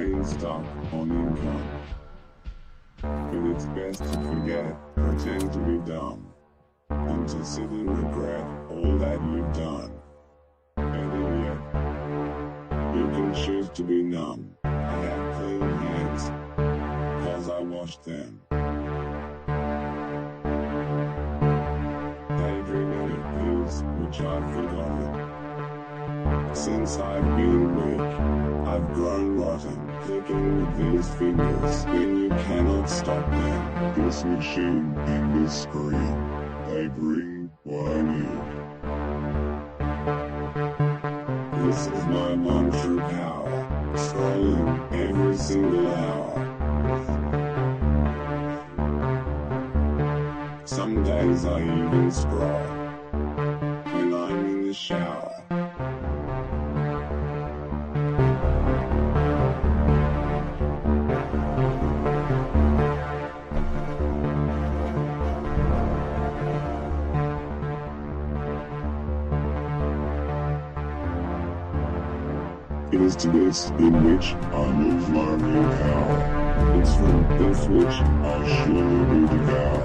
brain stuck on income. But it's best to forget, pretend to be dumb, and to sit and regret all that you've done. Better yet, you can choose to be numb. I have clean hands, cause I washed them. Daydreaming of things which I've forgotten. Since I've been weak, I've grown rotten, clicking with these fingers when you cannot stop them. This machine and this screen, they bring what I need. This is my one true power, scrolling every single hour. Some days I even scroll when I'm in the shower. It is to this in which I move my real power. It's from this which I'll surely be devoured.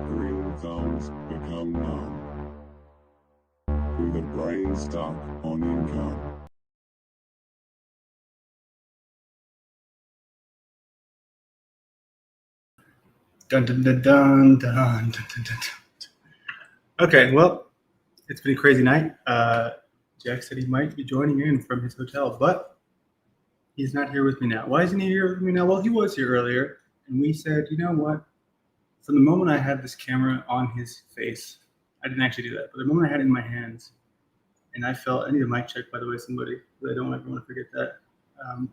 Green thumbs become numb, with a brain stuck on income. Dun, dun, dun, dun, dun, dun, dun, dun. Okay, well, it's been a crazy night. Jack said he might be joining in from his hotel, but he's not here with me now. Why isn't he here with me now? Well, he was here earlier, and we said, you know what? From the moment I had this camera on his face, I didn't actually do that, but the moment I had it in my hands, and I felt, I need a mic check, by the way, somebody, but I don't ever want to forget that. The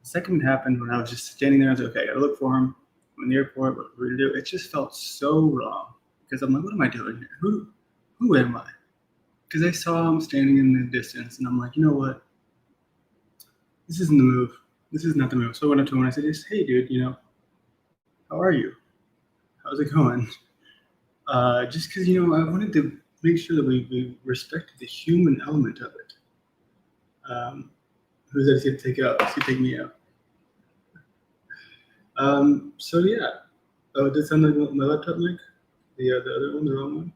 second it happened, when I was just standing there, I was like, okay, I gotta look for him. I'm in the airport, what we're gonna do? It just felt so wrong, because I'm like, what am I doing here? Who am I? Because I saw him standing in the distance, and I'm like, you know what? This isn't the move. This is not the move. So I went up to him and I said, hey, dude, you know, how are you? How's it going? Just because, you know, I wanted to make sure that we respected the human element of it. Who's that going to take out? He's going to take me out. So, yeah. Oh, did it sound like my laptop mic? The other one, the wrong one?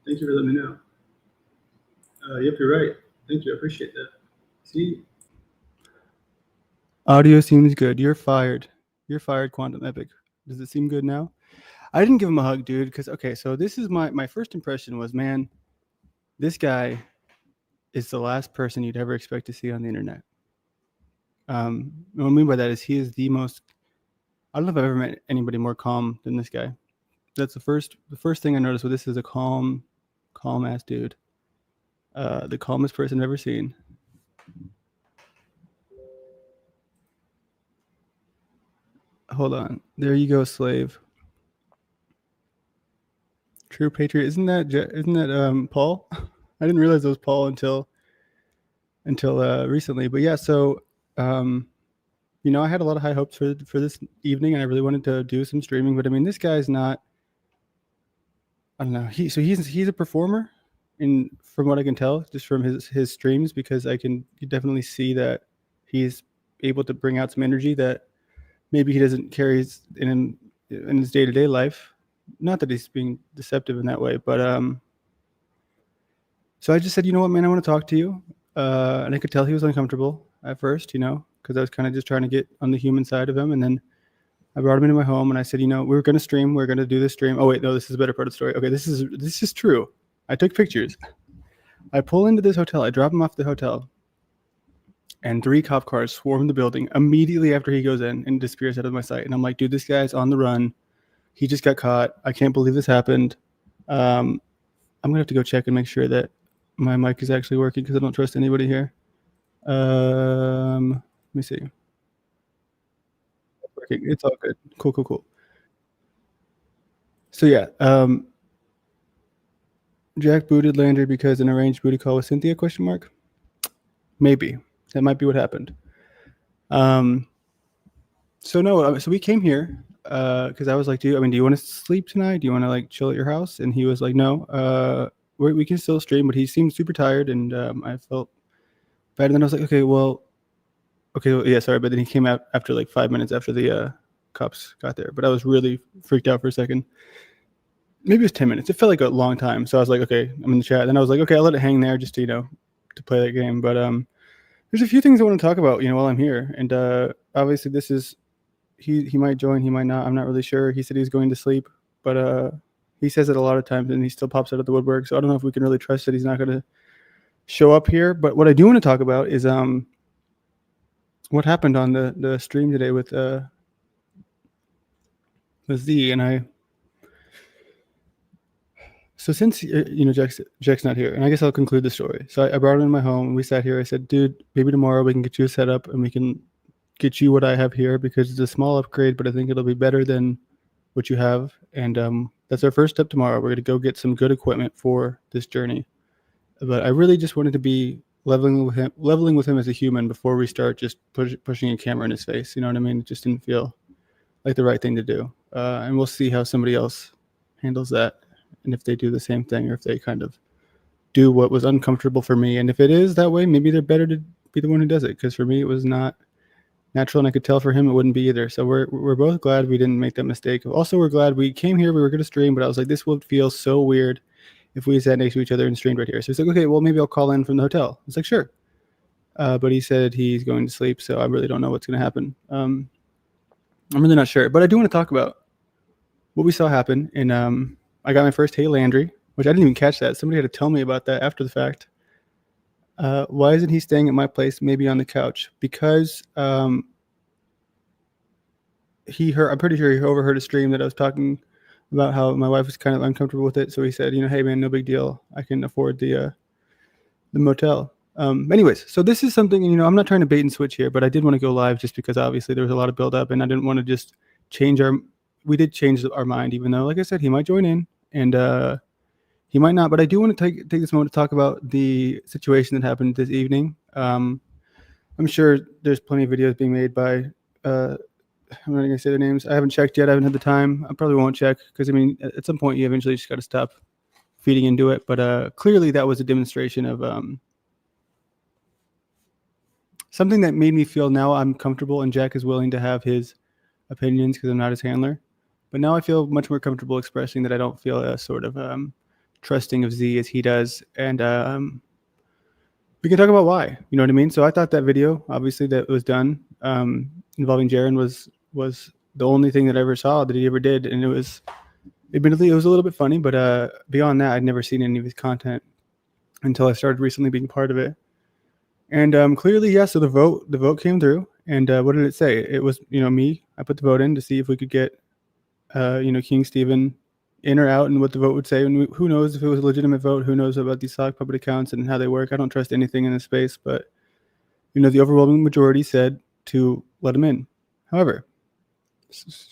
Thank you for letting me know. Yep, you're right. Thank you. I appreciate that. See? Audio seems good. You're fired. You're fired, Quantum Epic. Does it seem good now? I didn't give him a hug, dude, because, okay, so this is my first impression was, man, this guy is the last person you'd ever expect to see on the internet. What I mean by that is he is the most, I don't know if I've ever met anybody more calm than this guy. That's the first thing I noticed. Well, this is a calm ass dude. The calmest person I've ever seen. Hold on. There you go, slave. True patriot. Isn't that Paul? I didn't realize it was Paul until recently. But yeah, so you know, I had a lot of high hopes for this evening, and I really wanted to do some streaming. But I mean, this guy's not. I don't know. He's a performer, and from what I can tell, just from his streams, because I can definitely see that he's able to bring out some energy that maybe he doesn't carry in his day-to-day life. Not that he's being deceptive in that way, but so I just said, you know what, man, I want to talk to you. And I could tell he was uncomfortable at first, you know, because I was kind of just trying to get on the human side of him. And then I brought him into my home and I said, you know, we were going to stream. We're going to do this stream. Oh, wait, no, this is a better part of the story. Okay, this is true. I took pictures. I pull into this hotel. I drop him off at the hotel. and 3 cop cars swarm the building immediately after he goes in and disappears out of my sight. And I'm like, dude, this guy's on the run. He just got caught. I can't believe this happened. I'm going to have to go check and make sure that my mic is actually working because I don't trust anybody here. Let me see. It's working. It's all good. Cool. So yeah, Jack booted Landry because an arranged booty call with Cynthia, ? Maybe. That might be what happened. So we came here because I was like, do you want to sleep tonight? Do you want to like chill at your house? And he was like, no, we can still stream, but he seemed super tired, and I felt bad. And then I was like, okay, yeah, sorry. But then he came out after like 5 minutes after the cops got there. But I was really freaked out for a second. Maybe it was 10 minutes. It felt like a long time. So I was like, okay, I'm in the chat. Then I was like, okay, I'll let it hang there just to, to play that game. But there's a few things I want to talk about, while I'm here. And obviously this is, he might join, he might not. I'm not really sure. He said he's going to sleep, but he says it a lot of times and he still pops out of the woodwork. So I don't know if we can really trust that he's not going to show up here. But what I do want to talk about is what happened on the stream today with Z. And so since, Jack's not here, and I guess I'll conclude the story. So I brought him in my home. We sat here. I said, dude, maybe tomorrow we can get you a setup and we can get you what I have here because it's a small upgrade, but I think it'll be better than what you have. And that's our first step tomorrow. We're going to go get some good equipment for this journey. But I really just wanted to be leveling with him as a human before we start just pushing a camera in his face. You know what I mean? It just didn't feel like the right thing to do. And we'll see how somebody else handles that. And if they do the same thing, or if they kind of do what was uncomfortable for me. And if it is that way, maybe they're better to be the one who does it. Because for me, it was not natural, and I could tell for him it wouldn't be either. So we're both glad we didn't make that mistake. Also, we're glad we came here. We were going to stream, but I was like, this would feel so weird if we sat next to each other and streamed right here. So he's like, okay, well, maybe I'll call in from the hotel. It's like, sure. But he said he's going to sleep, so I really don't know what's going to happen. I'm really not sure. But I do want to talk about what we saw happen. And I got my first Hey Landry, which I didn't even catch that. Somebody had to tell me about that after the fact. Why isn't he staying at my place, maybe on the couch? Because I'm pretty sure he overheard a stream that I was talking about how my wife was kind of uncomfortable with it. So he said, hey man, no big deal. I can afford the motel. Anyways, so this is something, I'm not trying to bait and switch here, but I did want to go live just because obviously there was a lot of build up and I didn't want to just we did change our mind, even though, like I said, he might join in and he might not, but I do want to take this moment to talk about the situation that happened this evening. I'm sure there's plenty of videos being made by, I'm not going to say their names. I haven't checked yet. I haven't had the time. I probably won't check because, at some point you eventually just got to stop feeding into it. But clearly that was a demonstration of something that made me feel now I'm comfortable and Jack is willing to have his opinions because I'm not his handler. But now I feel much more comfortable expressing that I don't feel a sort of trusting of Z as he does. And we can talk about why, you know what I mean? So I thought that video, obviously, that was done involving Jaren was the only thing that I ever saw that he ever did. And admittedly, it was a little bit funny, but beyond that, I'd never seen any of his content until I started recently being part of it. And clearly, yeah, so the vote came through. And what did it say? It was, me. I put the vote in to see if we could get, King Stephen in or out and what the vote would say. And who knows if it was a legitimate vote? Who knows about these sock puppet accounts and how they work? I don't trust anything in this space, but, the overwhelming majority said to let him in. However,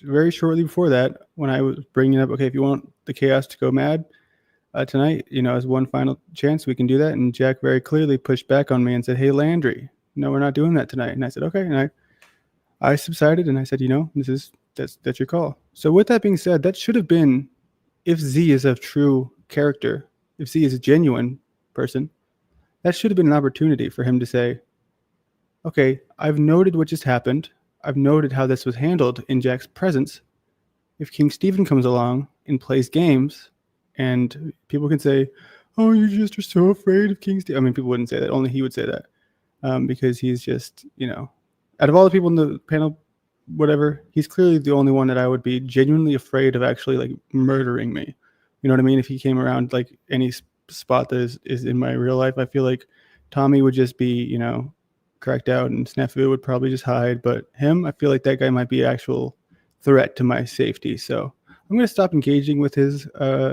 very shortly before that, when I was bringing up, okay, if you want the chaos to go mad tonight, as one final chance, we can do that. And Jack very clearly pushed back on me and said, hey, Landry, no, we're not doing that tonight. And I said, okay. And I subsided and I said, that's your call. So with that being said, that should have been, if Z is a true character, if Z is a genuine person, that should have been an opportunity for him to say, okay, I've noted what just happened. I've noted how this was handled in Jack's presence. If King Stephen comes along and plays games and people can say, oh, you just are so afraid of King Stephen. People wouldn't say that. Only he would say that because he's just, out of all the people in the panel, whatever, he's clearly the only one that I would be genuinely afraid of actually like murdering me. You know what I mean? If he came around like any spot that is in my real life, I feel like Tommy would just be, cracked out, and Snafu would probably just hide. But him, I feel like that guy might be an actual threat to my safety. So I'm going to stop engaging with his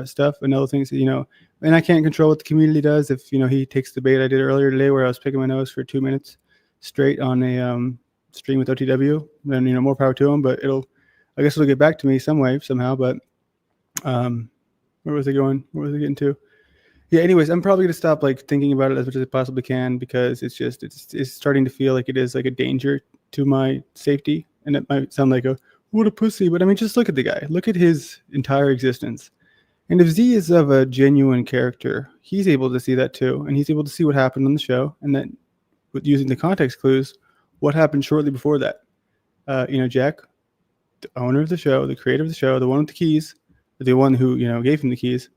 stuff and other things, and I can't control what the community does. If, he takes the bait I did earlier today where I was picking my nose for 2 minutes straight on a stream with OTW, then, more power to him. But I guess it'll get back to me some way, somehow. But where was I going? What was I getting to? Yeah, anyways, I'm probably going to stop thinking about it as much as I possibly can, because it's starting to feel like it is like a danger to my safety. And it might sound like what a pussy, but I mean, just look at the guy. Look at his entire existence. And if Z is of a genuine character, he's able to see that too. And he's able to see what happened on the show. And then with using the context clues, what happened shortly before that. Jack, the owner of the show, the creator of the show, the one with the keys, the one who, gave him the keys,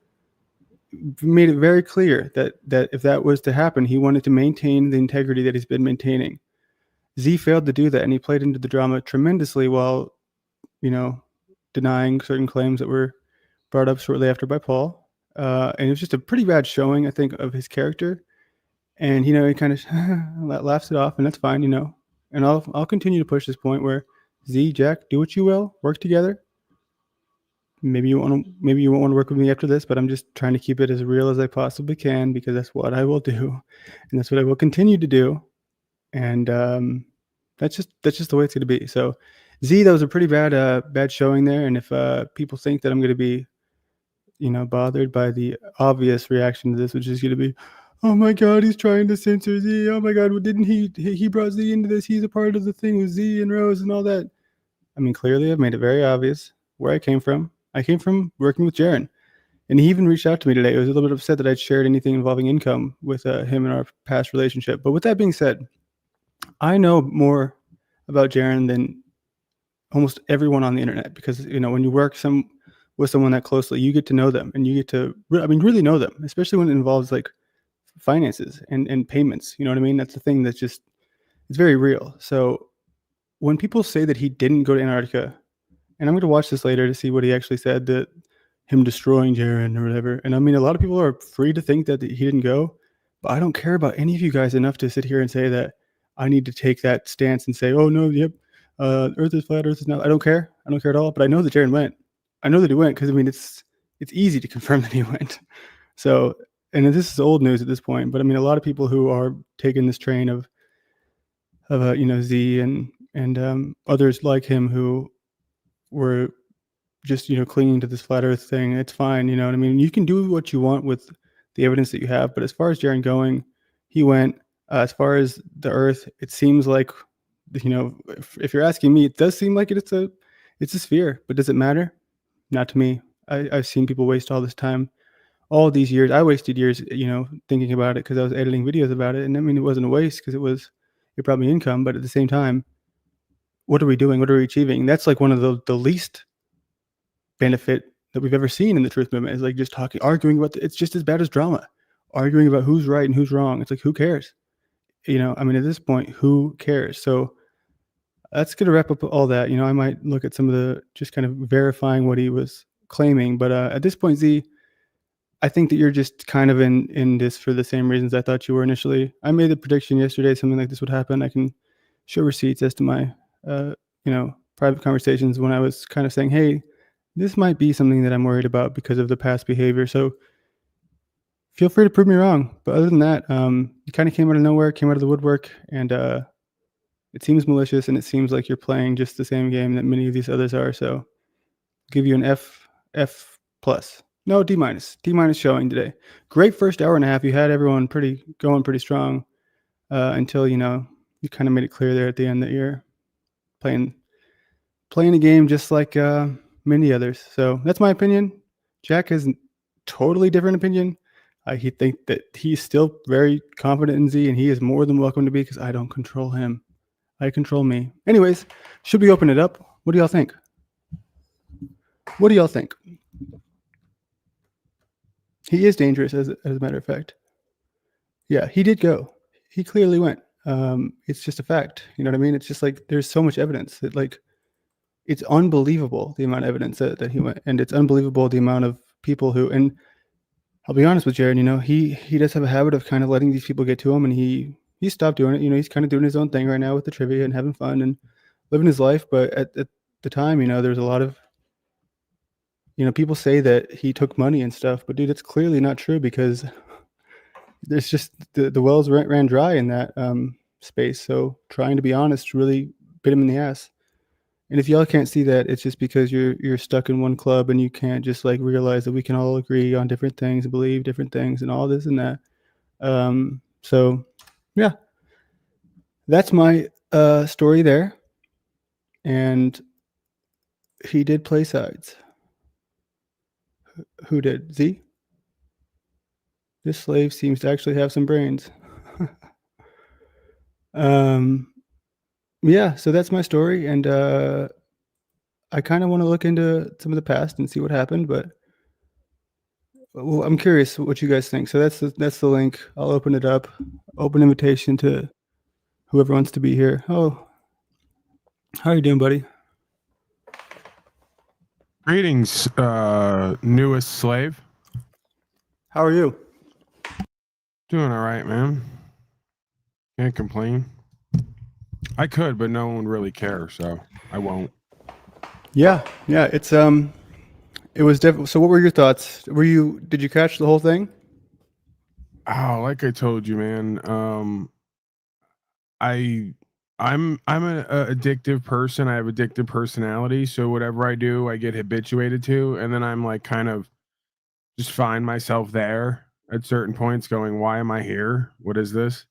made it very clear that if that was to happen, he wanted to maintain the integrity that he's been maintaining. Z failed to do that, and he played into the drama tremendously while, denying certain claims that were brought up shortly after by Paul. And it was just a pretty bad showing, I think, of his character. And, he kind of laughs it off, and that's fine, And I'll continue to push this point where Z, Jack, do what you will, work together. Maybe you won't want to work with me after this, but I'm just trying to keep it as real as I possibly can, because that's what I will do, and that's what I will continue to do. And that's just the way it's going to be. So Z, that was a pretty bad showing there. And if people think that I'm going to be, bothered by the obvious reaction to this, which is going to be, oh my God, he's trying to censor Z. Oh my God, didn't he brought Z into this? He's a part of the thing with Z and Rose and all that. I mean, clearly I've made it very obvious where I came from. I came from working with Jaron, and he even reached out to me today. He was a little bit upset that I'd shared anything involving income with him in our past relationship. But with that being said, I know more about Jaron than almost everyone on the internet, because, when you work with someone that closely, you get to know them, and you get to, really know them, especially when it involves finances and payments. You know what I mean? That's the thing that's just, it's very real. So when people say that he didn't go to Antarctica, and I'm going to watch this later to see what he actually said, that him destroying Jaron or whatever. And I mean, a lot of people are free to think that he didn't go, but I don't care about any of you guys enough to sit here and say that I need to take that stance and say, oh no, yep, Earth is flat, Earth is not. I don't care at all. But I know that Jaron went. I know that he went, because I mean, it's easy to confirm that he went. So, and this is old news at this point, but I mean, a lot of people who are taking this train of Z and others like him who were just, clinging to this flat Earth thing. It's fine. You know what I mean? You can do what you want with the evidence that you have. But as far as Jaron going, he went. As far as the Earth, it seems like, if you're asking me, it does seem like it's a sphere. But does it matter? Not to me. I've seen people waste all this time, all these years. I wasted years, thinking about it, because I was editing videos about it. And I mean, it wasn't a waste, because it brought me income. But at the same time, what are we doing? What are we achieving? And that's one of the least benefit that we've ever seen in the truth movement, is just arguing about it's just as bad as drama, arguing about who's right and who's wrong. It's who cares? I mean, at this point, who cares? So that's going to wrap up all that. I might look at some of the just kind of verifying what he was claiming. But at this point, Z, I think that you're just kind of in this for the same reasons I thought you were initially. I made the prediction yesterday something like this would happen. I can show receipts as to my private conversations when I was kind of saying, hey, this might be something that I'm worried about because of the past behavior. So feel free to prove me wrong. But other than that, it kind of came out of nowhere, came out of the woodwork, and it seems malicious, and it seems like you're playing just the same game that many of these others are. So I'll give you an F plus. No, D minus. D minus showing today. Great first hour and a half. You had everyone going pretty strong until, you kind of made it clear there at the end that you're playing a game just like many others. So that's my opinion. Jack has a totally different opinion. He think that he's still very confident in Z, and he is more than welcome to be, because I don't control him. I control me. Anyways, should we open it up? What do y'all think? What do y'all think? He is dangerous, as a matter of fact. Yeah, he did go. He clearly went. It's just a fact. You know what I mean? It's just there's so much evidence that it's unbelievable the amount of evidence that he went, and it's unbelievable the amount of people who. And I'll be honest with Jared. He does have a habit of kind of letting these people get to him, and he he stopped doing it. You know, he's kind of doing his own thing right now with the trivia and having fun and living his life. But at the time, you know, there's a lot of, you know, people say that he took money and stuff, but dude, it's clearly not true because there's just the wells ran dry in that space. So trying to be honest really bit him in the ass. And if y'all can't see that, it's just because you're stuck in one club and you can't just like realize that we can all agree on different things and believe different things and all this and that. So yeah, that's my story there. And he did play sides. Who did? Z? This slave seems to actually have some brains. Yeah, so that's my story, and I kind of want to look into some of the past and see what happened, but well, I'm curious what you guys think. So that's the link. I'll open it up. Open invitation to whoever wants to be here. Oh, how are you doing, buddy? Greetings, newest slave. How are you? Doing all right, man. Can't complain. I could, but no one really cares, so I won't. Yeah. It's it was definitely. So, what were your thoughts? Did you catch the whole thing? Oh, like I told you, man. I'm an addictive person. I have addictive personality, so whatever I do, I get habituated to, and then I'm like kind of just find myself there at certain points, going, "Why am I here? What is this?"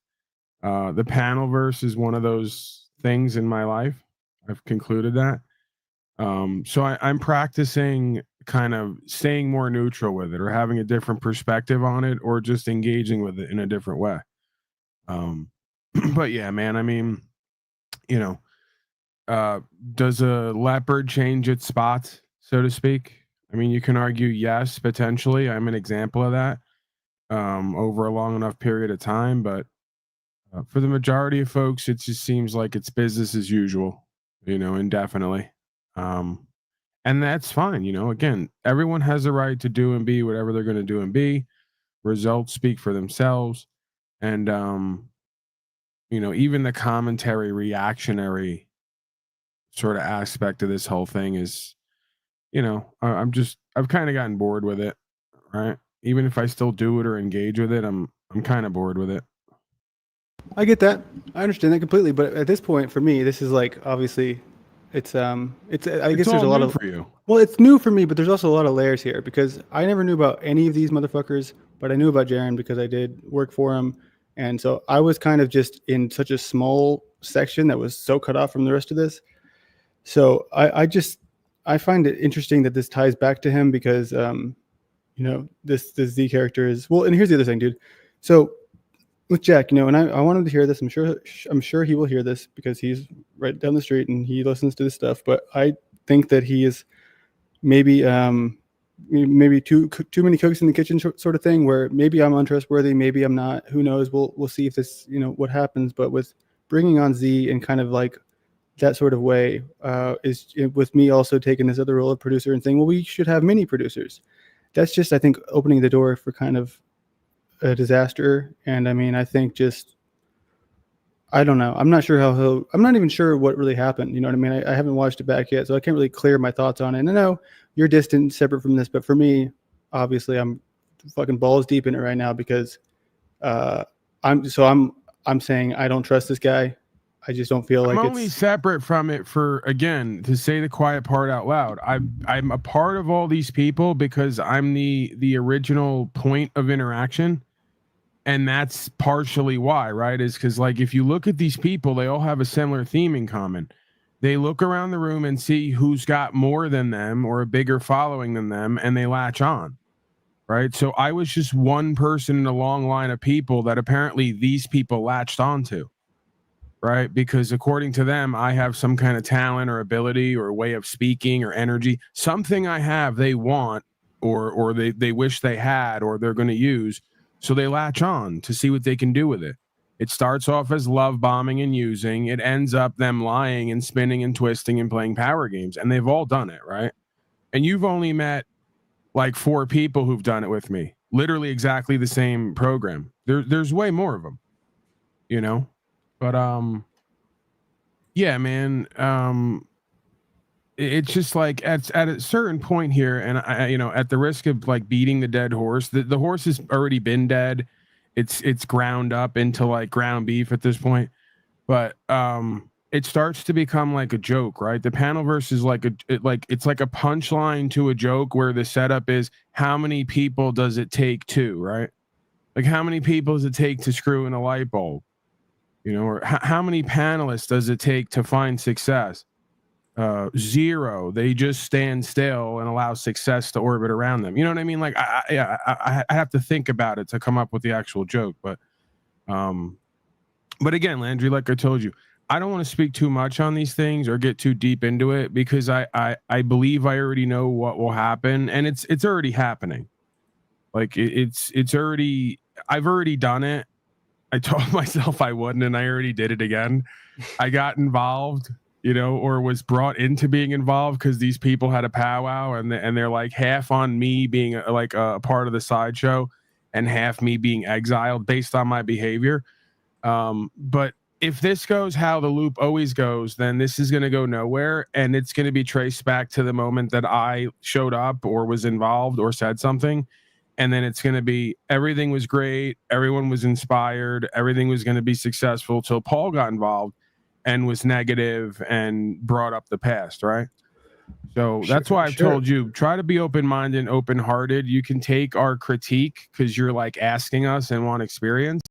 The panel verse is one of those things in my life. I've concluded that. So I'm practicing kind of staying more neutral with it or having a different perspective on it or just engaging with it in a different way. But yeah, man, I mean, you know, does a leopard change its spots, so to speak? I mean, you can argue yes, potentially. I'm an example of that over a long enough period of time, but for the majority of folks, it just seems like it's business as usual, you know, indefinitely. And that's fine. You know, again, everyone has a right to do and be whatever they're going to do and be. Results speak for themselves. And, you know, even the commentary reactionary sort of aspect of this whole thing is, you know, I've kind of gotten bored with it. Right. Even if I still do it or engage with it, I'm kind of bored with it. I get that. I understand that completely. But at this point, for me, this is like obviously, it's. I guess there's a lot of. For you. Well, it's new for me, but there's also a lot of layers here because I never knew about any of these motherfuckers, but I knew about Jaren because I did work for him, and so I was kind of just in such a small section that was so cut off from the rest of this. So I find it interesting that this ties back to him because you know this Z character is well, and here's the other thing, dude. So with Jack, you know, and I want him to hear this. I'm sure he will hear this because he's right down the street and he listens to this stuff. But I think that he is maybe too many cooks in the kitchen sort of thing. Where maybe I'm untrustworthy, maybe I'm not. Who knows? We'll see if this, you know, what happens. But with bringing on Z and kind of like that sort of way is with me also taking this other role of producer and saying, well, we should have mini producers. That's just, I think, opening the door for kind of a disaster. And I mean, I think just, I don't know. I'm not sure I'm not even sure what really happened. You know what I mean? I haven't watched it back yet, so I can't really clear my thoughts on it. And I know you're distant, separate from this, but for me, obviously, I'm fucking balls deep in it right now because I'm saying I don't trust this guy. I just don't feel like I'm only separate from it for, again, to say the quiet part out loud. I'm a part of all these people because I'm the original point of interaction. And that's partially why, right? Is because, like, if you look at these people, they all have a similar theme in common. They look around the room and see who's got more than them or a bigger following than them, and they latch on, right? So I was just one person in a long line of people that apparently these people latched onto, right? Because according to them, I have some kind of talent or ability or way of speaking or energy, something I have they want or they wish they had or they're going to use. So they latch on to see what they can do with it. It starts off as love bombing and using. It ends up them lying and spinning and twisting and playing power games. And they've all done it, right? And you've only met like 4 people who've done it with me. Literally exactly the same program. There's way more of them. you know. But yeah, man. It's just like at a certain point here, and I, you know, at the risk of like beating the dead horse, the horse has already been dead. It's ground up into like ground beef at this point. But it starts to become like a joke, right? The panel verse is like it's like a punchline to a joke where the setup is how many people does it take to, right? Like how many people does it take to screw in a light bulb? You know, or how many panelists does it take to find success? Zero. They just stand still and allow success to orbit around them. You know what I mean? Like I have to think about it to come up with the actual joke. But again, Landry, like I told you, I don't want to speak too much on these things or get too deep into it because I believe I already know what will happen, and it's already happening. Like it's already, I've already done it. I told myself I wouldn't, and I already did it again. I got involved, you know, or was brought into being involved because these people had a powwow, and they're like half on me being like a part of the sideshow, and half me being exiled based on my behavior. But if this goes how the loop always goes, then this is going to go nowhere, and it's going to be traced back to the moment that I showed up or was involved or said something. And then it's going to be everything was great, everyone was inspired, everything was going to be successful till Paul got involved and was negative and brought up the past, right? So that's why I've told you, try to be open-minded and open-hearted. You can take our critique because you're like asking us and want experience,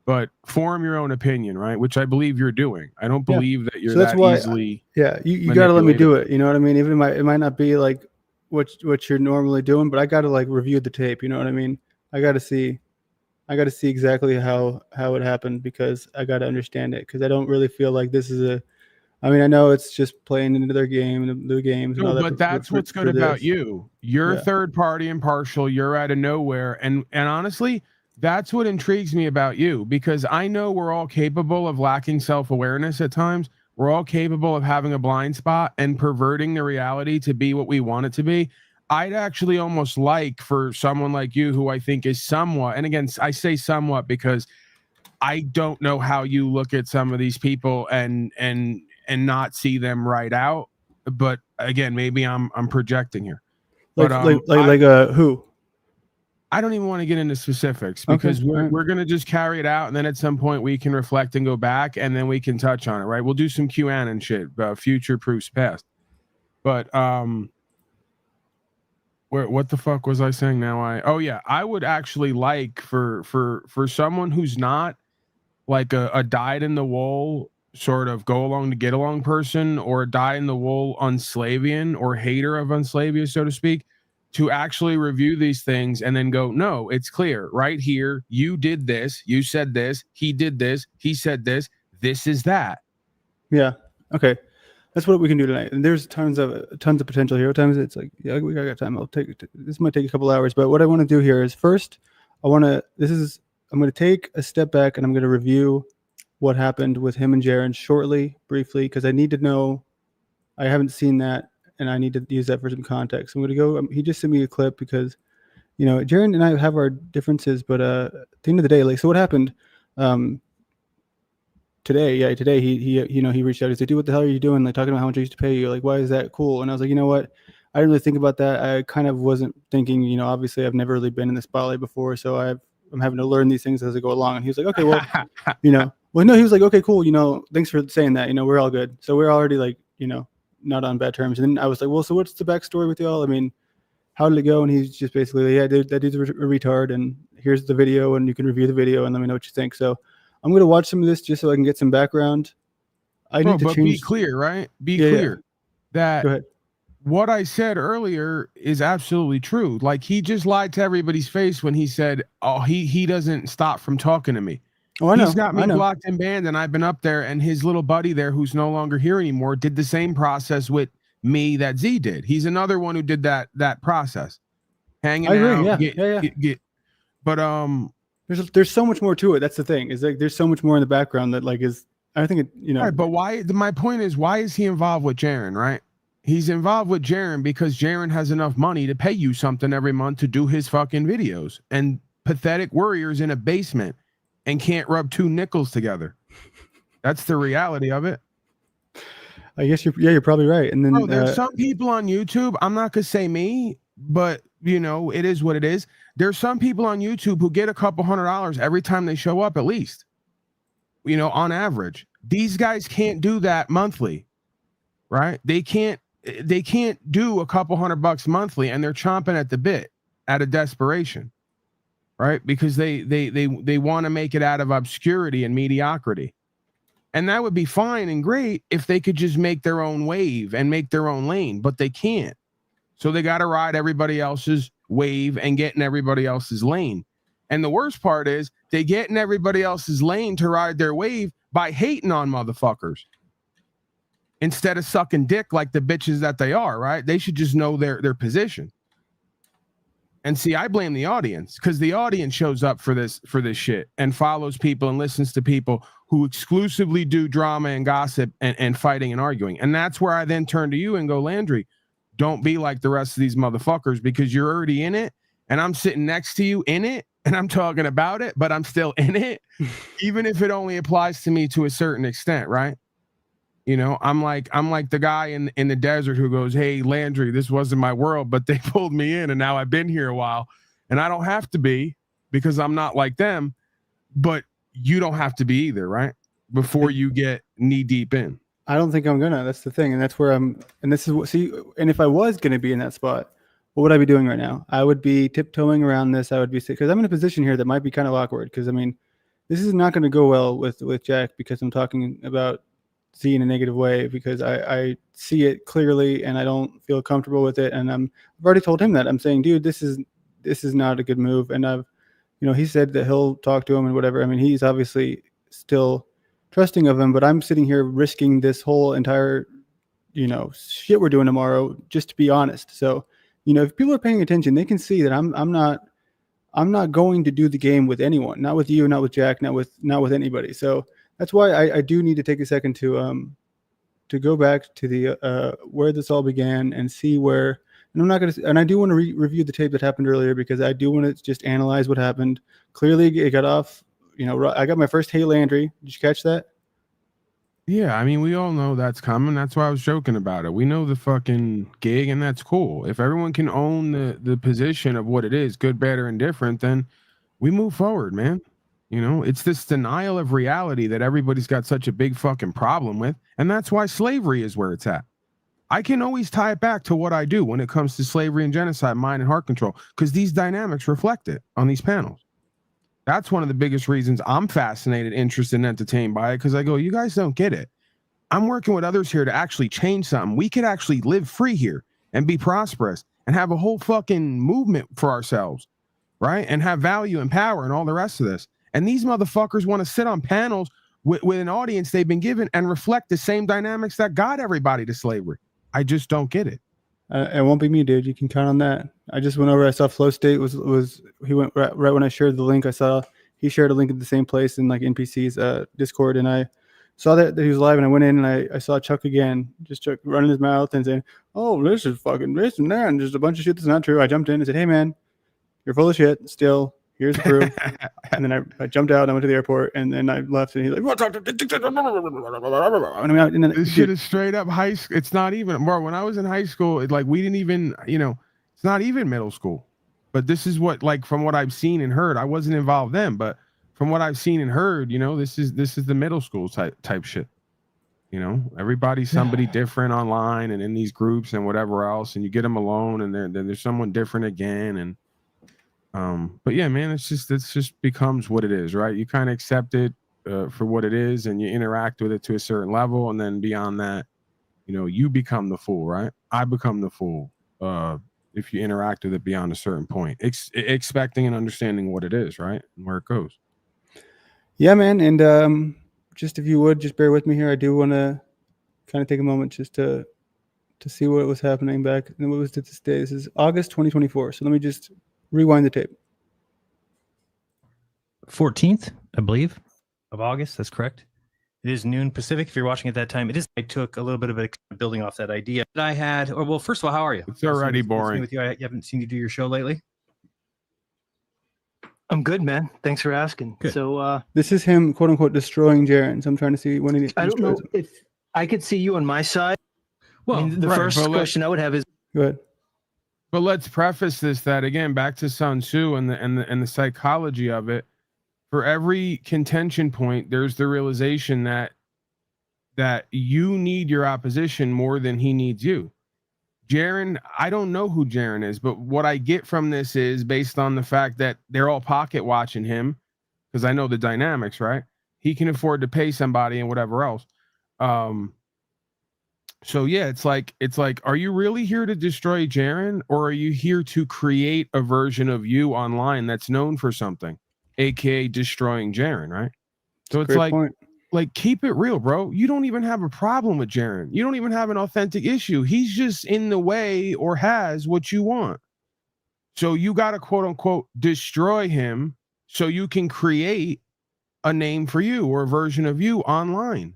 but form your own opinion, right? Which I believe you're doing. I don't believe that you're that easily. You got to let me do it. You know what I mean? Even it might not be like what you're normally doing, but I got to like review the tape. You know what I mean? I got to see exactly how it happened because I got to understand it because I don't really feel like this is I mean, I know it's just playing into their game, the games. No, and all that, but that's what's good about you. You're third party impartial. You're out of nowhere, and honestly, that's what intrigues me about you because I know we're all capable of lacking self-awareness at times. We're all capable of having a blind spot and perverting the reality to be what we want it to be. I'd actually almost like for someone like you, who I think is somewhat, and again, I say somewhat because I don't know how you look at some of these people and not see them right out. But again, maybe I'm projecting here. But who? I don't even want to get into specifics because we're going to just carry it out. And then at some point we can reflect and go back and then we can touch on it. Right. We'll do some QAnon shit, future proofs past. But, what the fuck was I saying now? I would actually like for someone who's not like a dyed in the wool sort of go along to get along person or a dyed in the wool Unslavian or hater of Unslavia, so to speak, to actually review these things and then go, no, it's clear right here. You did this. You said this. He did this. He said this. This is that. Yeah. Okay. That's what we can do tonight. And there's tons of potential here. What time is it? It's like, yeah, we got time. This might take a couple hours, but what I want to do here is first, I'm going to take a step back and I'm going to review what happened with him and Jaron briefly, because I need to know, I haven't seen that. And I need to use that for some context. I'm going to go. He just sent me a clip because, you know, Jaren and I have our differences, but at the end of the day, like, so what happened today? Yeah, today he reached out. He said, "Dude, what the hell are you doing? Like, talking about how much I used to pay you. Like, why is that cool?" And I was like, you know what? I didn't really think about that. I kind of wasn't thinking. You know, obviously, I've never really been in the spotlight before, so I'm having to learn these things as I go along. And he was like, "Okay, well, you know, well, no." He was like, "Okay, cool. You know, thanks for saying that. You know, we're all good. So we're already like, you know, not on bad terms." And then I was like, well, so what's the backstory with y'all? I mean, how did it go? And he's just basically, yeah, dude, that dude's a retard, and here's the video, and you can review the video and let me know what you think. So I'm going to watch some of this just so I can get some background. Be clear, right? Be clear that what I said earlier is absolutely true. Like, he just lied to everybody's face when he said, oh, he doesn't stop from talking to me. Oh, I know. He's got me blocked and banned, and I've been up there, and his little buddy there, who's no longer here anymore, did the same process with me that Z did. He's another one who did that process. Hanging out. Yeah. But there's so much more to it. That's the thing. Is like there's so much more in the background that like is I think it, you know. Right, but my point is, why is he involved with Jaren, right? He's involved with Jaren because Jaren has enough money to pay you something every month to do his fucking videos. And pathetic warriors in a basement and can't rub two nickels together. That's the reality of it. I guess you're probably right. And then there's some people on YouTube. I'm not gonna say me, but it is what it is. There's some people on YouTube who get a couple $100 every time they show up, at least. On average. These guys can't do that monthly, right? They can't do a couple $100 monthly, and they're chomping at the bit out of desperation, right? Because they want to make it out of obscurity and mediocrity. And that would be fine and great if they could just make their own wave and make their own lane, but they can't. So they got to ride everybody else's wave and get in everybody else's lane. And the worst part is they get in everybody else's lane to ride their wave by hating on motherfuckers instead of sucking dick like the bitches that they are, right? They should just know their position. And see, I blame the audience, because the audience shows up for this shit and follows people and listens to people who exclusively do drama and gossip and fighting and arguing. And that's where I then turn to you and go, Landry, don't be like the rest of these motherfuckers, because you're already in it. And I'm sitting next to you in it, and I'm talking about it, but I'm still in it, even if it only applies to me to a certain extent, right? I'm like the guy in the desert who goes, hey, Landry, this wasn't my world, but they pulled me in, and now I've been here a while, and I don't have to be, because I'm not like them, but you don't have to be either, right? Before you get knee deep in. I don't think I'm gonna. That's the thing, and that's where I'm. And this is what. See, and if I was gonna be in that spot, what would I be doing right now? I would be tiptoeing around this. I would be, because I'm in a position here that might be kind of awkward. Because this is not going to go well with Jack, because I'm talking about Z in a negative way, because I see it clearly and I don't feel comfortable with it. And I've already told him that. I'm saying, dude, this is not a good move. And he said that he'll talk to him and whatever. I mean, he's obviously still trusting of him, but I'm sitting here risking this whole entire, shit we're doing tomorrow, just to be honest. So, if people are paying attention, they can see that I'm not going to do the game with anyone, not with you, not with Jack, not with anybody. So that's why I do need to take a second to go back to the where this all began and see where. And I'm not going to, and I do want to review the tape that happened earlier, because I do want to just analyze what happened. Clearly, it got off. I got my first "Hey Landry." Did you catch that? Yeah, I mean, we all know that's coming. That's why I was joking about it. We know the fucking gig, and that's cool. If everyone can own the position of what it is, good, bad, or indifferent, then we move forward, man. It's this denial of reality that everybody's got such a big fucking problem with, and that's why slavery is where it's at. I can always tie it back to what I do when it comes to slavery and genocide, mind and heart control, because these dynamics reflect it on these panels. That's one of the biggest reasons I'm fascinated, interested, and entertained by it, because I go, you guys don't get it. I'm working with others here to actually change something. We could actually live free here and be prosperous and have a whole fucking movement for ourselves, right? And have value and power and all the rest of this. And these motherfuckers want to sit on panels with an audience they've been given and reflect the same dynamics that got everybody to slavery. I just don't get it. It won't be me, dude. You can count on that. I just went over. I saw Flow State was he went right when I shared the link. I saw he shared a link at the same place in like NPC's Discord, and I saw that he was live, and I went in and I saw Chuck again, just Chuck running his mouth and saying, "Oh, this is fucking this and that," and just a bunch of shit that's not true. I jumped in and said, "Hey, man, you're full of shit. Still, here's the proof." And then I jumped out. And I went to the airport, and then I left, and he's like, and then, this shit is straight up high school. It's not even, bro. When I was in high school, we didn't even, it's not even middle school. But this is what, from what I've seen and heard, I wasn't involved then, but from what I've seen and heard, this is the middle school type shit. Everybody's somebody different online and in these groups and whatever else, and you get them alone, and then there's someone different again, and but yeah, man, it's just becomes what it is, right? You kind of accept it for what it is, and you interact with it to a certain level, and then beyond that, you become the fool, right? I become the fool if you interact with it beyond a certain point, expecting and understanding what it is, right, and where it goes. Yeah, man, and just if you would just bear with me here, I do want to kind of take a moment just to see what was happening back. And what was it this day? This is August 2024. So let me just rewind the tape. 14th, I believe, of August. That's correct. It is noon Pacific. If you're watching at that time, it is. I took a little bit of a building off that idea that I had. Or well, first of all, how are you? It's already boring. With you, I haven't seen you do your show lately. I'm good, man. Thanks for asking. Good. So This is him, quote unquote, destroying Jaren. So I'm trying to see when he I don't know destroys him. if I could see you on my side. Well, I mean, the right, first but question I would have is, Go ahead. But let's preface this that again back to Sun Tzu and the psychology of it. For every contention point, there's the realization that you need your opposition more than he needs you. Jaren, I don't know who Jaren is, but what I get from this is based on the fact that they're all pocket watching him, because I know the dynamics, right? He can afford to pay somebody and whatever else. So yeah, it's like, are you really here to destroy Jaren, or are you here to create a version of you online that's known for something, aka destroying Jaren, right? So it's Great point. like keep it real, bro. You don't even have a problem with Jaren. You don't even have an authentic issue. He's just in the way or has what you want. So you got to quote unquote destroy him so you can create a name for you or a version of you online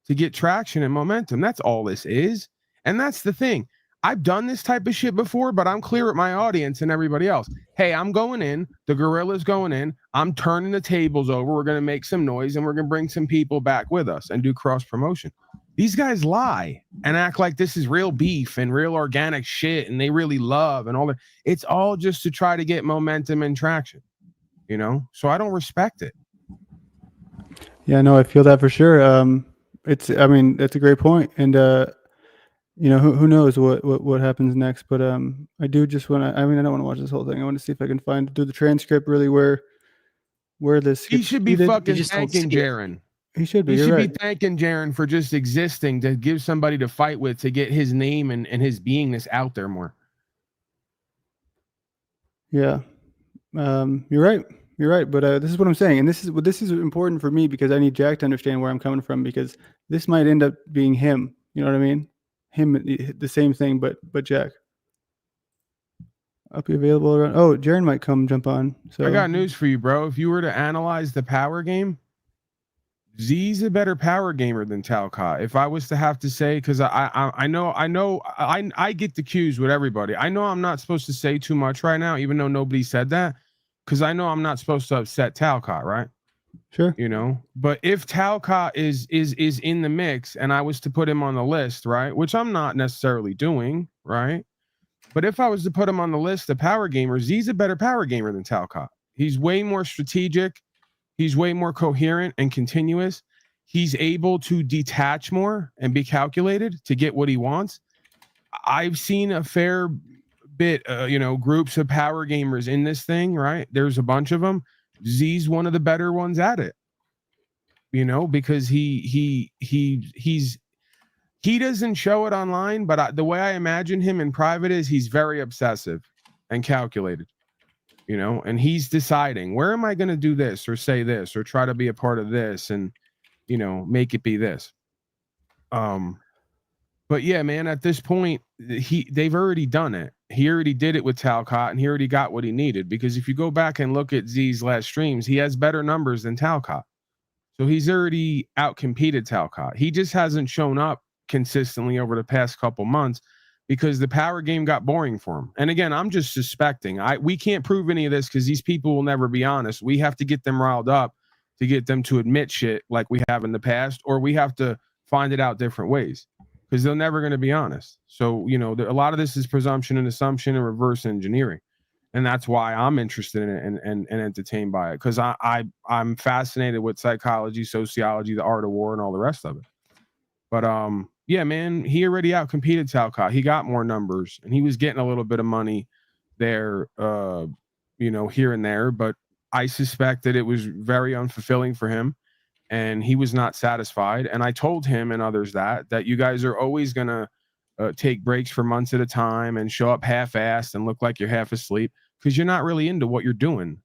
to get traction and momentum. That's all this is. And that's the thing. I've done this type of shit before, but I'm clear with my audience and everybody else. Hey, I'm going in. The gorilla's going in. I'm turning the tables over. We're going to make some noise and we're going to bring some people back with us and do cross promotion. These guys lie and act like this is real beef and real organic shit and they really love and all that. It's all just to try to get momentum and traction, you know? So I don't respect it. Yeah, no, I feel that for sure. That's a great point. And, you know, who knows what happens next, but, I do just want to, I don't want to watch this whole thing. I want to see if I can do the transcript really where this. He should be fucking just don't thanking see it. Jaren. He should be. He You're should right. be thanking Jaren for just existing to give somebody to fight with to get his name and his beingness out there more. Yeah. You're right. You're right. But this is what I'm saying. And this is important for me because I need Jack to understand where I'm coming from, because this might end up being him. You know what I mean? Him, the same thing, but Jack. I'll be available around. Oh, Jaren might come jump on. So I got news for you, bro. If you were to analyze the power game, Z's a better power gamer than Talcott. If I was to have to say, because I know I get the cues with everybody. I know I'm not supposed to say too much right now, even though nobody said that, because I know I'm not supposed to upset Talcott, right? Sure. You know, but if Talcott is in the mix and I was to put him on the list, right, which I'm not necessarily doing, right? But if I was to put him on the list of power gamers, he's a better power gamer than Talcott. He's way more strategic. He's way more coherent and continuous. He's able to detach more and be calculated to get what he wants. I've seen a fair bit, groups of power gamers in this thing, right? There's a bunch of them. Z's one of the better ones at it, you know, because he doesn't show it online, but the way I imagine him in private is he's very obsessive and calculated, you know, and he's deciding, where am I going to do this or say this or try to be a part of this and, you know, make it be this. But yeah, man, at this point, they've already done it. He already did it with Talcott and he already got what he needed, because if you go back and look at Z's last streams, he has better numbers than Talcott. So he's already outcompeted Talcott. He just hasn't shown up consistently over the past couple months because the power game got boring for him. And again, I'm just suspecting. We can't prove any of this because these people will never be honest. We have to get them riled up to get them to admit shit like we have in the past, or we have to find it out different ways because they're never going to be honest. So, you know, a lot of this is presumption and assumption and reverse engineering. And that's why I'm interested in it and entertained by it, because I'm fascinated with psychology, sociology, the art of war, and all the rest of it. But yeah, man, he already outcompeted Talcott. He got more numbers, and he was getting a little bit of money there, here and there. But I suspect that it was very unfulfilling for him, and he was not satisfied. And I told him and others that you guys are always gonna take breaks for months at a time and show up half-assed and look like you're half asleep because you're not really into what you're doing.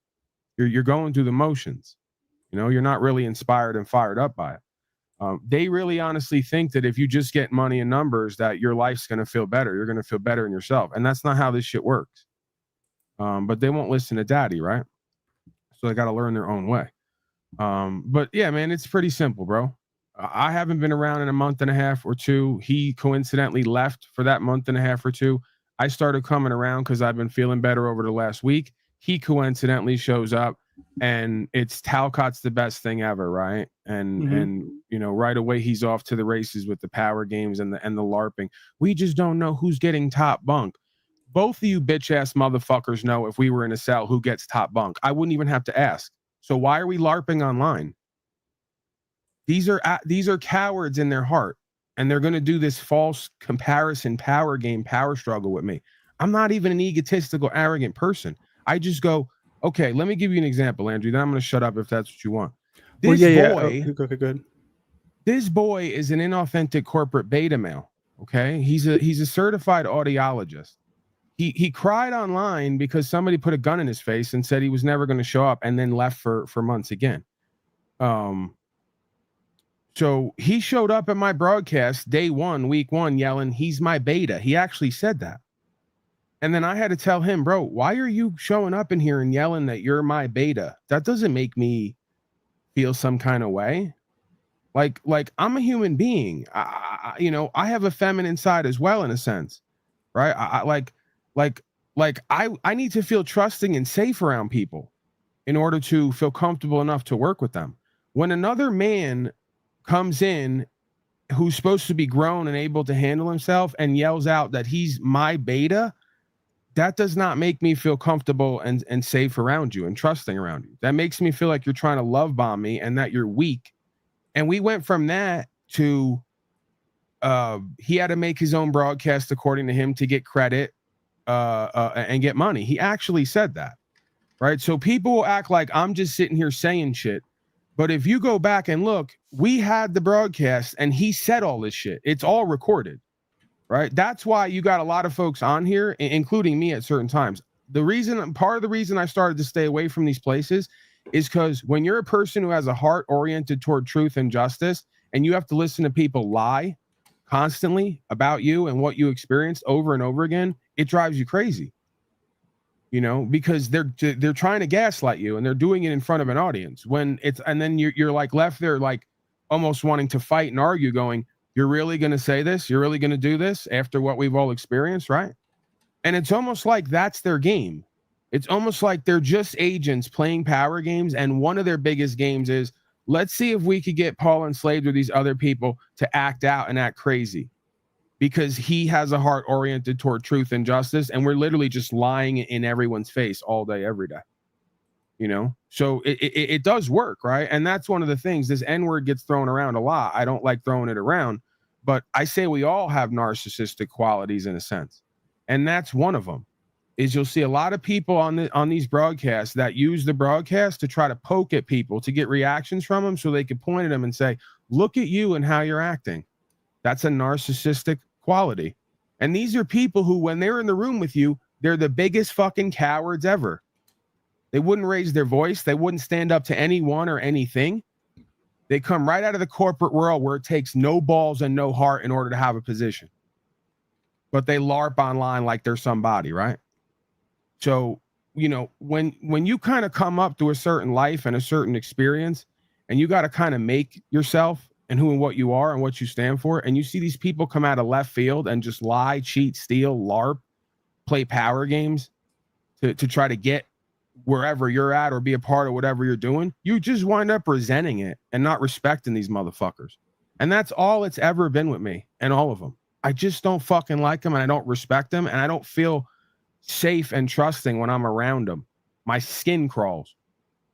You're going through the motions. You know, you're not really inspired and fired up by it. They really honestly think that if you just get money and numbers, that your life's going to feel better. You're going to feel better in yourself. And that's not how this shit works. But they won't listen to daddy, right? So they got to learn their own way. But yeah, man, it's pretty simple, bro. I haven't been around in a month and a half or two. He coincidentally left for that month and a half or two. I started coming around because I've been feeling better over the last week. He coincidentally shows up. and it's Talcott's the best thing ever, right? And you know, right away he's off to the races with the power games and the LARPing. We just don't know who's getting top bunk. Both of you bitch ass motherfuckers know if we were in a cell who gets top bunk. I wouldn't even have to ask. So why are we LARPing online? These are cowards in their heart, and they're going to do this false comparison power game, power struggle with me. I'm not even an egotistical, arrogant person. I just go, okay, let me give you an example, Landry. Then I'm going to shut up if that's what you want. This boy, Okay, good. This boy is an inauthentic corporate beta male. Okay, he's a certified audiologist. He cried online because somebody put a gun in his face and said he was never going to show up, and then left for months again. So he showed up at my broadcast day one, week one, yelling, "He's my beta." He actually said that. And then I had to tell him, bro, why are you showing up in here and yelling that you're my beta? That doesn't make me feel some kind of way. Like I'm a human being. I have a feminine side as well, in a sense, right? I need to feel trusting and safe around people in order to feel comfortable enough to work with them. When another man comes in who's supposed to be grown and able to handle himself and yells out that he's my beta, that does not make me feel comfortable and safe around you and trusting around you. That makes me feel like you're trying to love bomb me and that you're weak. And we went from that to he had to make his own broadcast, according to him, to get credit and get money. He actually said that, right? So people will act like I'm just sitting here saying shit. But if you go back and look, we had the broadcast and he said all this shit. It's all recorded, right? That's why you got a lot of folks on here, including me at certain times. Part of the reason I started to stay away from these places is because when you're a person who has a heart oriented toward truth and justice, and you have to listen to people lie constantly about you and what you experienced over and over again, it drives you crazy. You know, because they're trying to gaslight you and they're doing it in front of an audience and then you're like left there like almost wanting to fight and argue, going, you're really going to say this? You're really going to do this after what we've all experienced, right? And it's almost like that's their game. It's almost like they're just agents playing power games. And one of their biggest games is, let's see if we could get Paul Enslaved or these other people to act out and act crazy, because he has a heart oriented toward truth and justice. And we're literally just lying in everyone's face all day, every day, you know? So it does work, right? And that's one of the things. This N-word gets thrown around a lot. I don't like throwing it around, but I say we all have narcissistic qualities in a sense. And that's one of them. Is you'll see a lot of people on these broadcasts that use the broadcast to try to poke at people to get reactions from them so they can point at them and say, look at you and how you're acting. That's a narcissistic quality. And these are people who, when they're in the room with you, they're the biggest fucking cowards ever. They wouldn't raise their voice. They wouldn't stand up to anyone or anything. They come right out of the corporate world where it takes no balls and no heart in order to have a position. But they LARP online like they're somebody, right? So, you know, when you kind of come up to a certain life and a certain experience, and you got to kind of make yourself and who and what you are and what you stand for, and you see these people come out of left field and just lie, cheat, steal, LARP, play power games to try to get wherever you're at or be a part of whatever you're doing, you just wind up resenting it and not respecting these motherfuckers. And that's all it's ever been with me and all of them. I just don't fucking like them, and I don't respect them, and I don't feel safe and trusting when I'm around them. My skin crawls.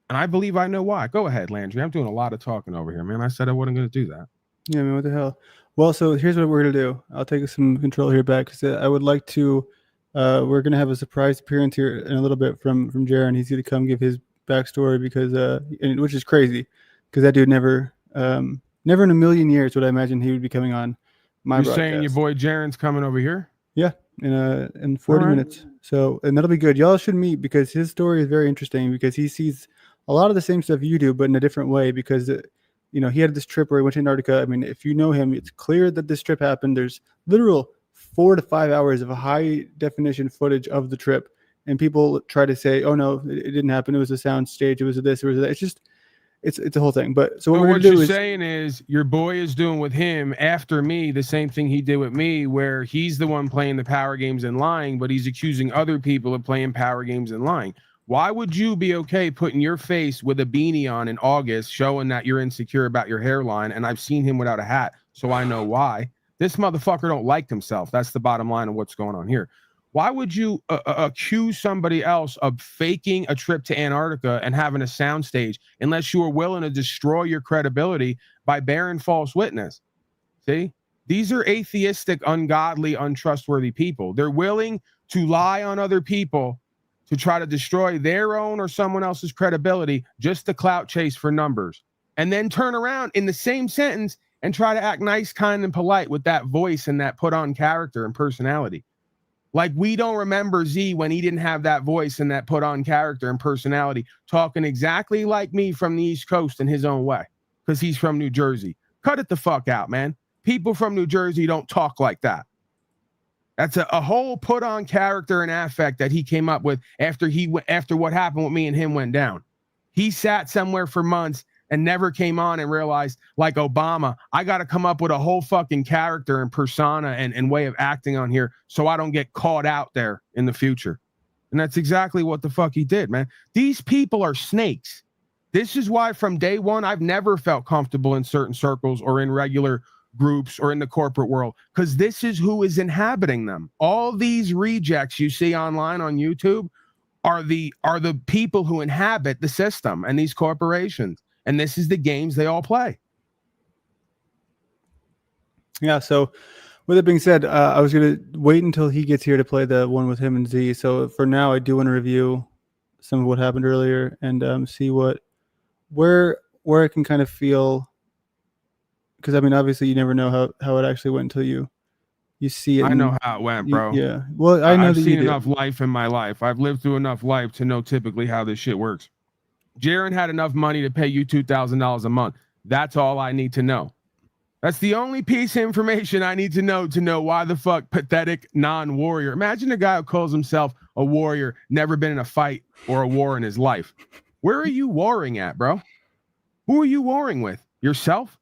And I believe I know why. Go ahead, Landry. I'm doing a lot of talking over here, man. I said I wasn't going to do that. Yeah, man, what the hell? Well, so here's what we're going to do. I'll take some control here back, because I would like to, we're going to have a surprise appearance here in a little bit from Jaron. He's going to come give his backstory, because, which is crazy, because that dude never in a million years would I imagine he would be coming on my broadcast. You're saying your boy Jaron's coming over here? Yeah, in 40 minutes. So, and that'll be good. Y'all should meet, because his story is very interesting, because he sees a lot of the same stuff you do, but in a different way, because, you know, he had this trip where he went to Antarctica. I mean, if you know him, it's clear that this trip happened. There's literal 4 to 5 hours of high definition footage of the trip. And people try to say, oh no, it didn't happen. It was a sound stage. It was this, it was that. It's just, it's a whole thing. But so what you're saying is your boy is doing with him after me the same thing he did with me, where he's the one playing the power games and lying, but he's accusing other people of playing power games and lying. Why would you be okay putting your face with a beanie on in August, showing that you're insecure about your hairline? And I've seen him without a hat, so I know why. This motherfucker don't like himself. That's the bottom line of what's going on here. Why would you accuse somebody else of faking a trip to Antarctica and having a soundstage unless you are willing to destroy your credibility by bearing false witness? See? These are atheistic, ungodly, untrustworthy people. They're willing to lie on other people to try to destroy their own or someone else's credibility just to clout chase for numbers, and then turn around in the same sentence and try to act nice, kind, and polite with that voice and that put on character and personality. Like, we don't remember Z when he didn't have that voice and that put on character and personality, talking exactly like me from the East Coast in his own way, because he's from New Jersey. Cut it the fuck out, man. People from New Jersey don't talk like that. That's a whole put on character and affect that he came up with after what happened with me and him went down. He sat somewhere for months and never came on and realized, like Obama, I got to come up with a whole fucking character and persona and way of acting on here so I don't get caught out there in the future. And that's exactly what the fuck he did, man. These people are snakes. This is why from day one, I've never felt comfortable in certain circles or in regular groups or in the corporate world, because this is who is inhabiting them. All these rejects you see online on YouTube are the people who inhabit the system and these corporations. And this is the games they all play. Yeah. So with it being said, I was going to wait until he gets here to play the one with him and Z. So for now, I do want to review some of what happened earlier and see where I can kind of feel. Because I mean, obviously, you never know how it actually went until you see it. I know how it went, bro. Yeah. Well, I know I've that seen you enough life in my life. I've lived through enough life to know typically how this shit works. Jaron had enough money to pay you $2,000 a month. That's all I need to know. That's the only piece of information I need to know why the fuck pathetic non-warrior. Imagine a guy who calls himself a warrior, never been in a fight or a war in his life. Where are you warring at, bro? Who are you warring with? Yourself?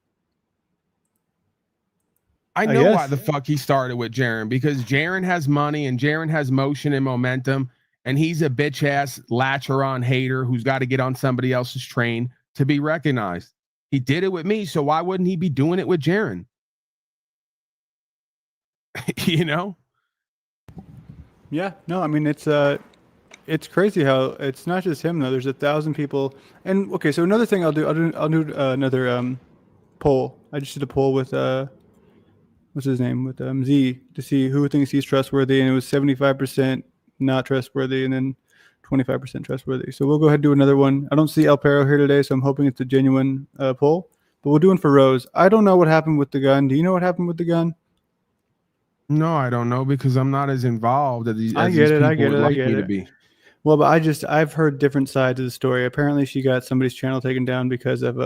I know why the fuck he started with Jaron, because Jaron has money and Jaron has motion and momentum, and he's a bitch ass latcher on hater who's got to get on somebody else's train to be recognized. He did it with me, so why wouldn't he be doing it with Jaron? You know? Yeah. No, I mean, it's crazy how it's not just him though. There's 1,000 people. And okay, so another thing I'll do another poll. I just did a poll with what's his name, with Z, to see who thinks he's trustworthy, and it was 75% not trustworthy and then 25% trustworthy. So we'll go ahead and do another one. I don't see El Perro here today, so I'm hoping it's a genuine poll, but we'll do one for Rose. I don't know what happened with the gun. Do you know what happened with the gun? No, I don't know, because I'm not as involved as these, I as get these it, I people get would it, I like get me to it. be. Well, but I've heard different sides of the story. Apparently she got somebody's channel taken down because of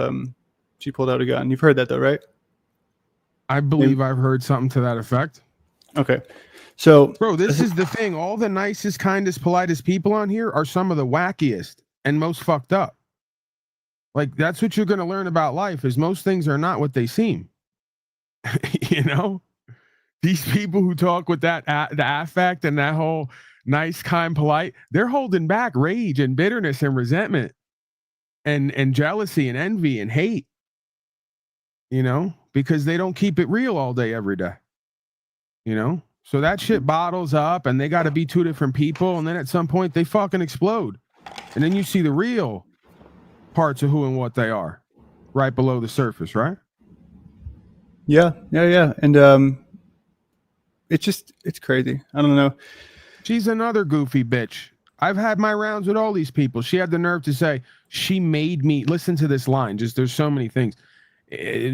she pulled out a gun. You've heard that though, right? I believe I've heard something to that effect. Okay. So, bro, this is the thing. All the nicest, kindest, politest people on here are some of the wackiest and most fucked up. Like, that's what you're going to learn about life, is most things are not what they seem. You know? These people who talk with that the affect and that whole nice, kind, polite, they're holding back rage and bitterness and resentment and jealousy and envy and hate. You know? Because they don't keep it real all day, every day. You know? So that shit bottles up and they got to be two different people. And then at some point they fucking explode. And then you see the real parts of who and what they are right below the surface, right? Yeah. And it's crazy. I don't know. She's another goofy bitch. I've had my rounds with all these people. She had the nerve to say, she made me, listen to this line, just there's so many things.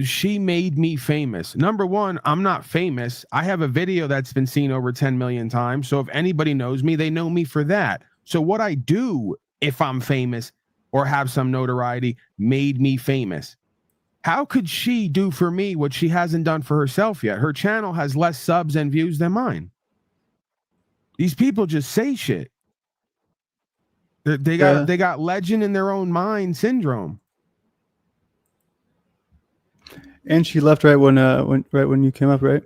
She made me famous. Number one, I'm not famous. I have a video that's been seen over 10 million times. So if anybody knows me, they know me for that. So what I do if I'm famous or have some notoriety made me famous. How could she do for me what she hasn't done for herself yet? Her channel has less subs and views than mine. These people just say shit. They got legend in their own mind syndrome. And she left right when you came up, right?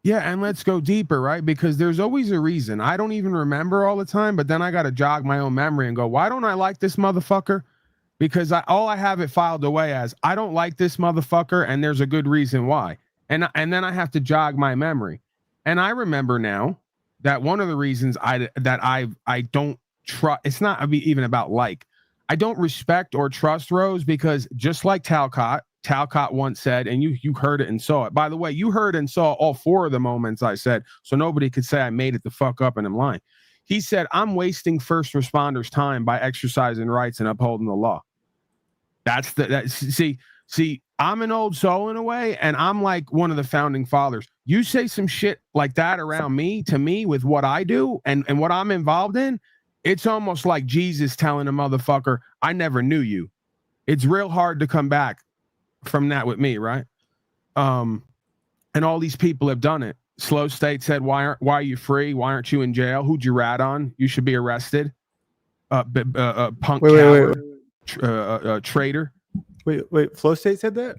Yeah, and let's go deeper, right? Because there's always a reason. I don't even remember all the time, but then I got to jog my own memory and go, why don't I like this motherfucker? Because all I have it filed away as, I don't like this motherfucker, and there's a good reason why. And then I have to jog my memory. And I remember now that one of the reasons I don't trust, it's not even about like, I don't respect or trust Rose, because just like Talcott once said, and you heard it and saw it. By the way, you heard and saw all 4 of the moments I said, so nobody could say I made it the fuck up and I'm lying. He said, I'm wasting first responders' time by exercising rights and upholding the law. See, I'm an old soul in a way, and I'm like one of the founding fathers. You say some shit like that around me, to me, with what I do and what I'm involved in, it's almost like Jesus telling a motherfucker, I never knew you. It's real hard to come back from that with me, right? And all these people have done it. Slow State said, why are you free? Why aren't you in jail? Who'd you rat on? You should be arrested. Punk coward, traitor. Wait, Flow State said that?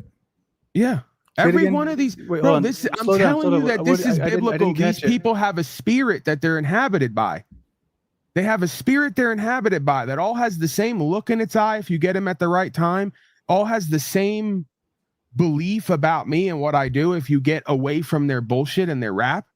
Yeah. Every one of these, bro, I'm telling you that this is biblical. These people have a spirit that they're inhabited by. They have a spirit they're inhabited by that all has the same look in its eye if you get them at the right time, all has the same belief about me and what I do if you get away from their bullshit and their rap,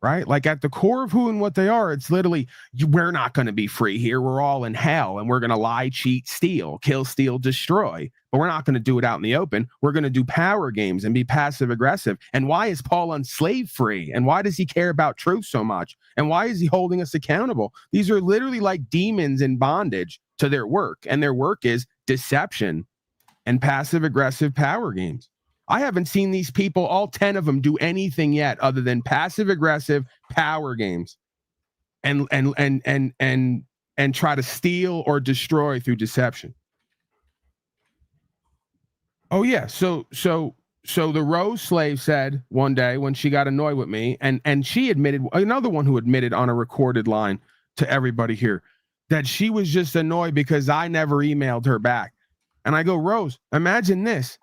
right? Like at the core of who and what they are, it's literally, we're not going to be free here. We're all in hell, and we're going to lie, cheat, steal, kill, steal, destroy. But we're not going to do it out in the open. We're going to do power games and be passive aggressive. And why is Paul Unslaved free? And why does he care about truth so much? And why is he holding us accountable? These are literally like demons in bondage to their work. And their work is deception and passive aggressive power games. I haven't seen these people, all 10 of them, do anything yet other than passive aggressive power games and try to steal or destroy through deception. Oh yeah, so the Rose slave said one day when she got annoyed with me, and she admitted, another one who admitted on a recorded line to everybody here, that she was just annoyed because I never emailed her back. And I go, Rose, imagine this.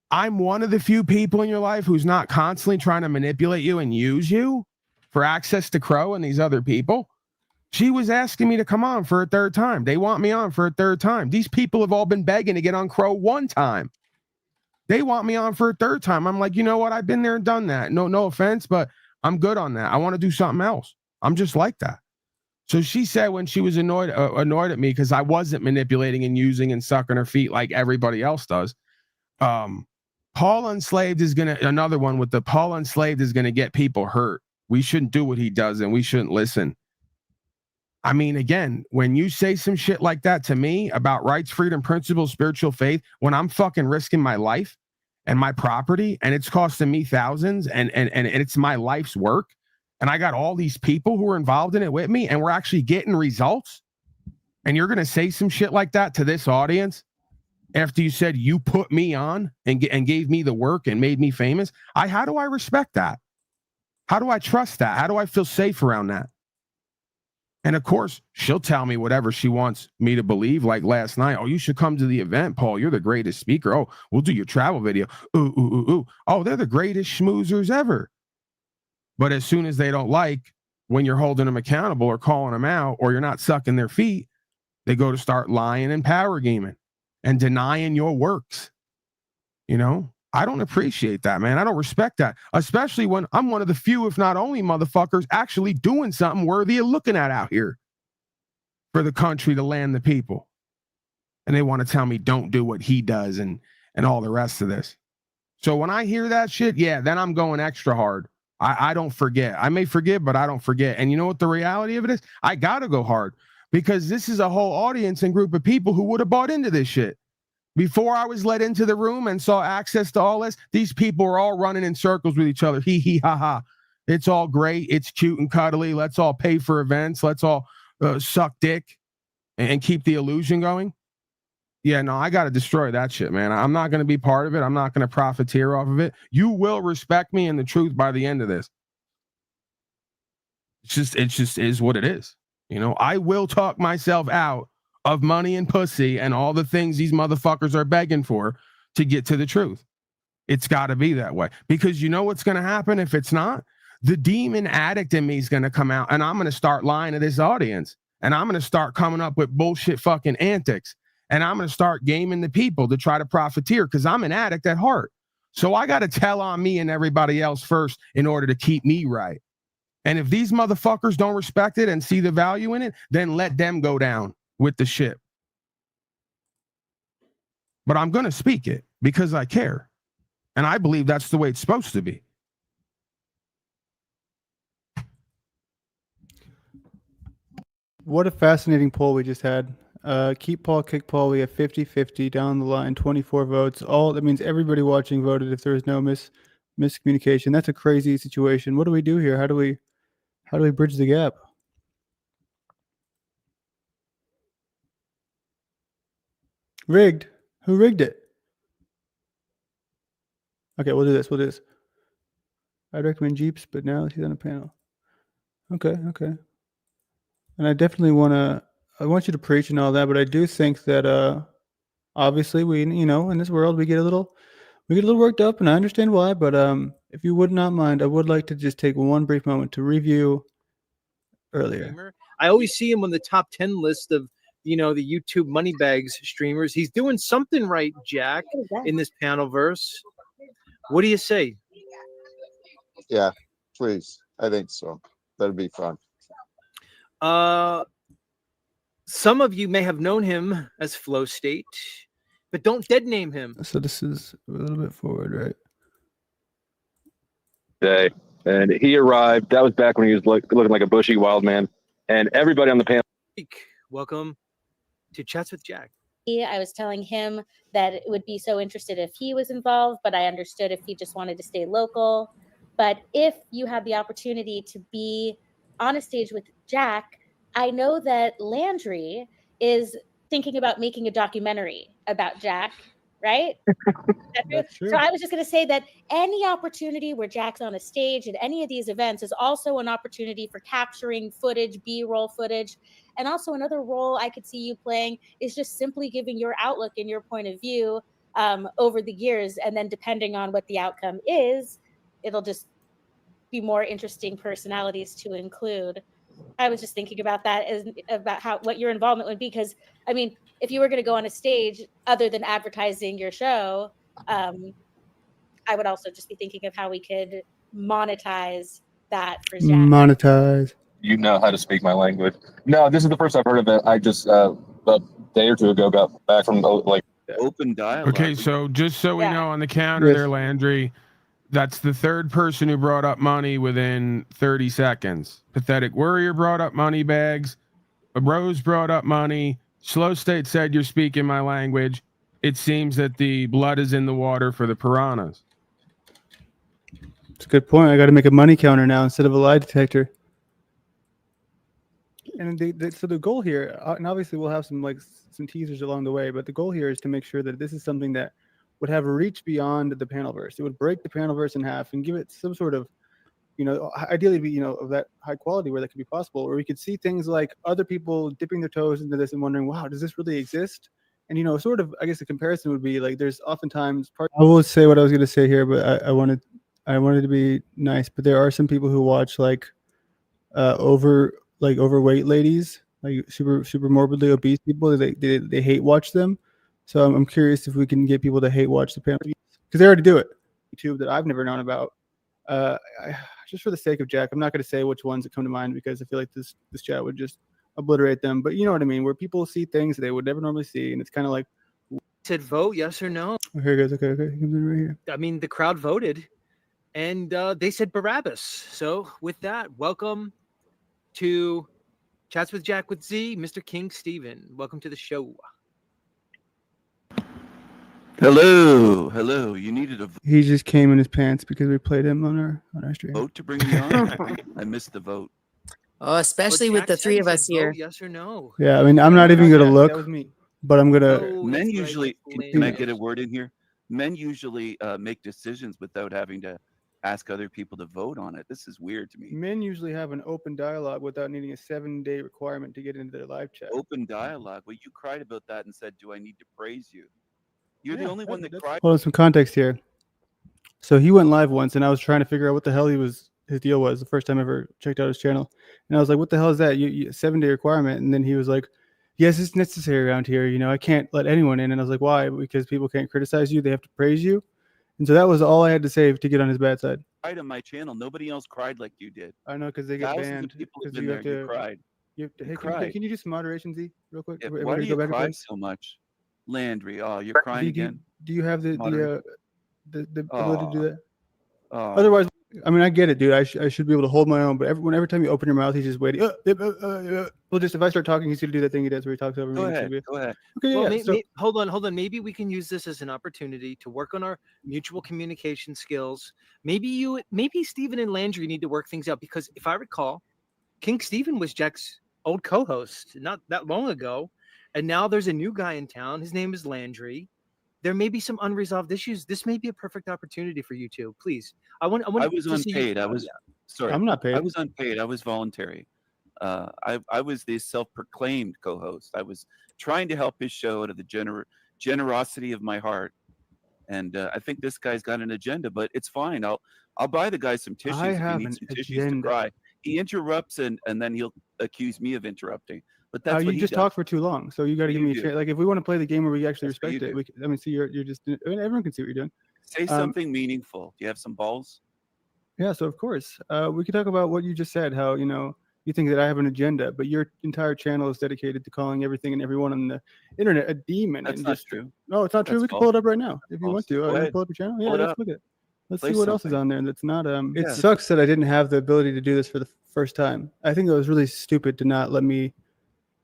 I'm one of the few people in your life who's not constantly trying to manipulate you and use you for access to Crow and these other people. She was asking me to come on for a 3rd time. They want me on for a 3rd time. These people have all been begging to get on Crow 1 time. They want me on for a 3rd time. I'm like, you know what? I've been there and done that. No offense, but I'm good on that. I want to do something else. I'm just like that. So she said when she was annoyed at me because I wasn't manipulating and using and sucking her feet like everybody else does. Paul Unslaved is another one with the Paul Unslaved is going to get people hurt. We shouldn't do what he does, and we shouldn't listen. I mean, again, when you say some shit like that to me about rights, freedom, principles, spiritual faith, when I'm fucking risking my life and my property, and it's costing me thousands, and it's my life's work, and I got all these people who are involved in it with me, and we're actually getting results, and you're going to say some shit like that to this audience after you said you put me on and gave me the work and made me famous? How do I respect that? How do I trust that? How do I feel safe around that? And of course, she'll tell me whatever she wants me to believe. Like last night, oh, you should come to the event, Paul. You're the greatest speaker. Oh, we'll do your travel video. Ooh. Oh, they're the greatest schmoozers ever. But as soon as they don't like when you're holding them accountable or calling them out, or you're not sucking their feet, they go to start lying and power gaming and denying your works. You know, I don't appreciate that, man. I don't respect that, especially when I'm one of the few, if not only, motherfuckers actually doing something worthy of looking at out here for the country, the land, the people. And they want to tell me don't do what he does and all the rest of this. So when I hear that shit, yeah, then I'm going extra hard. I don't forget. I may forgive, but I don't forget. And you know what the reality of it is? I got to go hard because this is a whole audience and group of people who would have bought into this shit. Before I was let into the room and saw access to all this, these people were all running in circles with each other. Hee hee ha ha. It's all great. It's cute and cuddly. Let's all pay for events. Let's all suck dick and keep the illusion going. Yeah, no, I got to destroy that shit, man. I'm not going to be part of it. I'm not going to profiteer off of it. You will respect me and the truth by the end of this. It just is what it is. You know, I will talk myself out of money and pussy and all the things these motherfuckers are begging for to get to the truth. It's got to be that way, because you know what's going to happen if it's not? The demon addict in me is going to come out, and I'm going to start lying to this audience, and I'm going to start coming up with bullshit fucking antics, and I'm going to start gaming the people to try to profiteer, because I'm an addict at heart. So I got to tell on me and everybody else first in order to keep me right. And if these motherfuckers don't respect it and see the value in it, then let them go down with the ship. But I'm going to speak it because I care. And I believe that's the way it's supposed to be. What a fascinating poll we just had. Keep Paul, kick Paul. We have 50-50 down the line, 24 votes. That means everybody watching voted if there is no miscommunication. That's a crazy situation. What do we do here? How do we bridge the gap? Rigged. Who rigged it? Okay, we'll do this. I'd recommend Jeeps, but now she's on a panel. Okay. And I definitely I want you to preach and all that, but I do think that obviously we, in this world we get a little worked up, and I understand why, but if you would not mind, I would like to just take one brief moment to review earlier. I always see him on the top 10 list of, the YouTube Moneybags streamers. He's doing something right, Jack, in this panel verse. What do you say? Yeah, please. I think so. That'd be fun. Some of you may have known him as Flow State, but don't dead name him. So this is a little bit forward, right? Day, and he arrived. That was back when he was looking like a bushy wild man, and everybody on the panel. Welcome to Chats with Jack. I was telling him that it would be so interested if he was involved, but I understood if he just wanted to stay local. But if you have the opportunity to be on a stage with Jack, I know that Landry is thinking about making a documentary about Jack, right? That's true. So I was just going to say that any opportunity where Jack's on a stage at any of these events is also an opportunity for capturing footage, B-roll footage. And also another role I could see you playing is just simply giving your outlook and your point of view over the years. And then depending on what the outcome is, it'll just be more interesting personalities to include. I was just thinking about that, about what your involvement would be. Because, I mean, if you were going to go on a stage other than advertising your show, I would also just be thinking of how we could monetize that for Jack. Monetize. You know how to speak my language. No, this is the first I've heard of it. I just a day or two ago got back from open dialogue. Okay, so just so we know on the counter there, Landry, that's the third person who brought up money within 30 seconds. Pathetic Warrior brought up money bags. Rose brought up money. Slow State said you're speaking my language. It seems that the blood is in the water for the piranhas. That's a good point. I got to make a money counter now instead of a lie detector. And so the goal here, and obviously we'll have some teasers along the way, but the goal here is to make sure that this is something that would have reach beyond the panelverse. It would break the panelverse in half and give it some sort of, ideally be, of that high quality where that could be possible, where we could see things like other people dipping their toes into this and wondering, wow, does this really exist? And, sort of, I guess the comparison would be like, there's oftentimes I will say what I was going to say here, but I wanted to be nice, but there are some people who watch overweight ladies, like super morbidly obese people. They hate watch them. So I'm curious if we can get people to hate watch the panel, because they already do it. YouTube that I've never known about. Just for the sake of Jack, I'm not going to say which ones that come to mind because I feel like this chat would just obliterate them. But you know what I mean, where people see things they would never normally see, and it's kind of like. Said vote yes or no. Oh, here it goes. Okay, comes in right here. I mean, the crowd voted, and they said Barabbas. So with that, welcome to Chats with Jack with Z, Mr. King Steven. Welcome to the show. Hello. You needed a He just came in his pants because we played him on our stream. vote to bring me on. I missed the vote. Oh, especially with the three of us here. Yes or no? Yeah, I mean, I'm not even gonna look. That was me. But I'm gonna. Men usually. Can I get a word in here? Men usually make decisions without having to ask other people to vote on it. This is weird to me. Men usually have an open dialogue without needing a 7-day requirement to get into their live chat. Open dialogue. Well, you cried about that and said, "Do I need to praise you?" You're the only one that cried. Hold on, some context here. So he went live once, and I was trying to figure out what the hell his deal was the first time I ever checked out his channel. And I was like, what the hell is that? You 7-day requirement. And then he was like, yes, it's necessary around here. You know, I can't let anyone in. And I was like, why? Because people can't criticize you. They have to praise you. And so that was all I had to say to get on his bad side. Cried on my channel. Nobody else cried like you did. I know, because they get Thousands banned. of people have Because been you have there. You to. cried. You have to. You Hey, cried. can you do some moderation, Z, real quick? Yeah, We're why gonna do go you back and cry forth. so much, Landry? Oh, you're crying Z, again. do you have the ability to do that? Oh, Otherwise, I mean, I get it, dude. I should be able to hold my own. But every time you open your mouth, he's just waiting. Well, just if I start talking, he's gonna do that thing he does where he talks over me. go and ahead. shit. Go ahead. Okay, Well, yeah. So, hold on. Maybe we can use this as an opportunity to work on our mutual communication skills. Maybe Stephen and Landry need to work things out, because if I recall, King Stephen was Jack's old co-host not that long ago, and now there's a new guy in town. His name is Landry. There may be some unresolved issues. This may be a perfect opportunity for you two. Please, I want I was to see you- unpaid. I was sorry. I'm not paid. I was unpaid. I was voluntary. I was the self-proclaimed co-host. I was trying to help his show out of the generosity of my heart. And I think this guy's got an agenda, but it's fine. I'll buy the guy some tissues I if he have needs an some tissues to agenda. cry. He interrupts and then he'll accuse me of interrupting. But that's what you he just does. talk for too long, so you got to give You me a do. chance. Like, if we want to play the game where we actually That's what respect you it, do. I mean, see, you're just. I mean, everyone can see what you're doing. Say something meaningful. Do you have some balls? Yeah, so of course, we could talk about what you just said. How you think that I have an agenda, but your entire channel is dedicated to calling everything and everyone on the internet a demon. That's and not just, true. No, it's not true. That's We can pull false. it up right now if you want to. Go You ahead. pull up your channel. Yeah, Pull it let's up. look at it. Let's Play see what else is something. on there that's not. It Yeah. sucks that I didn't have the ability to do this for the first time. I think it was really stupid to not let me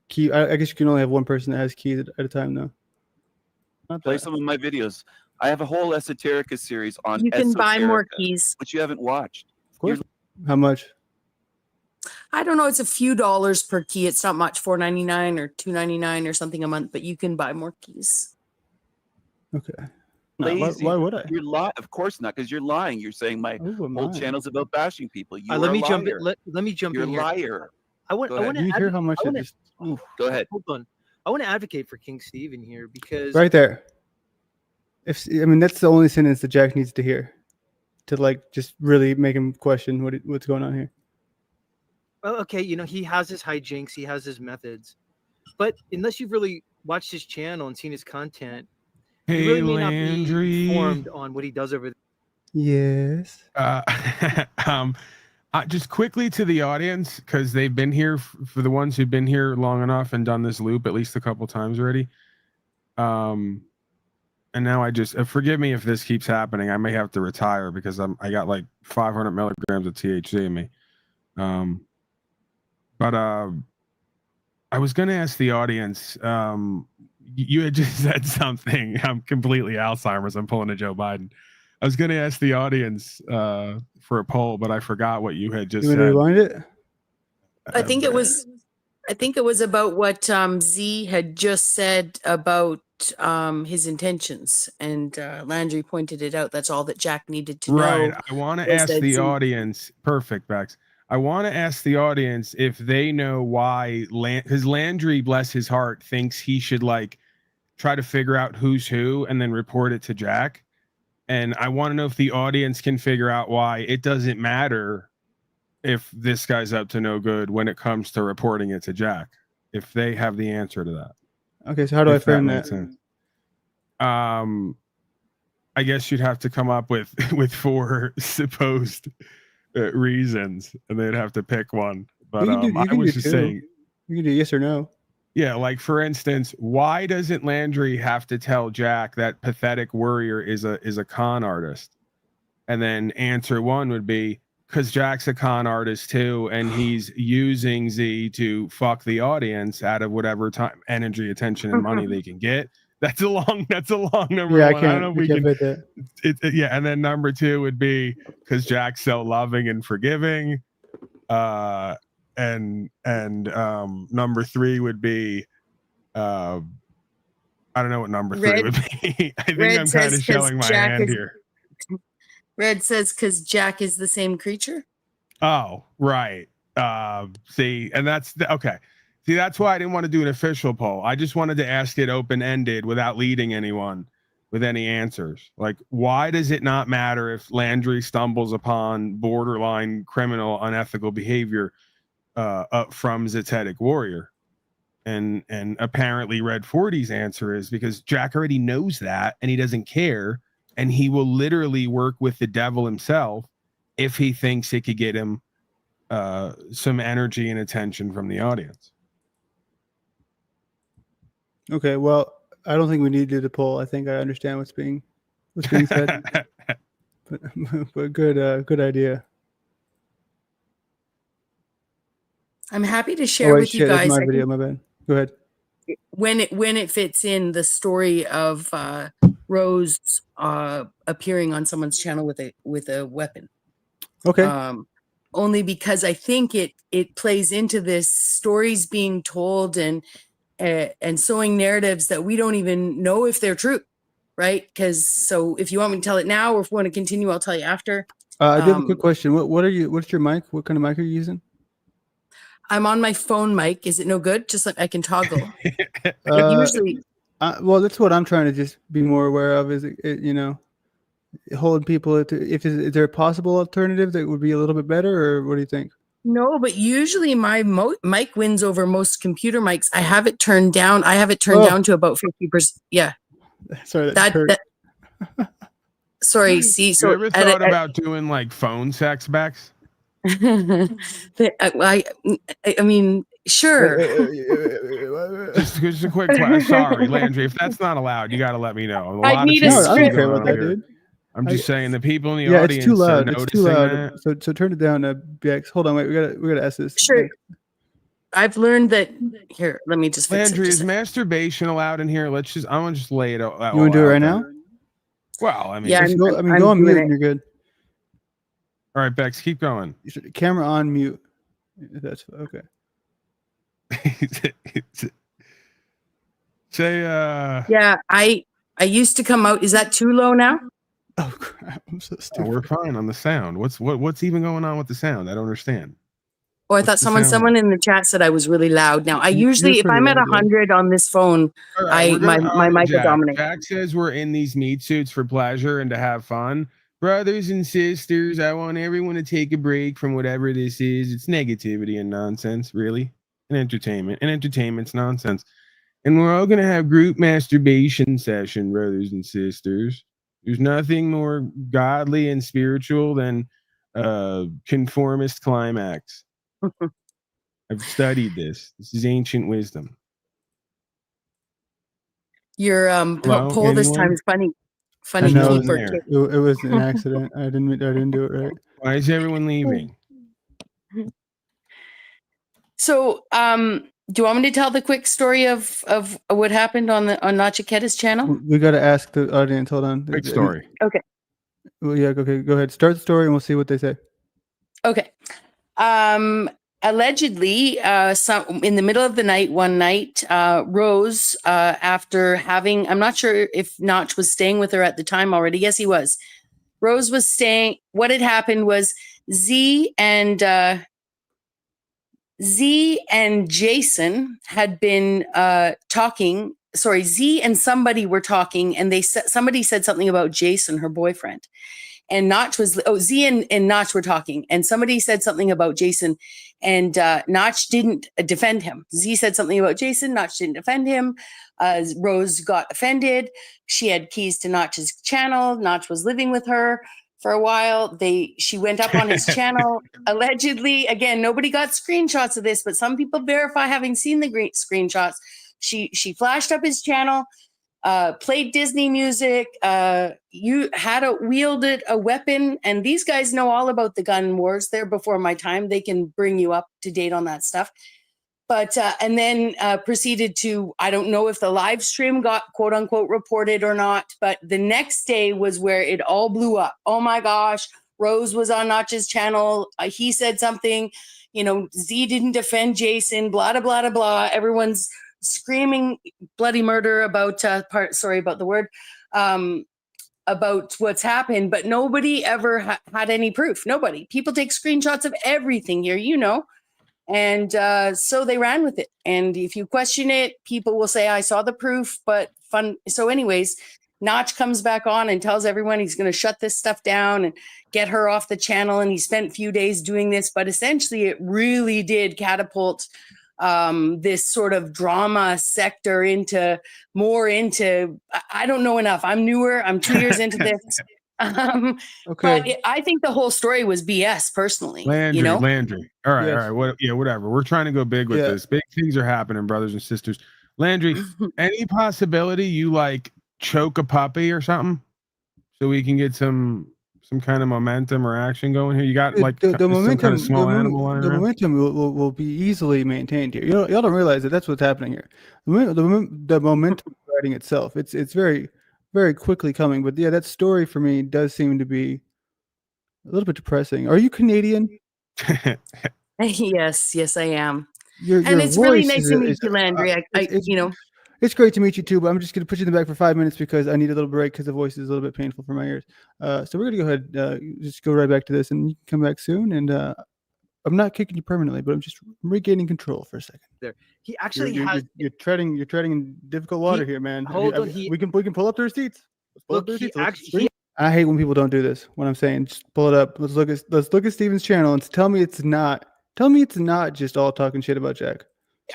key. I guess you can only have one person that has keys at a time, though. Not Play that. some of my videos. I have a whole Esoterica series on You can buy more Esoterica, keys. which you haven't watched. Of course. How much? I don't know. It's a few dollars per key. It's not much, $4.99 or $2.99 or something a month, but you can buy more keys. Okay. No, Lazy. why would I? You're lying. Of course not, because you're lying. You're saying my whole channel's about bashing people. You let are me a jump in. liar. Let me jump You're in a here. liar. I want Go ahead. to You hear how much I it wanna- just Go ahead. Hold on. I want to advocate for King Stephen here, because right there. I mean, that's the only sentence that Jack needs to hear to just really make him question what's going on here. well, okay, he has his hijinks, he has his methods, but unless you've really watched his channel and seen his content, you Hey, really may not Landry. be informed on what he does over there. Yes. Just quickly to the audience, because they've been here for the ones who've been here long enough and done this loop at least a couple times already. And now I just forgive me if this keeps happening. I may have to retire because I got like 500 milligrams of THC in me. But I was going to ask the audience. You had just said something. I'm completely Alzheimer's. I'm pulling a Joe Biden. I was going to ask the audience for a poll, but I forgot what you had just You want said. to rewind it? I think it was about what Z had just said about his intentions, and Landry pointed it out. That's all that Jack needed to know. Right. I want to ask the audience. Perfect, Bex. I want to ask the audience if they know why because Landry, bless his heart, thinks he should try to figure out who's who and then report it to Jack. And I want to know if the audience can figure out why it doesn't matter if this guy's up to no good when it comes to reporting it to Jack, if they have the answer to that. Okay, so how do I frame that? Sense. I guess you'd have to come up with 4 supposed reasons, and they'd have to pick one. But I was just saying, you can do yes or no. Yeah, like for instance, why doesn't Landry have to tell Jack that Pathetic Warrior is a con artist? And then answer 1 would be because Jack's a con artist too, and he's using Z to fuck the audience out of whatever time, energy, attention, and money they can get. That's a long number. Yeah, 1. I don't know if we can fit that. Yeah, and then number 2 would be because Jack's so loving and forgiving. And number 3 would be I don't know what number 3 would be. I think I'm kind of showing my hand here. Red says because Jack is the same creature. Oh, right. See, and that's okay. See, that's why I didn't want to do an official poll. I just wanted to ask it open-ended without leading anyone. with any answers. Like, why does it not matter if Landry stumbles upon borderline criminal, unethical behavior from Zetetic Warrior? And apparently Red 40's answer is because Jack already knows that and he doesn't care, and he will literally work with the devil himself if he thinks it could get him some energy and attention from the audience. Okay, well, I don't think we need to do the poll. I think I understand what's being said. but good idea. I'm happy to share with you guys. That's my video. My bad. Go ahead. When it fits in the story of Rose appearing on someone's channel with a weapon. Okay. Only because I think it plays into this stories being told and sowing narratives that we don't even know if they're true, right? Because so if you want me to tell it now, or if we want to continue, I'll tell you after. I do have a quick question. What's your mic? What kind of mic are you using? I'm on my phone mic. Is it no good? Just like I can toggle. Usually. Well, that's what I'm trying to just be more aware of. Is it holding people? Is there a possible alternative that would be a little bit better, or what do you think? No, but usually my mic wins over most computer mics. I have it turned down. I have it turned down to about 50%. Yeah. Sorry, that sorry. See, so you ever thought about doing like phone sex, Bex? I mean, sure. Just a quick question. Sorry, Landry, if that's not allowed, you got to let me know. I need a script. I don't care about that, dude. I'm just saying the people in the audience it's too loud. are It's too noticing loud. that. So turn it down, BX. Hold on, wait. We gotta ask this. Sure. I've learned that. Here, let me just fix Landry, it. is masturbation allowed in here? I want to just lay it out. You want to do it right now? Well, I mean, yeah, go on mute and you're good. All right, Bex, keep going. Camera on mute. That's okay. Say yeah, I used to come out. Is that too low now? Oh crap, I'm so stupid. We're fine on the sound. What's even going on with the sound? I don't understand. Oh, I thought someone in the chat said I was really loud. Now I usually, if I'm at 100 on this phone, right, my mic will dominate. Jack says we're in these meat suits for pleasure and to have fun. Brothers and sisters, I want everyone to take a break from whatever this is. It's negativity and nonsense, really. And entertainment. And entertainment's nonsense. And we're all going to have group masturbation session, brothers and sisters. There's nothing more godly and spiritual than conformist climax. I've studied this. This is ancient wisdom. Your poll this time is funny. Funny keeper. It was an accident. I didn't do it right. Why is everyone leaving? So, do you want me to tell the quick story of what happened on Nachiketta's channel? We got to ask the audience. Hold on. Quick story. Okay. Well, yeah. Okay. Go ahead. Start the story, and we'll see what they say. Okay. Allegedly, in the middle of the night, one night, Rose, after having, I'm not sure if Notch was staying with her at the time already. Yes, he was. Rose was staying. What had happened was Z and Jason had been talking. Sorry, Z and somebody were talking, and somebody said something about Jason, her boyfriend. And Notch was, Z and Notch were talking, and somebody said something about Jason, and Notch didn't defend him. Z said something about Jason, Notch didn't defend him. Rose got offended. She had keys to Notch's channel. Notch was living with her for a while. She went up on his channel, allegedly. Again, nobody got screenshots of this, but some people verify having seen the screenshots. She flashed up his channel. Played Disney music, wielded a weapon, and these guys know all about the gun wars. They're before my time. They can bring you up to date on that stuff. But and then proceeded to, I don't know if the live stream got quote unquote reported or not, but the next day was where it all blew up. Oh my gosh, Rose was on Notch's channel. He said something, Z didn't defend Jason, blah, blah, blah, blah. Everyone's screaming bloody murder about about what's happened, but nobody ever had any proof. Nobody. People take screenshots of everything here, and so they ran with it. And if you question it, people will say, I saw the proof, but fun. So anyways, Notch comes back on and tells everyone he's going to shut this stuff down and get her off the channel. And he spent a few days doing this, but essentially it really did catapult this sort of drama sector into I don't know enough. I'm newer. I'm 2 years into this. Okay. But I think the whole story was BS personally. Landry. All right. Yes. All right. Whatever. We're trying to go big with this. Big things are happening, brothers and sisters. Landry, any possibility you like choke a puppy or something so we can get some kind of momentum or action going here? You got like the momentum, kind of small animal lying the around? momentum will be easily maintained here. Y'all don't realize that that's what's happening here. The momentum writing itself, it's very, very quickly coming. But yeah, that story for me does seem to be a little bit depressing. Are you Canadian? Yes, I am. Your it's really voice nice to meet you, Landry. It's great to meet you too, but I'm just going to put you in the back for 5 minutes because I need a little break because the voice is a little bit painful for my ears. So we're going to go ahead, just go right back to this, and you can come back soon. And I'm not kicking you permanently, but I'm just regaining control for a second. There, he actually you're treading in difficult water here, man. We can pull up the receipts. I hate when people don't do this. What I'm saying, just pull it up. Let's look at Steven's channel and tell me it's not just all talking shit about Jack.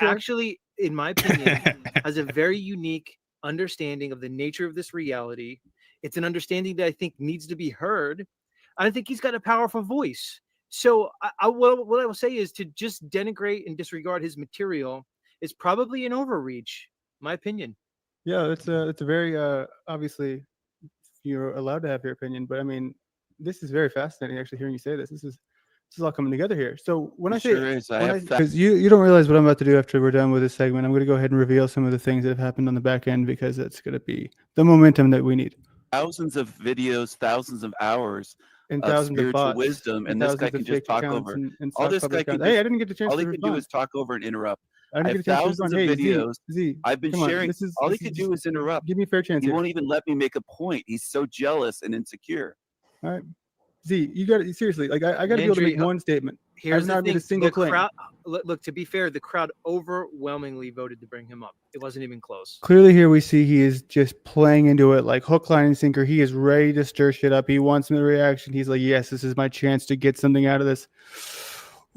Actually, in my opinion, has a very unique understanding of the nature of this reality. It's an understanding that I think needs to be heard. I think he's got a powerful voice. So what I will say is to just denigrate and disregard his material is probably an overreach, my opinion. Yeah, it's a very obviously you're allowed to have your opinion, but I mean, this is very fascinating actually hearing you say this. This is all coming together here. So when I say, because you don't realize what I'm about to do after we're done with this segment, I'm going to go ahead and reveal some of the things that have happened on the back end because it's going to be the momentum that we need. Thousands of videos, thousands of hours and of thousands spiritual of bots, wisdom, and this guy can just talk over. And all this guy can. Hey, I didn't get the chance. All to he can do is talk over and interrupt. I have thousands of videos. Z, I've been sharing. All he can do is interrupt. Give me a fair chance. He won't even let me make a point. He's so jealous and insecure. All right, Z, you got it. Seriously, like I got to be able to make one statement. Here's I've not made a single claim. Look, to be fair, the crowd overwhelmingly voted to bring him up. It wasn't even close. Clearly, here we see he is just playing into it like hook, line, and sinker. He is ready to stir shit up. He wants the reaction. He's like, yes, this is my chance to get something out of this.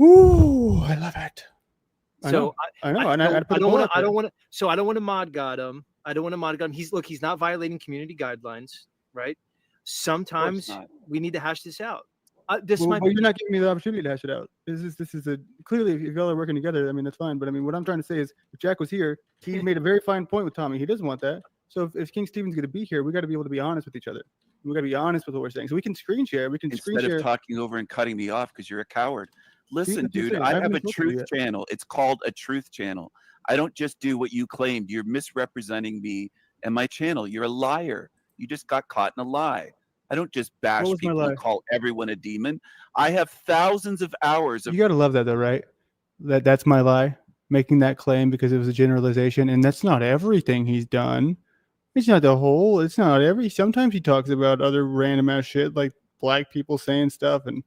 Ooh, I love it. I know. I don't want to mod God him. I don't want to mod God him. He's not violating community guidelines, right? Sometimes we need to hash this out. But you're not giving me the opportunity to hash it out. This is clearly, if y'all are working together, I mean, that's fine. But I mean, what I'm trying to say is, if Jack was here, he made a very fine point with Tommy. He doesn't want that. So if King Steven's going to be here, we got to be able to be honest with each other. We got to be honest with what we're saying. So we can screen share. Instead of talking over and cutting me off because you're a coward. Listen, dude, I have a truth channel. It's called a truth channel. I don't just do what you claimed. You're misrepresenting me and my channel. You're a liar. You just got caught in a lie. I don't just bash people and call everyone a demon. I have thousands of hours of. You got to love that, though, right? That's my lie, making that claim because it was a generalization, and that's not everything he's done. It's not the whole. It's not every. Sometimes he talks about other random ass shit like black people saying stuff, and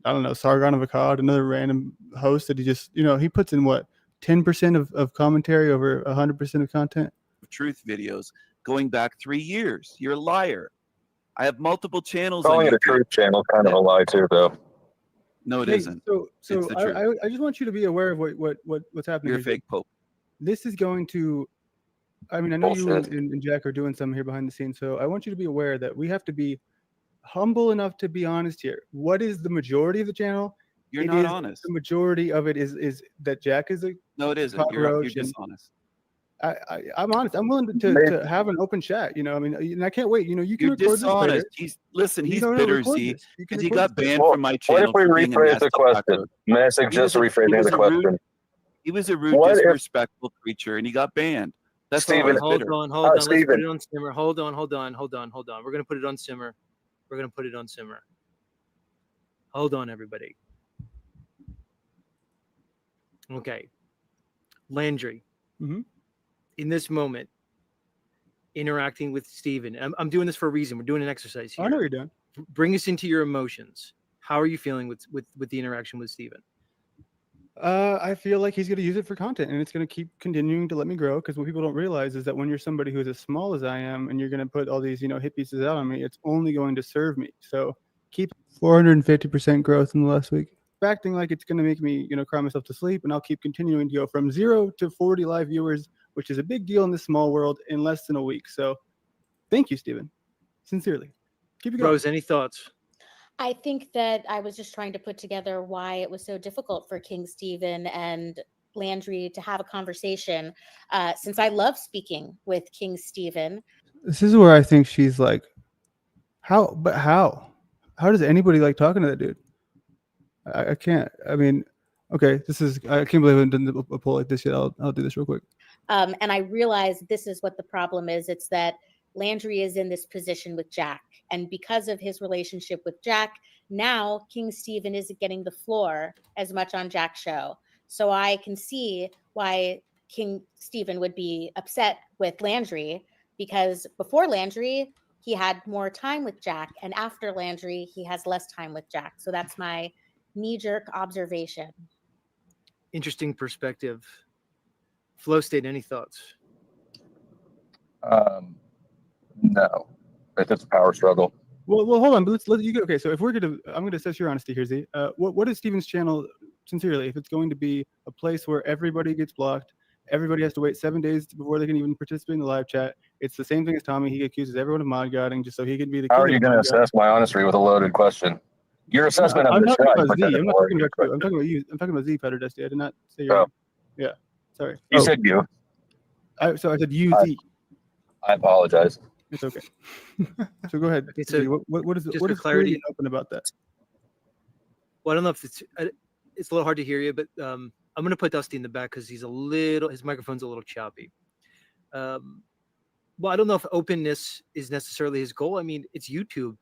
I don't know, Sargon of Akkad, another random host that he just, he puts in what 10% of commentary over 100% of content. Truth videos going back 3 years. You're a liar. I have multiple channels. Calling it a truth channel, kind of a lie too, though. No, it isn't. So I just want you to be aware of what's happening. You're a fake pope. This is going to. I mean, I know you and Jack are doing something here behind the scenes, so I want you to be aware that we have to be humble enough to be honest here. What is the majority of the channel? You're not honest. The majority of it is that Jack is a. No, it isn't. You're dishonest. I'm honest. I'm willing to have an open chat. I mean, and I can't wait. You can You're record dishonest. This He's bitter, Z, because he got banned from my channel. What if we rephrase the question? May I suggest rephrasing the question? He was a rude, disrespectful creature, and he got banned. That's Steven. Hold on. Let's put it on simmer. Hold on. We're gonna put it on simmer. Hold on, everybody. Okay, Landry. Mm-hmm. In this moment, interacting with Steven. I'm doing this for a reason. We're doing an exercise here. I know what you're doing. Bring us into your emotions. How are you feeling with the interaction with Steven? I feel like he's going to use it for content, and it's going to keep continuing to let me grow. Because what people don't realize is that when you're somebody who's as small as I am, and you're going to put all these, hit pieces out on me, it's only going to serve me. So keep 450% growth in the last week. Acting like it's going to make me, cry myself to sleep, and I'll keep continuing to go from 0 to 40 live viewers, which is a big deal in this small world, in less than a week. So thank you, Stephen. Sincerely. Keep it going. Rose, any thoughts? I think that I was just trying to put together why it was so difficult for King Stephen and Landry to have a conversation, since I love speaking with King Stephen. This is where I think she's like, how? But how? How does anybody like talking to that dude? I can't. I mean, okay, I can't believe I haven't done a poll like this yet. I'll do this real quick. And I realize this is what the problem is. It's that Landry is in this position with Jack. And because of his relationship with Jack, now King Stephen isn't getting the floor as much on Jack's show. So I can see why King Stephen would be upset with Landry, because before Landry, he had more time with Jack. And after Landry, he has less time with Jack. So that's my knee-jerk observation. Interesting perspective. Flow State, any thoughts? No, it's a power struggle. Well, hold on. But let's you go. Okay, so if I'm going to assess your honesty here, Z. What is Stephen's channel, sincerely? If it's going to be a place where everybody gets blocked, everybody has to wait 7 days before they can even participate in the live chat. It's the same thing as Tommy. He accuses everyone of mod godding just so he can be the. How are you going to assess my honesty with a loaded question? Your assessment of I'm this talking show. about Z. I'm not talking about you. I'm talking about you. I'm talking about Z, Petter Dusty. I did not say your name. Yeah, sorry. You said you. So I said you, Z. I apologize. It's okay. So go ahead. Okay, so what is just what for is clarity, clarity open about that? Well, I don't know if it's a little hard to hear you, but I'm going to put Dusty in the back because his microphone's a little choppy. Well, I don't know if openness is necessarily his goal. I mean, it's YouTube.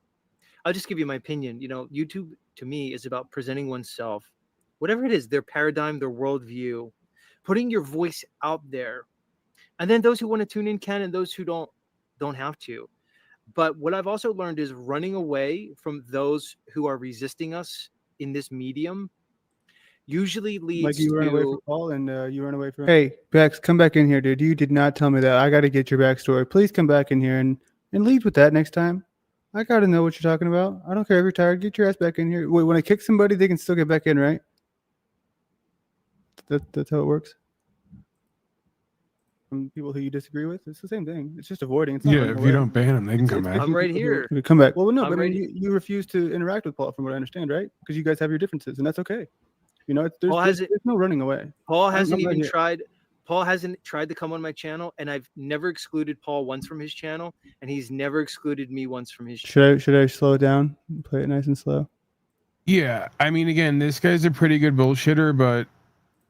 I'll just give you my opinion. YouTube to me is about presenting oneself, whatever it is, their paradigm, their worldview, putting your voice out there. And then those who want to tune in can, and those who don't have to. But what I've also learned is running away from those who are resisting us in this medium usually leads like you to... run away from Paul and you run away from... Hey, Bex, come back in here, dude. You did not tell me that. I got to get your backstory. Please come back in here and lead with that next time. I got to know what you're talking about. I don't care if you're tired. Get your ass back in here. Wait, when I kick somebody, they can still get back in, right? That's how it works. From people who you disagree with, it's the same thing. It's just avoiding. It's not Yeah, if you don't ban them, they can come back. I'm right here. Come back. Well, no, I'm but right you refuse to interact with Paul, from what I understand, right? Because you guys have your differences, and that's okay. There's no running away. Paul hasn't even tried. Paul hasn't tried to come on my channel, and I've never excluded Paul once from his channel, and he's never excluded me once from his channel. Should I slow it down and play it nice and slow? Yeah, I mean, again, this guy's a pretty good bullshitter, but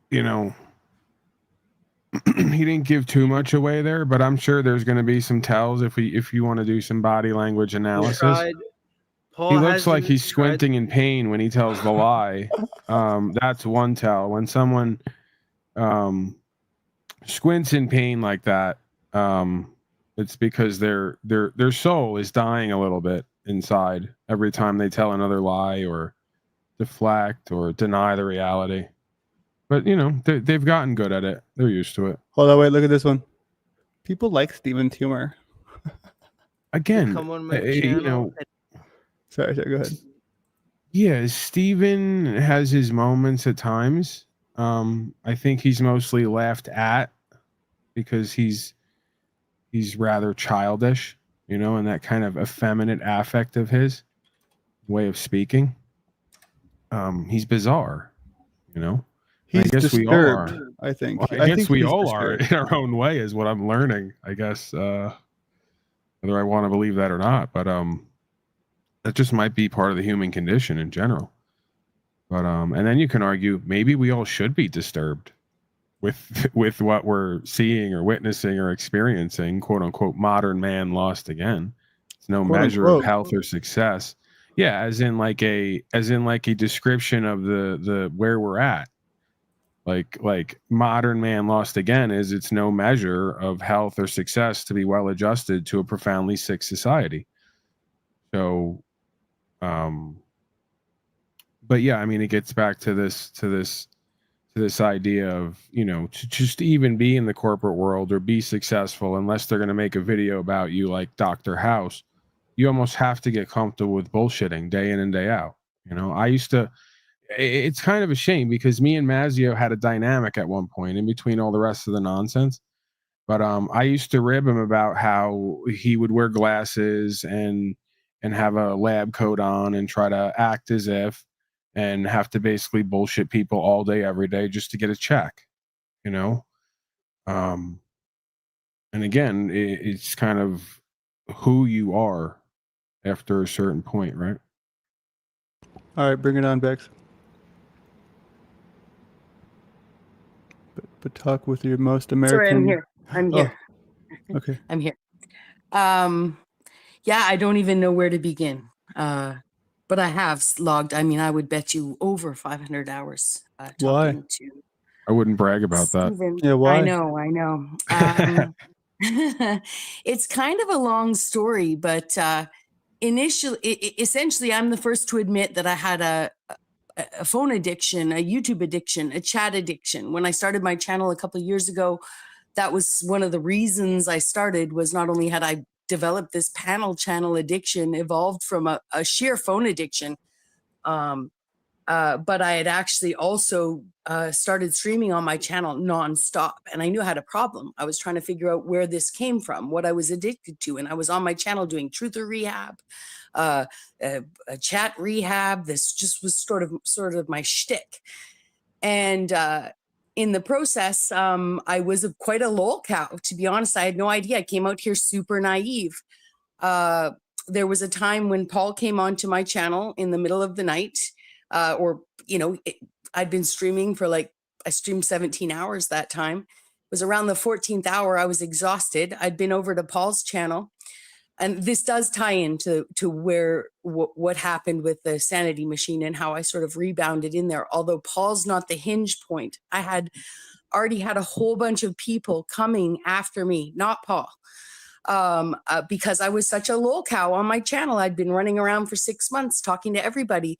he didn't give too much away there. But I'm sure there's going to be some tells if you want to do some body language analysis. He looks like he's squinting in pain when he tells the lie. That's one tell. When someone squints in pain like that, it's because their soul is dying a little bit inside every time they tell another lie or deflect or deny the reality. But they've gotten good at it. They're used to it. Hold on, wait, look at this one. People like Stephen's humor. Again, come on my channel. Sorry, go ahead. Yeah, Stephen has his moments at times. I think he's mostly laughed at because he's rather childish, and that kind of effeminate affect of his way of speaking. He's bizarre, He's I guess disturbed, we all are. I think. Well, I guess we all are in our own way, is what I'm learning. I guess whether I want to believe that or not, but that just might be part of the human condition in general. But and then you can argue maybe we all should be disturbed with what we're seeing or witnessing or experiencing. "Quote unquote," modern man lost again. It's no measure of health or success. Yeah, as in like a description of the where we're at. Like modern man lost again is it's no measure of health or success to be well adjusted to a profoundly sick society. So, but yeah, I mean, it gets back to this to this idea of, you know, to just even be in the corporate world or be successful, unless they're going to make a video about you like Dr. House, you almost have to get comfortable with bullshitting day in and day out. You know, I used to, it's kind of a shame because me and Mazio had a dynamic at one point in between all the rest of the nonsense. But I used to rib him about how he would wear glasses and have a lab coat on and try to act as if, and have to basically bullshit people all day, every day just to get a check, you know? And again, it's kind of who you are after a certain point, right? All right, bring it on, Bex. But talk with your most American. Sorry, I'm here. I'm here. Oh, okay. I'm here. Yeah, I don't even know where to begin. But I have logged, I mean, I would bet you over 500 hours. Why? I wouldn't brag about that. Yeah, why? I know. It's kind of a long story, but essentially, I'm the first to admit that I had a phone addiction, a YouTube addiction, a chat addiction. When I started my channel a couple of years ago, that was one of the reasons I started, was not only had I developed this panel channel addiction, evolved from a sheer phone addiction, but I had actually also started streaming on my channel nonstop, and I knew I had a problem. I was trying to figure out where this came from, what I was addicted to, and I was on my channel doing truther rehab, a chat rehab. This just was sort of my shtick, and in the process, I was quite a lol cow. To be honest, I had no idea. I came out here super naive. There was a time when Paul came onto my channel in the middle of the night. I'd been streaming for I streamed 17 hours that time. It was around the 14th hour. I was exhausted. I'd been over to Paul's channel. And this does tie into what happened with the sanity machine and how I sort of rebounded in there. Although Paul's not the hinge point. I had already had a whole bunch of people coming after me, not Paul. Because I was such a lol cow on my channel. I'd been running around for 6 months talking to everybody.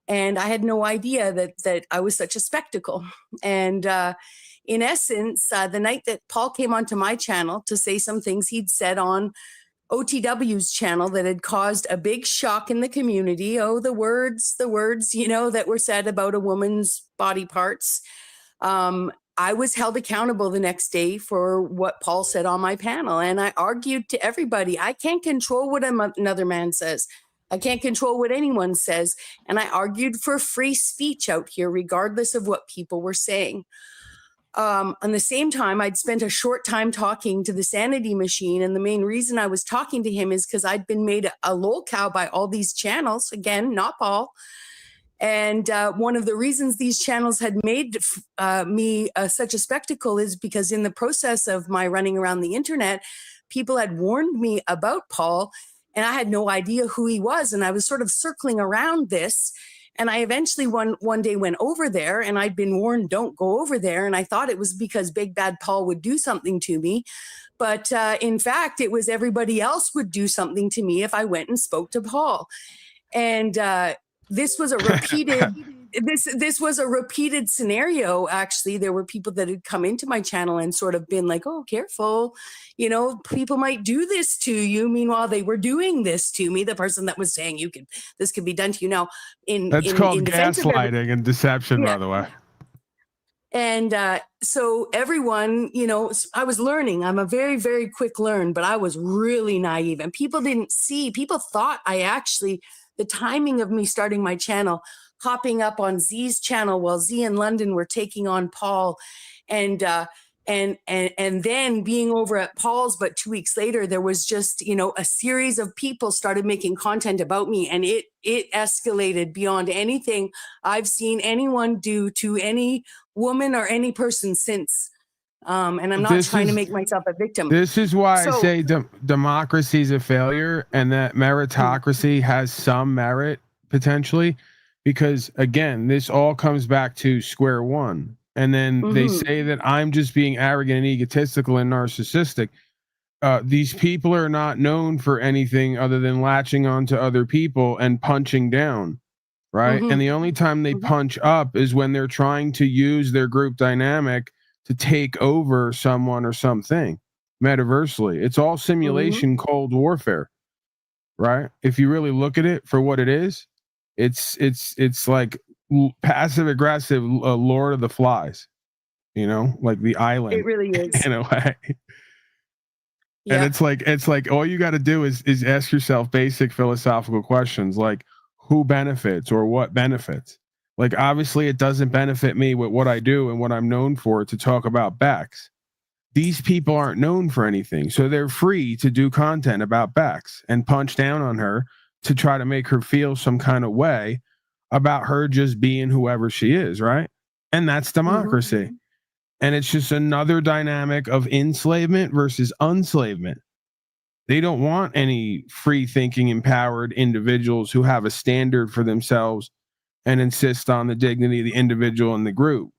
And I had no idea that I was such a spectacle. And in essence, the night that Paul came onto my channel to say some things he'd said on OTW's channel that had caused a big shock in the community. Oh, the words, that were said about a woman's body parts. I was held accountable the next day for what Paul said on my panel. And I argued to everybody, I can't control what another man says. I can't control what anyone says. And I argued for free speech out here, regardless of what people were saying. On the same time, I'd spent a short time talking to the sanity machine. And the main reason I was talking to him is because I'd been made a lol cow by all these channels. Again, not Paul. And one of the reasons these channels had made me such a spectacle is because in the process of my running around the internet, people had warned me about Paul, and I had no idea who he was. And I was sort of circling around this. And I eventually one day went over there, and I'd been warned, don't go over there. And I thought it was because Big Bad Paul would do something to me. But in fact, it was everybody else would do something to me if I went and spoke to Paul. And this was a repeated this was a repeated scenario. Actually, there were people that had come into my channel and sort of been like, oh, careful, people might do this to you. Meanwhile, they were doing this to me. The person that was saying this could be done to you. Now, that's called gaslighting and deception, by the way. And so everyone, I was learning. I'm a very, very quick learn, but I was really naive, and people thought the timing of me starting my channel, hopping up on Z's channel while Z and London were taking on Paul, and then being over at Paul's. But 2 weeks later, there was just, a series of people started making content about me, and it escalated beyond anything I've seen anyone do to any woman or any person since. And I'm not trying to make myself a victim. This is why I say democracy is a failure, and that meritocracy has some merit potentially, because again, this all comes back to square one. And then they say that I'm just being arrogant and egotistical and narcissistic. These people are not known for anything other than latching onto other people and punching down. right? Mhm. And the only time they Mhm. punch up is when they're trying to use their group dynamic to take over someone or something metaversely. It's all simulation cold warfare, right? If you really look at it for what it is, it's like passive aggressive Lord of the Flies, you know, like the It island really is. in a way. And Yeah. it's like all you got to do is ask yourself basic philosophical questions like who benefits or what benefits. Like obviously it doesn't benefit me with what I do and what I'm known for to talk about Bex. These people aren't known for anything, so they're free to do content about Bex and punch down on her to try to make her feel some kind of way about her just being whoever she is, right? And that's democracy. And it's just another dynamic of enslavement versus unslavement. They don't want any free thinking, empowered individuals who have a standard for themselves and insist on the dignity of the individual and the group.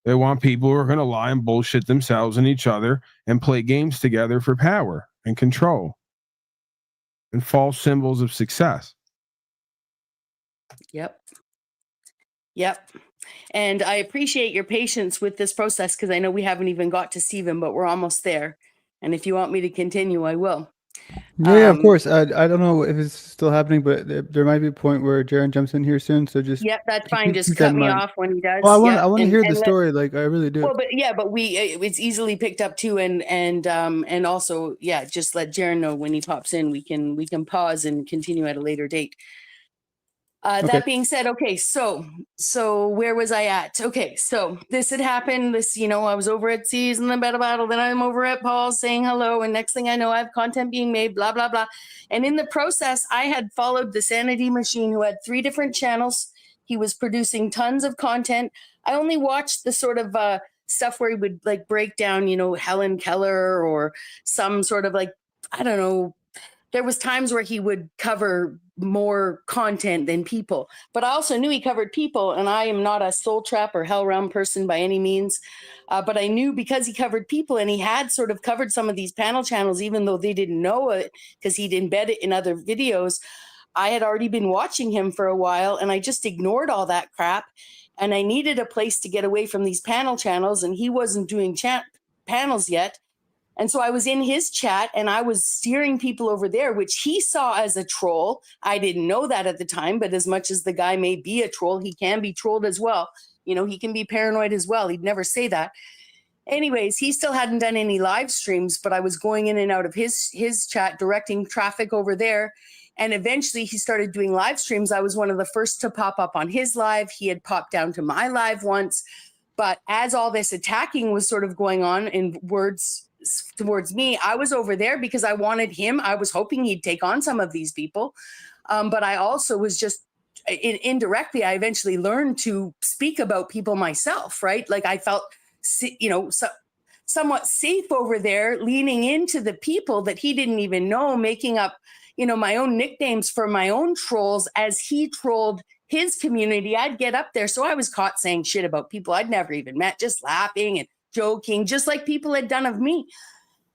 They want people who are going to lie and bullshit themselves and each other and play games together for power and control and false symbols of success. Yep. Yep. And I appreciate your patience with this process because I know we haven't even got to Stephen, but we're almost there. And if you want me to continue, I will. Yeah, of course. I don't know if it's still happening, but there might be a point where Jaren jumps in here soon. So just Yep, that's fine. Just keep that cut in me mind. off when he does. Well, I Yep, want to and- hear the and let- story. Like I really do. Well, but it's easily picked up too, and also just let Jaren know when he pops in. We can pause and continue at a later date. Okay. That being said, okay, so where was I at? Okay, so this had happened. I was over at C's in the battle. Then I'm over at Paul's saying hello, and next thing I know, I have content being made. Blah blah blah. And in the process, I had followed the Sanity Machine, who had 3 different channels. He was producing tons of content. I only watched the sort of stuff where he would like break down, Helen Keller or some sort of like, I don't know. There was times where he would cover more content than people, but I also knew he covered people, and I am not a soul trap or hell realm person by any means. But I knew because he covered people and he had sort of covered some of these panel channels, even though they didn't know it because he'd embed it in other videos. I had already been watching him for a while, and I just ignored all that crap. And I needed a place to get away from these panel channels, and he wasn't doing panels yet. And so I was in his chat and I was steering people over there, which he saw as a troll. I didn't know that at the time, but as much as the guy may be a troll, he can be trolled as well. He can be paranoid as well. He'd never say that. Anyways, he still hadn't done any live streams, but I was going in and out of his chat, directing traffic over there. And eventually he started doing live streams. I was one of the first to pop up on his live. He had popped down to my live once. But as all this attacking was sort of going on in words towards me, I was over there because I wanted him. I was hoping he'd take on some of these people. But I also was just indirectly, I eventually learned to speak about people myself, right? Like I felt, somewhat safe over there, leaning into the people that he didn't even know, making up, my own nicknames for my own trolls as he trolled his community. I'd get up there. So I was caught saying shit about people I'd never even met, just laughing and joking, just like people had done of me.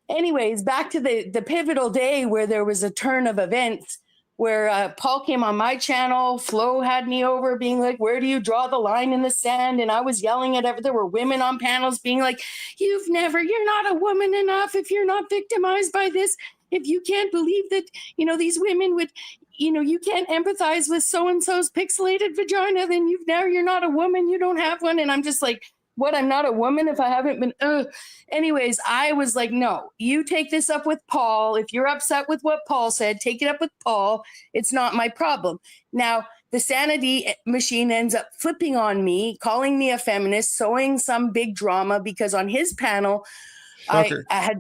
Anyways, back to the pivotal day where there was a turn of events where Paul came on my channel. Flo had me over being like, where do you draw the line in the sand? And I was yelling at there were women on panels being like, you're not a woman enough if you're not victimized by this. If you can't believe that, these women would, you can't empathize with so-and-so's pixelated vagina, then you're not a woman. You don't have one. And I'm just like, what? I'm not a woman if I haven't been. Anyways, I was like, no, you take this up with Paul. If you're upset with what Paul said, take it up with Paul. It's not my problem. Now, the Sanity Machine ends up flipping on me, calling me a feminist, sowing some big drama because on his panel, I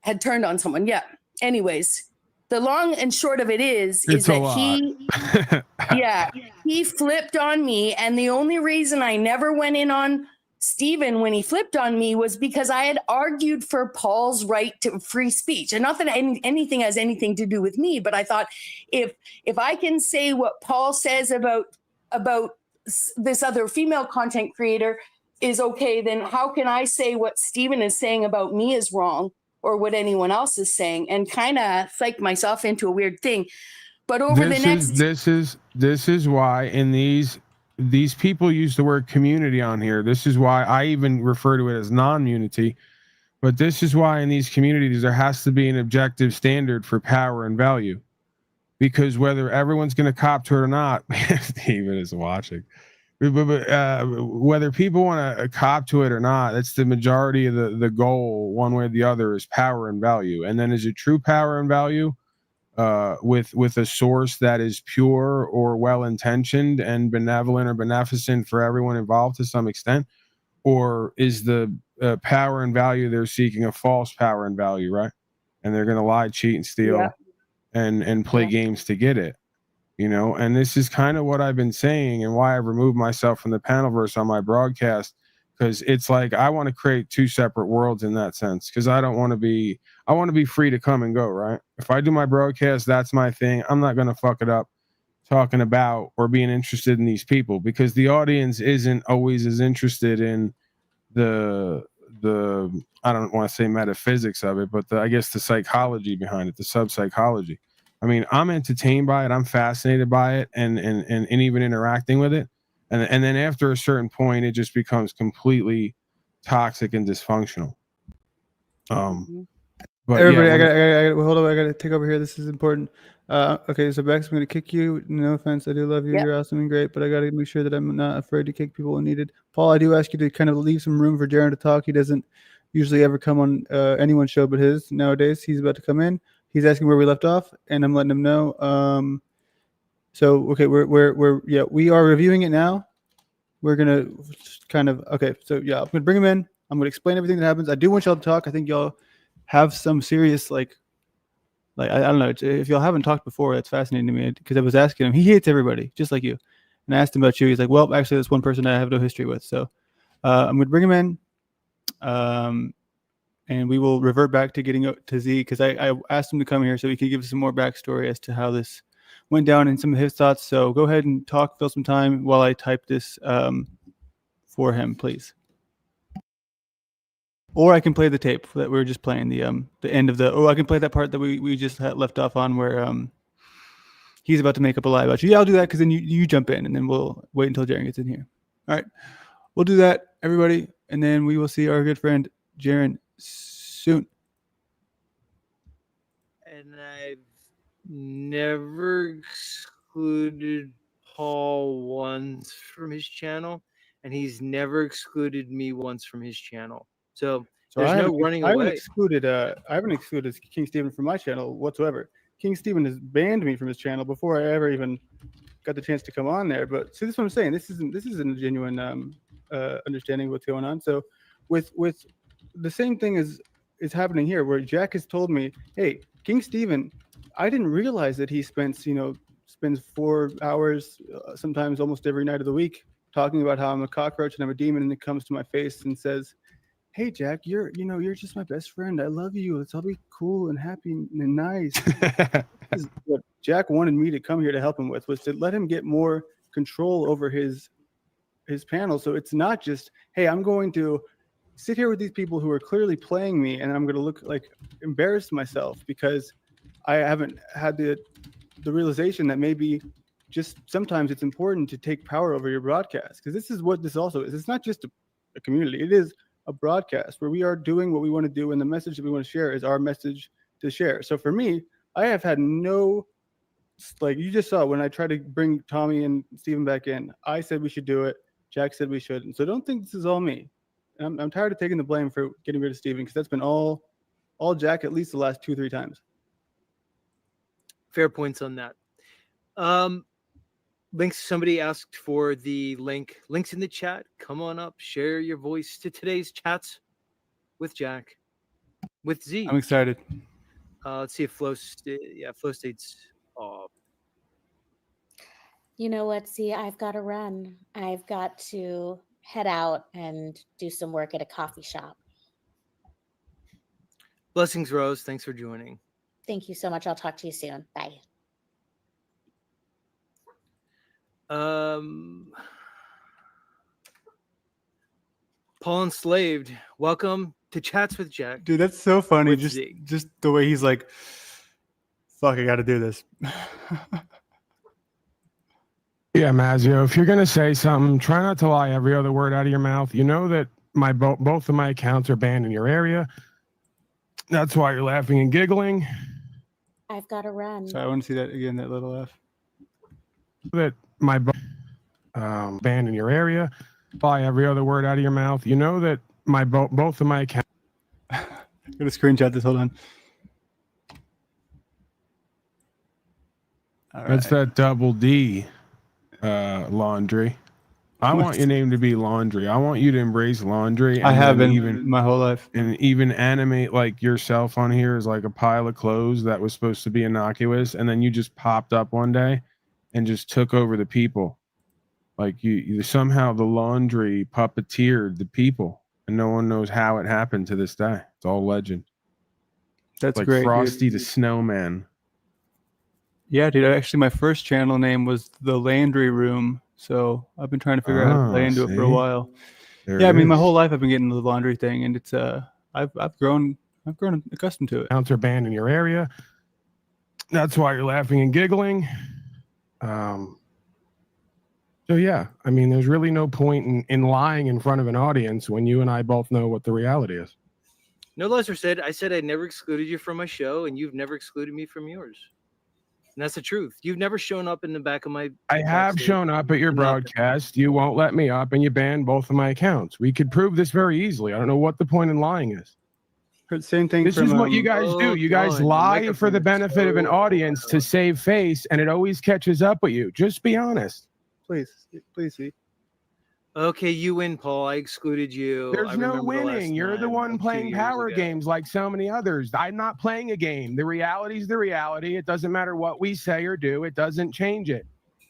had turned on someone. Yeah. Anyways, the long and short of it is that he flipped on me. And the only reason I never went in on Stephen when he flipped on me was because I had argued for Paul's right to free speech. And not that anything has anything to do with me, but I thought if I can say what Paul says about this other female content creator is okay, then how can I say what Stephen is saying about me is wrong or what anyone else is saying, and kind of psych myself into a weird thing. But over the next, This is why in these people use the word community on here. This is why I even refer to it as non-unity. But this is why in these communities there has to be an objective standard for power and value, because whether everyone's going to cop to it or not, Steven is watching. Whether people want to cop to it or not, that's the majority of the goal, one way or the other, is power and value. And then is it true power and value with a source that is pure or well-intentioned and benevolent or beneficent for everyone involved to some extent? Or is the power and value they're seeking a false power and value, right? And they're going to lie, cheat, and steal and play games to get it. You know, and this is kind of what I've been saying and why I've removed myself from the panelverse on my broadcast, because it's like I want to create two separate worlds in that sense, because I want to be free to come and go, right? If I do my broadcast, that's my thing. I'm not going to fuck it up talking about or being interested in these people, because the audience isn't always as interested in the I don't want to say metaphysics of it, but I guess the psychology behind it, the sub-psychology. I mean, I'm entertained by it. I'm fascinated by it, and even interacting with it. And then after a certain point, it just becomes completely toxic and dysfunctional. But everybody, yeah, I gotta hold on. I gotta take over here. This is important. Okay, so Bex, I'm gonna kick you. No offense, I do love you. Yep. You're awesome and great, but I gotta make sure that I'm not afraid to kick people when needed. Paul, I do ask you to kind of leave some room for Jaron to talk. He doesn't usually ever come on anyone's show but his nowadays. He's about to come in. He's asking where we left off, and I'm letting him know. So okay, we are reviewing it now. We're gonna kind of So yeah, I'm gonna bring him in. I'm gonna explain everything that happens. I do want y'all to talk. I think y'all have some serious like I don't know. If y'all haven't talked before, that's fascinating to me, because I was asking him. He hates everybody, just like you. And I asked him about you. He's like, well, actually, that's one person I have no history with. So I'm gonna bring him in. And we will revert back to getting to Z, because I asked him to come here so he could give us some more backstory as to how this went down and some of his thoughts. So go ahead and talk, fill some time while I type this for him, please. Or I can play the tape that we were just playing, the end of I can play that part that we just had left off on, where he's about to make up a lie about you. Yeah, I'll do that, because then you jump in, and then we'll wait until Jaron gets in here. All right, we'll do that, everybody, and then we will see our good friend Jaron soon. And I've never excluded Paul once from his channel, and he's never excluded me once from his channel. So there's no running away. I haven't excluded King Stephen from my channel whatsoever. King Stephen has banned me from his channel before I ever even got the chance to come on there. But see, this is what I'm saying. This isn't a genuine understanding of what's going on. So with the same thing is happening here, where Jack has told me, hey, King Stephen, I didn't realize that he spends 4 hours, sometimes almost every night of the week, talking about how I'm a cockroach and I'm a demon, and it comes to my face and says, hey, Jack, you're just my best friend. I love you. Let's all be cool and happy and nice. This is what Jack wanted me to come here to help him with, was to let him get more control over his panel. So it's not just, hey, I'm going to sit here with these people who are clearly playing me, and I'm going to look like embarrassed myself because I haven't had the realization that maybe just sometimes it's important to take power over your broadcast, because this is what this also is. It's not just a community. It is a broadcast where we are doing what we want to do, and the message that we want to share is our message to share. So for me, I have had no, like you just saw when I tried to bring Tommy and Stephen back in, I said we should do it. Jack said we shouldn't. So don't think this is all me. I'm tired of taking the blame for getting rid of Stephen, because that's been all Jack at least the last 2-3 times. Fair points on that. Links. Somebody asked for the links in the chat. Come on up, share your voice to today's chats with Jack, with Z. I'm excited. Let's see if Flow State's off. You know what? See, I've got to run. I've got to head out and do some work at a coffee shop. Blessings, Rose. Thanks for joining. Thank you so much. I'll talk to you soon. Bye. Paul Unslaved, welcome to Chats with Jack. Dude, that's so funny. With Just Z. just the way he's like, Fuck, I got to do this. Yeah, Mazio, if you're going to say something, try not to lie every other word out of your mouth. You know that both of my accounts are banned in your area. That's why you're laughing and giggling. I've got to run. Sorry, I want to see that again, that little F. That my banned in your area. Lie every other word out of your mouth. You know that both of my accounts. I'm going to screenshot this. Hold on. All right. That's that double D, Laundry. I want your name to be Laundry. I want you to embrace Laundry. I have been my whole life. And even animate like yourself on here as like a pile of clothes that was supposed to be innocuous. And then you just popped up one day and just took over the people. Like you somehow the Laundry puppeteered the people. And no one knows how it happened to this day. It's all legend. That's like great. Frosty Dude. the Snowman. Yeah, dude. Actually, my first channel name was the Landry Room. So I've been trying to figure out how to play into it for a while. I mean, my whole life I've been getting the laundry thing, and it's I've grown accustomed to it. Accounts are banned in your area. That's why you're laughing and giggling. So yeah, I mean, there's really no point in lying in front of an audience when you and I both know what the reality is. No lesser said, I said I never excluded you from my show, and you've never excluded me from yours. And that's the truth. You've never shown up in the back of my. I have shown up at your broadcast. You won't let me up, and you banned both of my accounts. We could prove this very easily. I don't know what the point in lying is. Same thing. This is what you guys do. You guys lie for the benefit of an audience to save face, and it always catches up with you. Just be honest. Please see. Okay, you win, Paul. I excluded you. There's no winning. You're the one playing power games like so many others. I'm not playing a game. The reality is the reality. It doesn't matter what we say or do. It doesn't change it.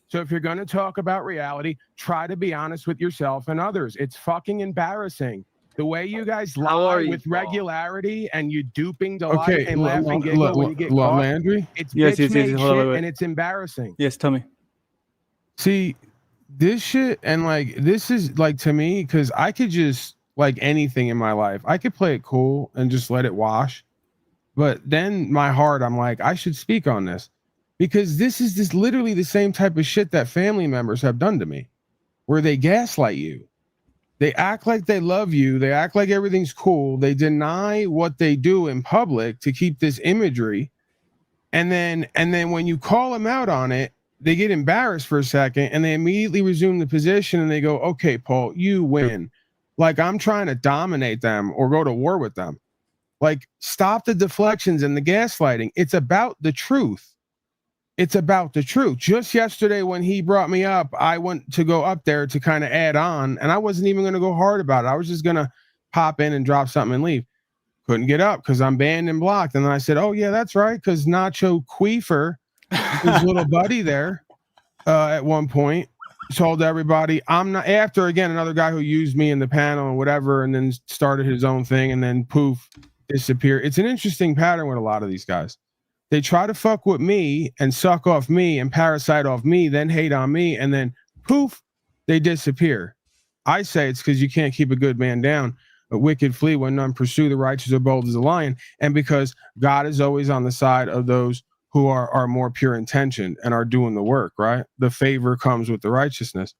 So if you're going to talk about reality, try to be honest with yourself and others. It's fucking embarrassing. The way you guys lie with regularity and you duping delight and laughing giggle when you get caught. Landry? It's yes, and it's embarrassing. Yes, tell me. See, this shit and like this is like to me because I could just like anything in my life. I could play it cool and just let it wash. But then my heart, I'm like, I should speak on this because this is literally the same type of shit that family members have done to me where they gaslight you. They act like they love you. They act like everything's cool. They deny what they do in public to keep this imagery. And then when you call them out on it, they get embarrassed for a second and they immediately resume the position and they go, okay, Paul, you win. Like I'm trying to dominate them or go to war with them. Like stop the deflections and the gaslighting. It's about the truth. It's about the truth. Just yesterday when he brought me up, I went to go up there to kind of add on and I wasn't even going to go hard about it. I was just going to pop in and drop something and leave. Couldn't get up because I'm banned and blocked. And then I said, oh yeah, that's right. Because Nacho Queefer, his little buddy there at one point told everybody I'm not after again another guy who used me in the panel and whatever and then started his own thing and then poof disappear. It's an interesting pattern with a lot of these guys. They try to fuck with me and suck off me and parasite off me, then hate on me, and then poof, they disappear. I say it's because you can't keep a good man down. A wicked flee when none pursue, the righteous are bold as a lion, and because God is always on the side of those who are more pure intentioned and are doing the work, right? The favor comes with the righteousness.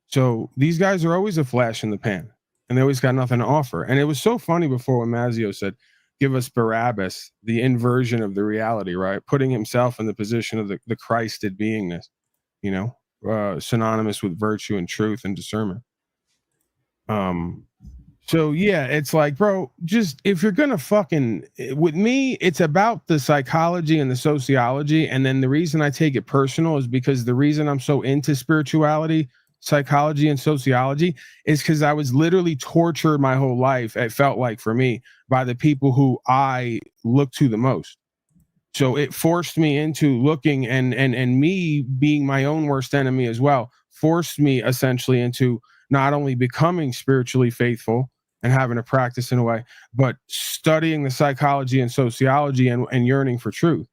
So these guys are always a flash in the pan and they always got nothing to offer. And it was so funny before when Mazio said, give us Barabbas, the inversion of the reality, right? Putting himself in the position of the Christed beingness, you know, synonymous with virtue and truth and discernment. So yeah, it's like, bro, just if you're gonna fucking with me, it's about the psychology and the sociology. And then the reason I take it personal is because the reason I'm so into spirituality, psychology, and sociology is because I was literally tortured my whole life. It felt like for me by the people who I look to the most. So it forced me into looking and me being my own worst enemy as well, forced me essentially into not only becoming spiritually faithful and having to practice in a way, but studying the psychology and sociology and yearning for truth.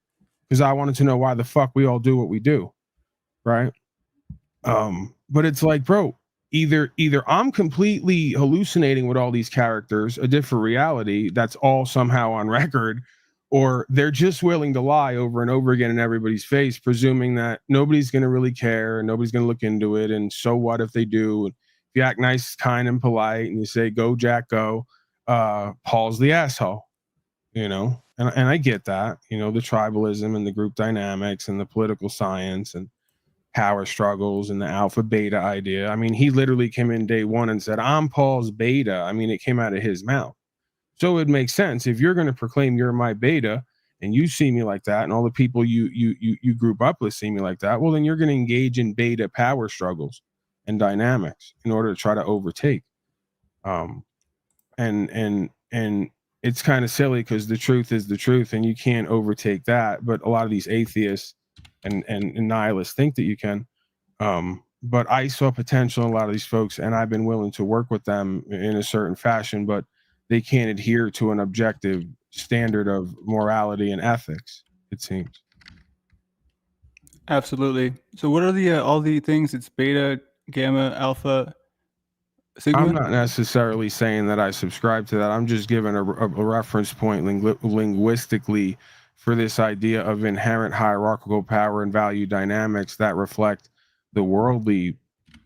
Because I wanted to know why the fuck we all do what we do. Right. But it's like, bro, either I'm completely hallucinating with all these characters, a different reality that's all somehow on record, or they're just willing to lie over and over again in everybody's face, presuming that nobody's going to really care and nobody's going to look into it. And so what if they do? If you act nice, kind, and polite, and you say, go, Jack, go, Paul's the asshole, and I get that, the tribalism and the group dynamics and the political science and power struggles and the alpha beta idea. I mean, he literally came in day one and said, I'm Paul's beta. I mean, it came out of his mouth. So it makes sense. If you're going to proclaim you're my beta and you see me like that, and all the people you group up with see me like that, well, then you're going to engage in beta power struggles and dynamics in order to try to overtake. And it's kind of silly because the truth is the truth and you can't overtake that. But a lot of these atheists and nihilists think that you can. But I saw potential in a lot of these folks, and I've been willing to work with them in a certain fashion, but they can't adhere to an objective standard of morality and ethics, it seems. Absolutely. So what are the all the things? It's beta, gamma, alpha, sigma? I'm not necessarily saying that I subscribe to that. I'm just giving a reference point linguistically for this idea of inherent hierarchical power and value dynamics that reflect the worldly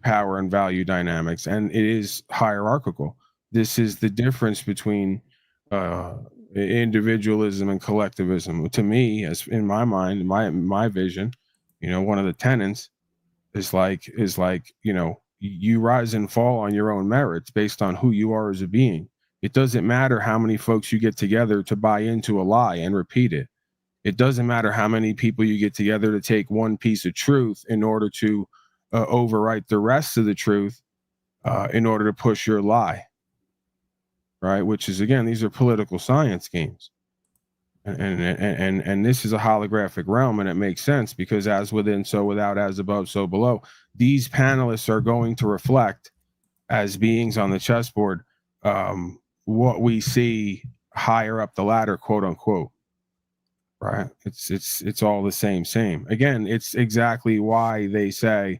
power and value dynamics, and it is hierarchical. This is the difference between individualism and collectivism. To me, as in my mind, my vision, one of the tenets is like you rise and fall on your own merits based on who you are as a being. It doesn't matter how many folks you get together to buy into a lie and repeat it. It doesn't matter how many people you get together to take one piece of truth in order to overwrite the rest of the truth in order to push your lie. Right, which is, again, these are political science games, and this is a holographic realm, and it makes sense because as within, so without, as above, so below. These panelists are going to reflect, as beings on the chessboard, what we see higher up the ladder, quote unquote. Right? It's all the same. Again, it's exactly why they say,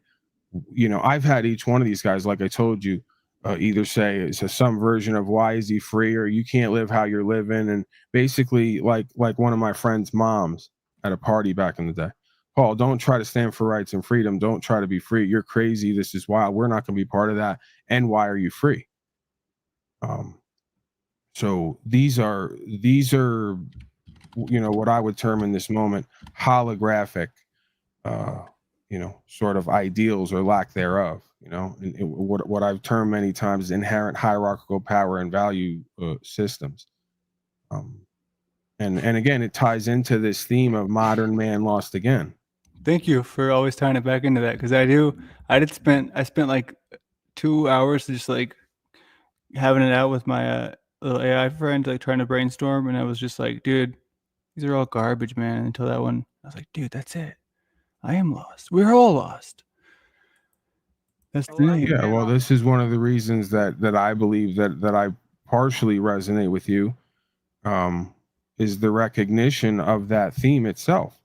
I've had each one of these guys, like I told you, either say it's some version of why is he free or you can't live how you're living, and basically like one of my friend's moms at a party back in the day. Paul, don't try to stand for rights and freedom. Don't try to be free. You're crazy. This is wild. We're not going to be part of that. And why are you free? So these are what I would term in this moment holographic sort of ideals or lack thereof, and what I've termed many times inherent hierarchical power and value systems. And again, it ties into this theme of modern man lost again. Thank you for always tying it back into that, because I spent like 2 hours just like having it out with my little AI friend, like trying to brainstorm, and I was just like, dude, these are all garbage, man. Until that one, I was like, dude, that's it. I am lost. We're all lost. That's the thing. Yeah, well, this is one of the reasons that I believe that I partially resonate with you, is the recognition of that theme itself.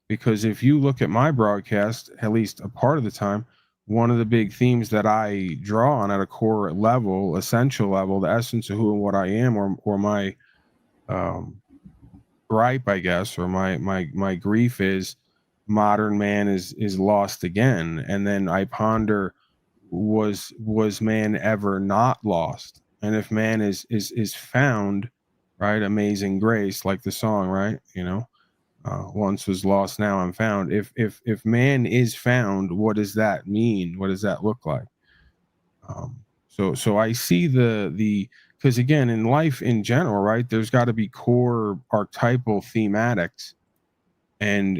Because if you look at my broadcast, at least a part of the time, one of the big themes that I draw on at a core level, essential level, the essence of who and what I am, or my gripe, I guess, or my grief is modern man is lost again. And then I ponder, was man ever not lost? And if man is found, right, amazing grace, like the song, right, once was lost, now I'm found. If man is found, what does that mean? What does that look like? So I see the because again, in life in general, right, there's got to be core archetypal thematics, and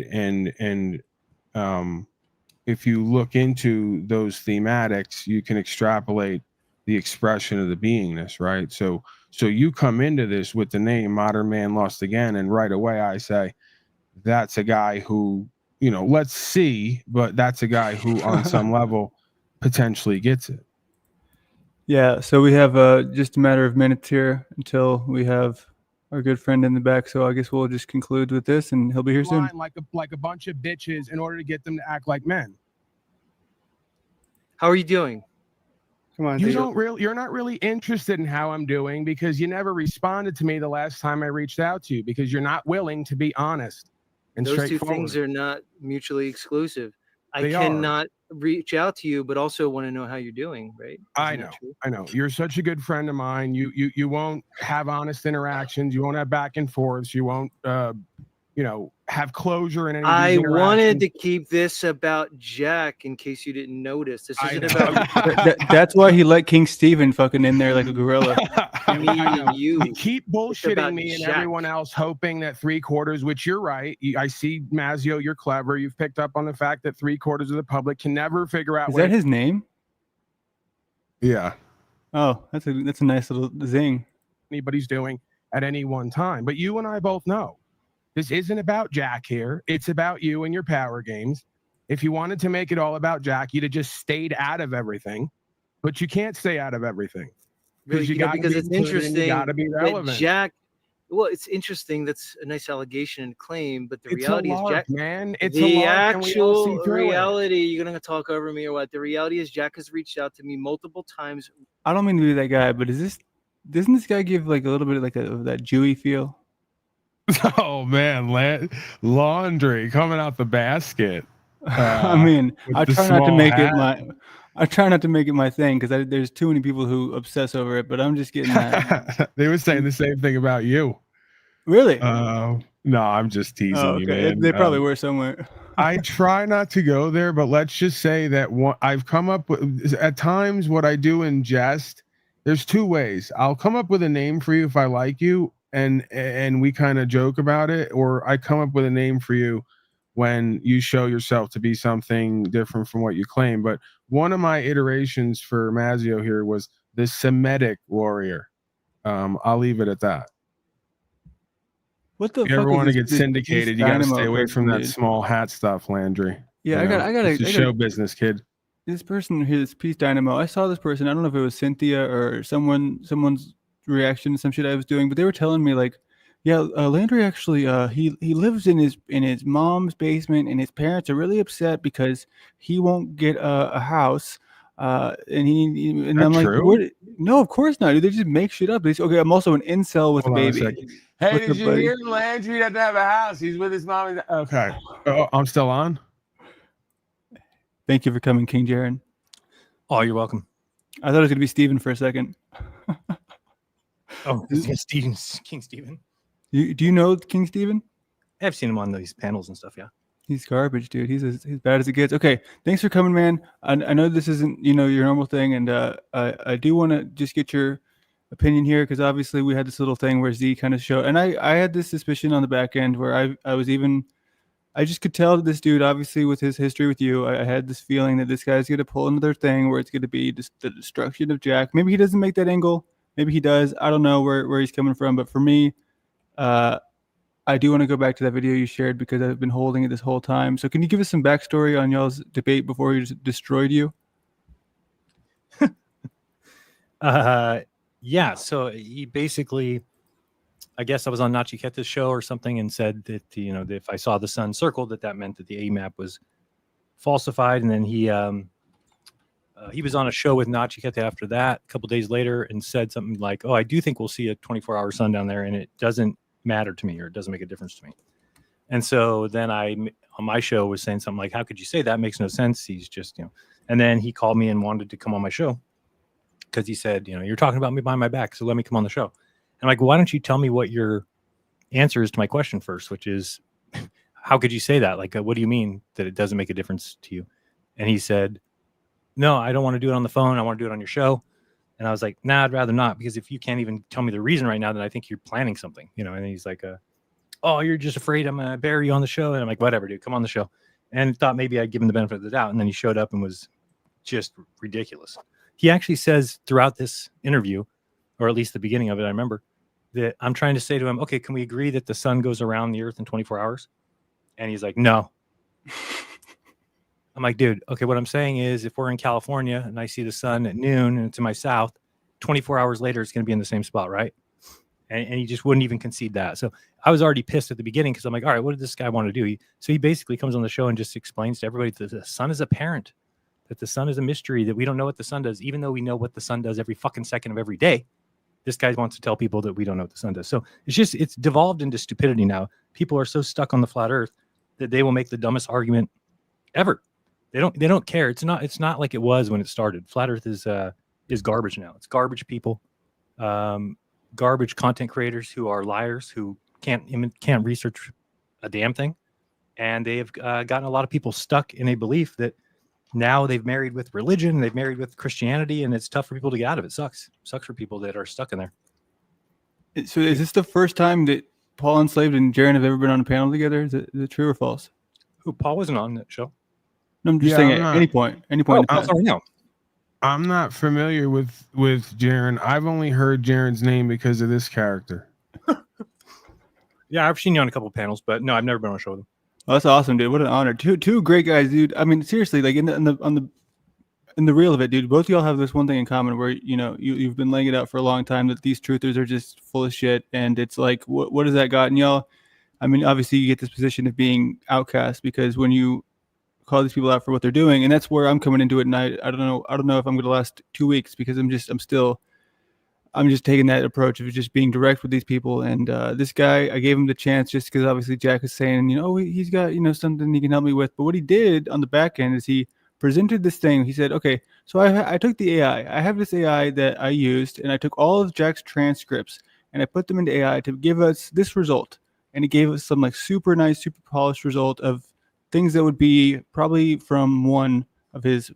if you look into those thematics, you can extrapolate the expression of the beingness, right? So you come into this with the name Modern Man Lost Again, and right away I say, that's a guy who, let's see, but that's a guy who on some level potentially gets it. Yeah, so we have just a matter of minutes here until we have our good friend in the back. So I guess we'll just conclude with this, and he'll be here soon. Like a bunch of bitches in order to get them to act like men. How are you doing? Come on, You're not really interested in how I'm doing because you never responded to me the last time I reached out to you because you're not willing to be honest and those two straightforward. things are not mutually exclusive. I They are. cannot reach out to you, but also want to know how you're doing, right? I Isn't know. that true? I know. You're such a good friend of mine. You won't have honest interactions. You won't have back and forths. You won't have closure in any of these I interactions. wanted to keep this about Jack in case you didn't notice. This I isn't know. about That's why he let King Steven fucking in there like a gorilla. me and you. Keep about bullshitting me and Jack. everyone else, hoping that 3/4, which you're right. I see, Mazio, you're clever. You've picked up on the fact that 3/4 of the public can never figure out. Is that his name? Yeah. Oh, that's a nice little zing. Anybody's doing at any one time. But you and I both know this isn't about Jack here. It's about you and your power games. If you wanted to make it all about Jack, you'd have just stayed out of everything. But you can't stay out of everything. Really, because it's interesting Gotta be that relevant. Jack. Well, it's interesting. That's a nice allegation and claim, but the It's reality a is lark, Jack. man. It's a The lark, and we all see actual through it. reality. You're gonna talk over me or what? The reality is Jack has reached out to me multiple times. I don't mean to be that guy, but doesn't this guy give like a little bit of of that Jewy feel? Oh man, laundry coming out the basket. I mean, I the try not to small make hat. I try not to make it my thing because there's too many people who obsess over it. But I'm just getting that. They were saying the same thing about you. Really? No, I'm just teasing you, man. They probably were somewhere. I try not to go there, but let's just say that I've come up with at times what I do in jest. There's two ways. I'll come up with a name for you if I like you, and we kind of joke about it, or I come up with a name for you when you show yourself to be something different from what you claim. But one of my iterations for Mazio here was the Semitic warrior. I'll leave it at that. What the If you fuck ever is want to this- get this syndicated, you Beast got to stay Dynamo away from that person, dude? small hat stuff, Landry. Yeah, You know, I gotta. It's a show business, kid. This person here, this Peace Dynamo. I saw this person. I don't know if it was Cynthia or someone's reaction to some shit I was doing, but they were telling me like, yeah, Landry actually he lives in his mom's basement, and his parents are really upset because he won't get a house. And That I'm like, true? what? No, of course not. Dude. They just make shit up. They say, okay, I'm also an incel with Hold a on a baby. second. Hey, What's did up, you buddy? hear Landry doesn't have a house? He's with his mom. Okay. Oh, I'm still on. Thank you for coming, King Jaren. Oh, you're welcome. I thought it was gonna be Steven for a second. Oh, King Steven. Do you know King Steven? I've seen him on these panels and stuff. Yeah. He's garbage, dude. He's as bad as it gets. Okay, thanks for coming, man. I know this isn't your normal thing, and I do want to just get your opinion here because obviously we had this little thing where Z kind of showed, and I had this suspicion on the back end where I just could tell that this dude, obviously with his history with you, I had this feeling that this guy's gonna pull another thing where it's gonna be just the destruction of Jack. Maybe he doesn't make that angle. Maybe he does. I don't know where he's coming from, but for me, I do want to go back to that video you shared because I've been holding it this whole time. So can you give us some backstory on y'all's debate before he just destroyed you? Yeah. So he basically, I guess I was on Nachiketa's show or something and said that, that if I saw the sun circled, that meant that the A map was falsified. And then he was on a show with Nachiketa after that a couple days later and said something like, oh, I do think we'll see a 24-hour sun down there and it doesn't matter to me, or it doesn't make a difference to me. And so then I on my show was saying something like, how could you say that? Makes no sense. He's just, and then he called me and wanted to come on my show because he said, you're talking about me behind my back, so let me come on the show. And I'm like, why don't you tell me what your answer is to my question first, which is, how could you say that? Like, what do you mean that it doesn't make a difference to you? And he said, no, I don't want to do it on the phone. I want to do it on your show. And I was like, nah, I'd rather not, because if you can't even tell me the reason right now, then I think you're planning something, And he's like, oh, you're just afraid I'm going to bury you on the show. And I'm like, whatever, dude, come on the show. And thought maybe I'd give him the benefit of the doubt. And then he showed up and was just ridiculous. He actually says throughout this interview, or at least the beginning of it, I remember, that I'm trying to say to him, okay, can we agree that the sun goes around the earth in 24 hours? And he's like, no. I'm like, dude, okay, what I'm saying is if we're in California and I see the sun at noon and it's in my south, 24 hours later, it's going to be in the same spot, right? And he just wouldn't even concede that. So I was already pissed at the beginning because I'm like, all right, what did this guy want to do? So he basically comes on the show and just explains to everybody that the sun is apparent, that the sun is a mystery, that we don't know what the sun does, even though we know what the sun does every fucking second of every day. This guy wants to tell people that we don't know what the sun does. So it's devolved into stupidity now. People are so stuck on the flat earth that they will make the dumbest argument ever. They don't care. It's not like it was when it started. Flat earth is garbage now. It's garbage people, garbage content creators who are liars, who can't research a damn thing. And they've gotten a lot of people stuck in a belief that now they've married with religion, they've married with Christianity, and it's tough for people to get out of it. Sucks for people that are stuck in there. So is this the first time that Paul Unslaved and Jaren have ever been on a panel together? Is it true or false? Who, Paul wasn't on that show? No, I'm just saying at any point. In the past. Sorry, no. I'm not familiar with Jaren. I've only heard Jaren's name because of this character. Yeah, I've seen you on a couple of panels, but no, I've never been on a show with him. Oh, that's awesome, dude. What an honor. Two great guys, dude. I mean, seriously, like in the real of it, dude, both of y'all have this one thing in common where, you've been laying it out for a long time that these truthers are just full of shit. And it's like, what has that gotten y'all? I mean, obviously you get this position of being outcast because when you call these people out for what they're doing, and that's where I'm coming into it. And I don't know if I'm going to last 2 weeks because I'm just taking that approach of just being direct with these people. And this guy, I gave him the chance just because obviously Jack was saying, he's got, something he can help me with. But what he did on the back end is he presented this thing. He said, okay, so I took the AI. I have this AI that I used, and I took all of Jack's transcripts and I put them into AI to give us this result. And it gave us some like super nice, super polished result of things that would be probably from one of his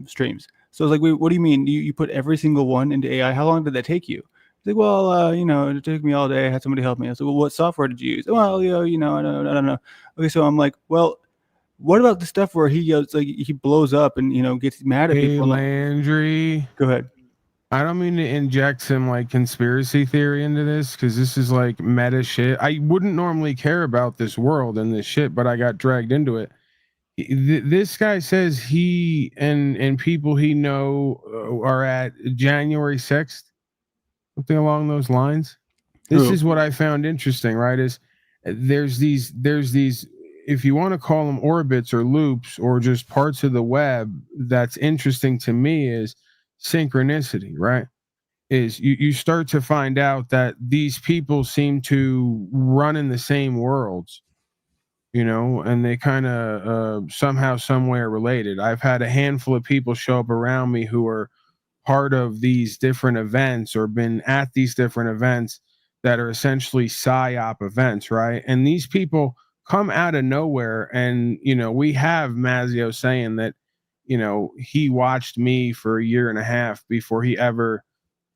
streams. So I was like, wait, what do you mean? You put every single one into AI? How long did that take you? He's like, well, it took me all day. I had somebody help me. I said, well, what software did you use? Well, I don't know. Okay, so I'm like, well, what about the stuff where he goes like he blows up and gets mad at people? Landry, go ahead. I don't mean to inject some like conspiracy theory into this because this is like meta shit. I wouldn't normally care about this world and this shit, but I got dragged into it. This guy says he and people he know are at January 6th, something along those lines. This is what I found interesting, right? Is there's these, if you want to call them orbits or loops or just parts of the web that's interesting to me is synchronicity, right? Is you start to find out that these people seem to run in the same worlds. And they kind of somehow, somewhere related. I've had a handful of people show up around me who are part of these different events or been at these different events that are essentially PSYOP events, right? And these people come out of nowhere. And, we have Mazio saying that, he watched me for a year and a half before he ever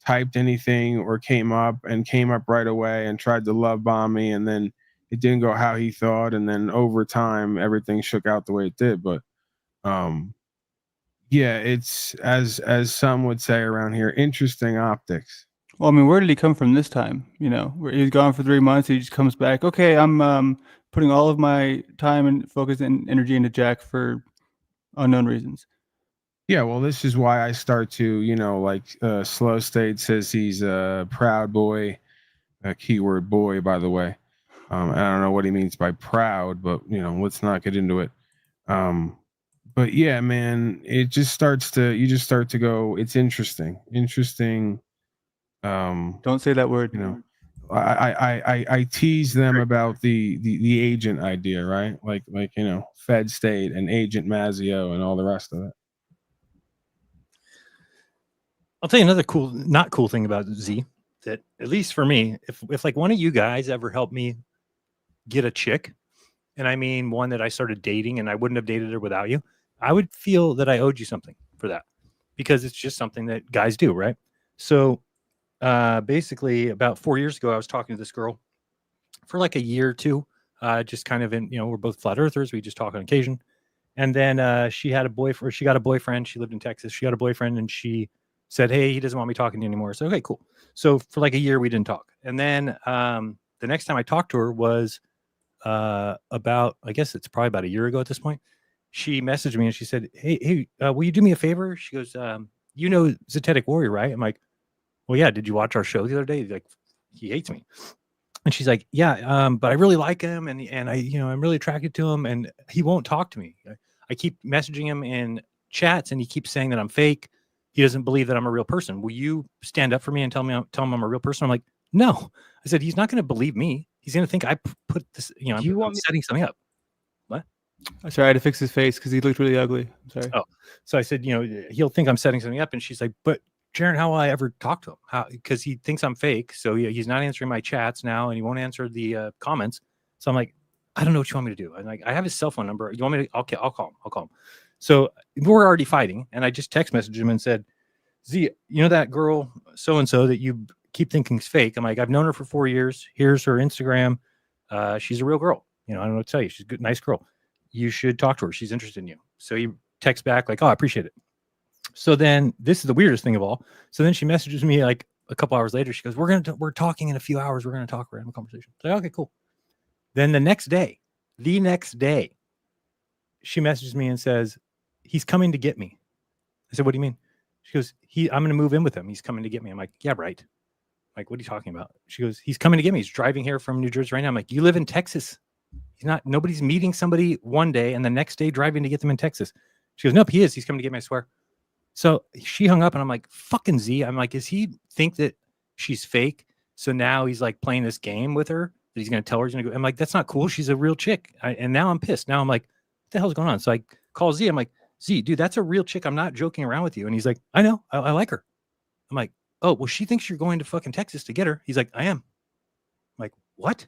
typed anything or came up right away and tried to love bomb me. And then it didn't go how he thought, and then over time everything shook out the way it did. But it's as some would say around here, interesting optics. Well, I mean, where did he come from this time? Where he's gone for 3 months, he just comes back. Okay, I'm putting all of my time and focus and energy into Jack for unknown reasons. Yeah, well, this is why I start to, Slow State says he's a proud boy, a keyword boy, by the way. I don't know what he means by proud, but let's not get into it. But yeah, man, you just start to go, it's interesting. Don't say that word. I tease them about the agent idea, right? Like Fed State and Agent Mazio and all the rest of it. I'll tell you another not cool thing about Z, that at least for me, if like one of you guys ever helped me get a chick, and I mean one that I started dating and I wouldn't have dated her without you, I would feel that I owed you something for that, because it's just something that guys do, right? So basically about 4 years ago, I was talking to this girl for like a year or two, just kind of we're both flat earthers, we just talk on occasion. And then she got a boyfriend. She lived in Texas. She got a boyfriend, and she said, hey, he doesn't want me talking to you anymore. So, okay, cool. So for like a year, we didn't talk. And then the next time I talked to her was about, I guess it's probably about a year ago at this point. She messaged me and she said, hey, will you do me a favor? She goes, Zetetic Warrior, right? I'm like, well, yeah. Did you watch our show the other day? Like, he hates me. And she's like, yeah, but I really like him. And I, I'm really attracted to him, and he won't talk to me. I keep messaging him in chats and he keeps saying that I'm fake. He doesn't believe that I'm a real person. Will you stand up for me and tell him I'm a real person? I'm like, no. I said, he's not going to believe me. He's going to think I put this, you know, I'm setting something up. What? Sorry, I had to fix his face because he looked really ugly. I'm sorry. Oh, so I said, you know, he'll think I'm setting something up. And she's like, but Jaron, how will I ever talk to him? How? Because he thinks I'm fake. So he's not answering my chats now and he won't answer the comments. So I'm like, I don't know what you want me to do. I'm like, I have his cell phone number. You want me to? Okay, I'll call him. So we're already fighting. And I just text messaged him and said, Z, you know that girl so-and-so that you keep thinking is fake? I'm like, I've known her for 4 years. Here's her Instagram. She's a real girl. You know, I don't know what to tell you. She's a good, nice girl. You should talk to her. She's interested in you. So he texts back like, oh, I appreciate it. So then this is the weirdest thing of all. So then she messages me like a couple hours later. She goes, we're talking in a few hours. We're going to talk. We're having a conversation. It's like, okay, cool. Then the next day, she messages me and says, he's coming to get me. I said, what do you mean? She goes, I'm going to move in with him. He's coming to get me. I'm like, yeah, right. Like, what are you talking about? She goes, he's coming to get me. He's driving here from New Jersey right now. I'm like, you live in Texas. Nobody's meeting somebody one day and the next day driving to get them in Texas. She goes, nope, he is. He's coming to get me, I swear. So she hung up and I'm like, fucking Z. I'm like, does he think that she's fake? So now he's like playing this game with her that he's going to tell her he's going to go. I'm like, that's not cool. She's a real chick. And now I'm pissed. Now I'm like, what the hell's going on? So I call Z. I'm like, Z, dude, that's a real chick. I'm not joking around with you. And he's like, I know. I like her. I'm like, oh, well, she thinks you're going to fucking Texas to get her. He's like, I am. I'm like, what?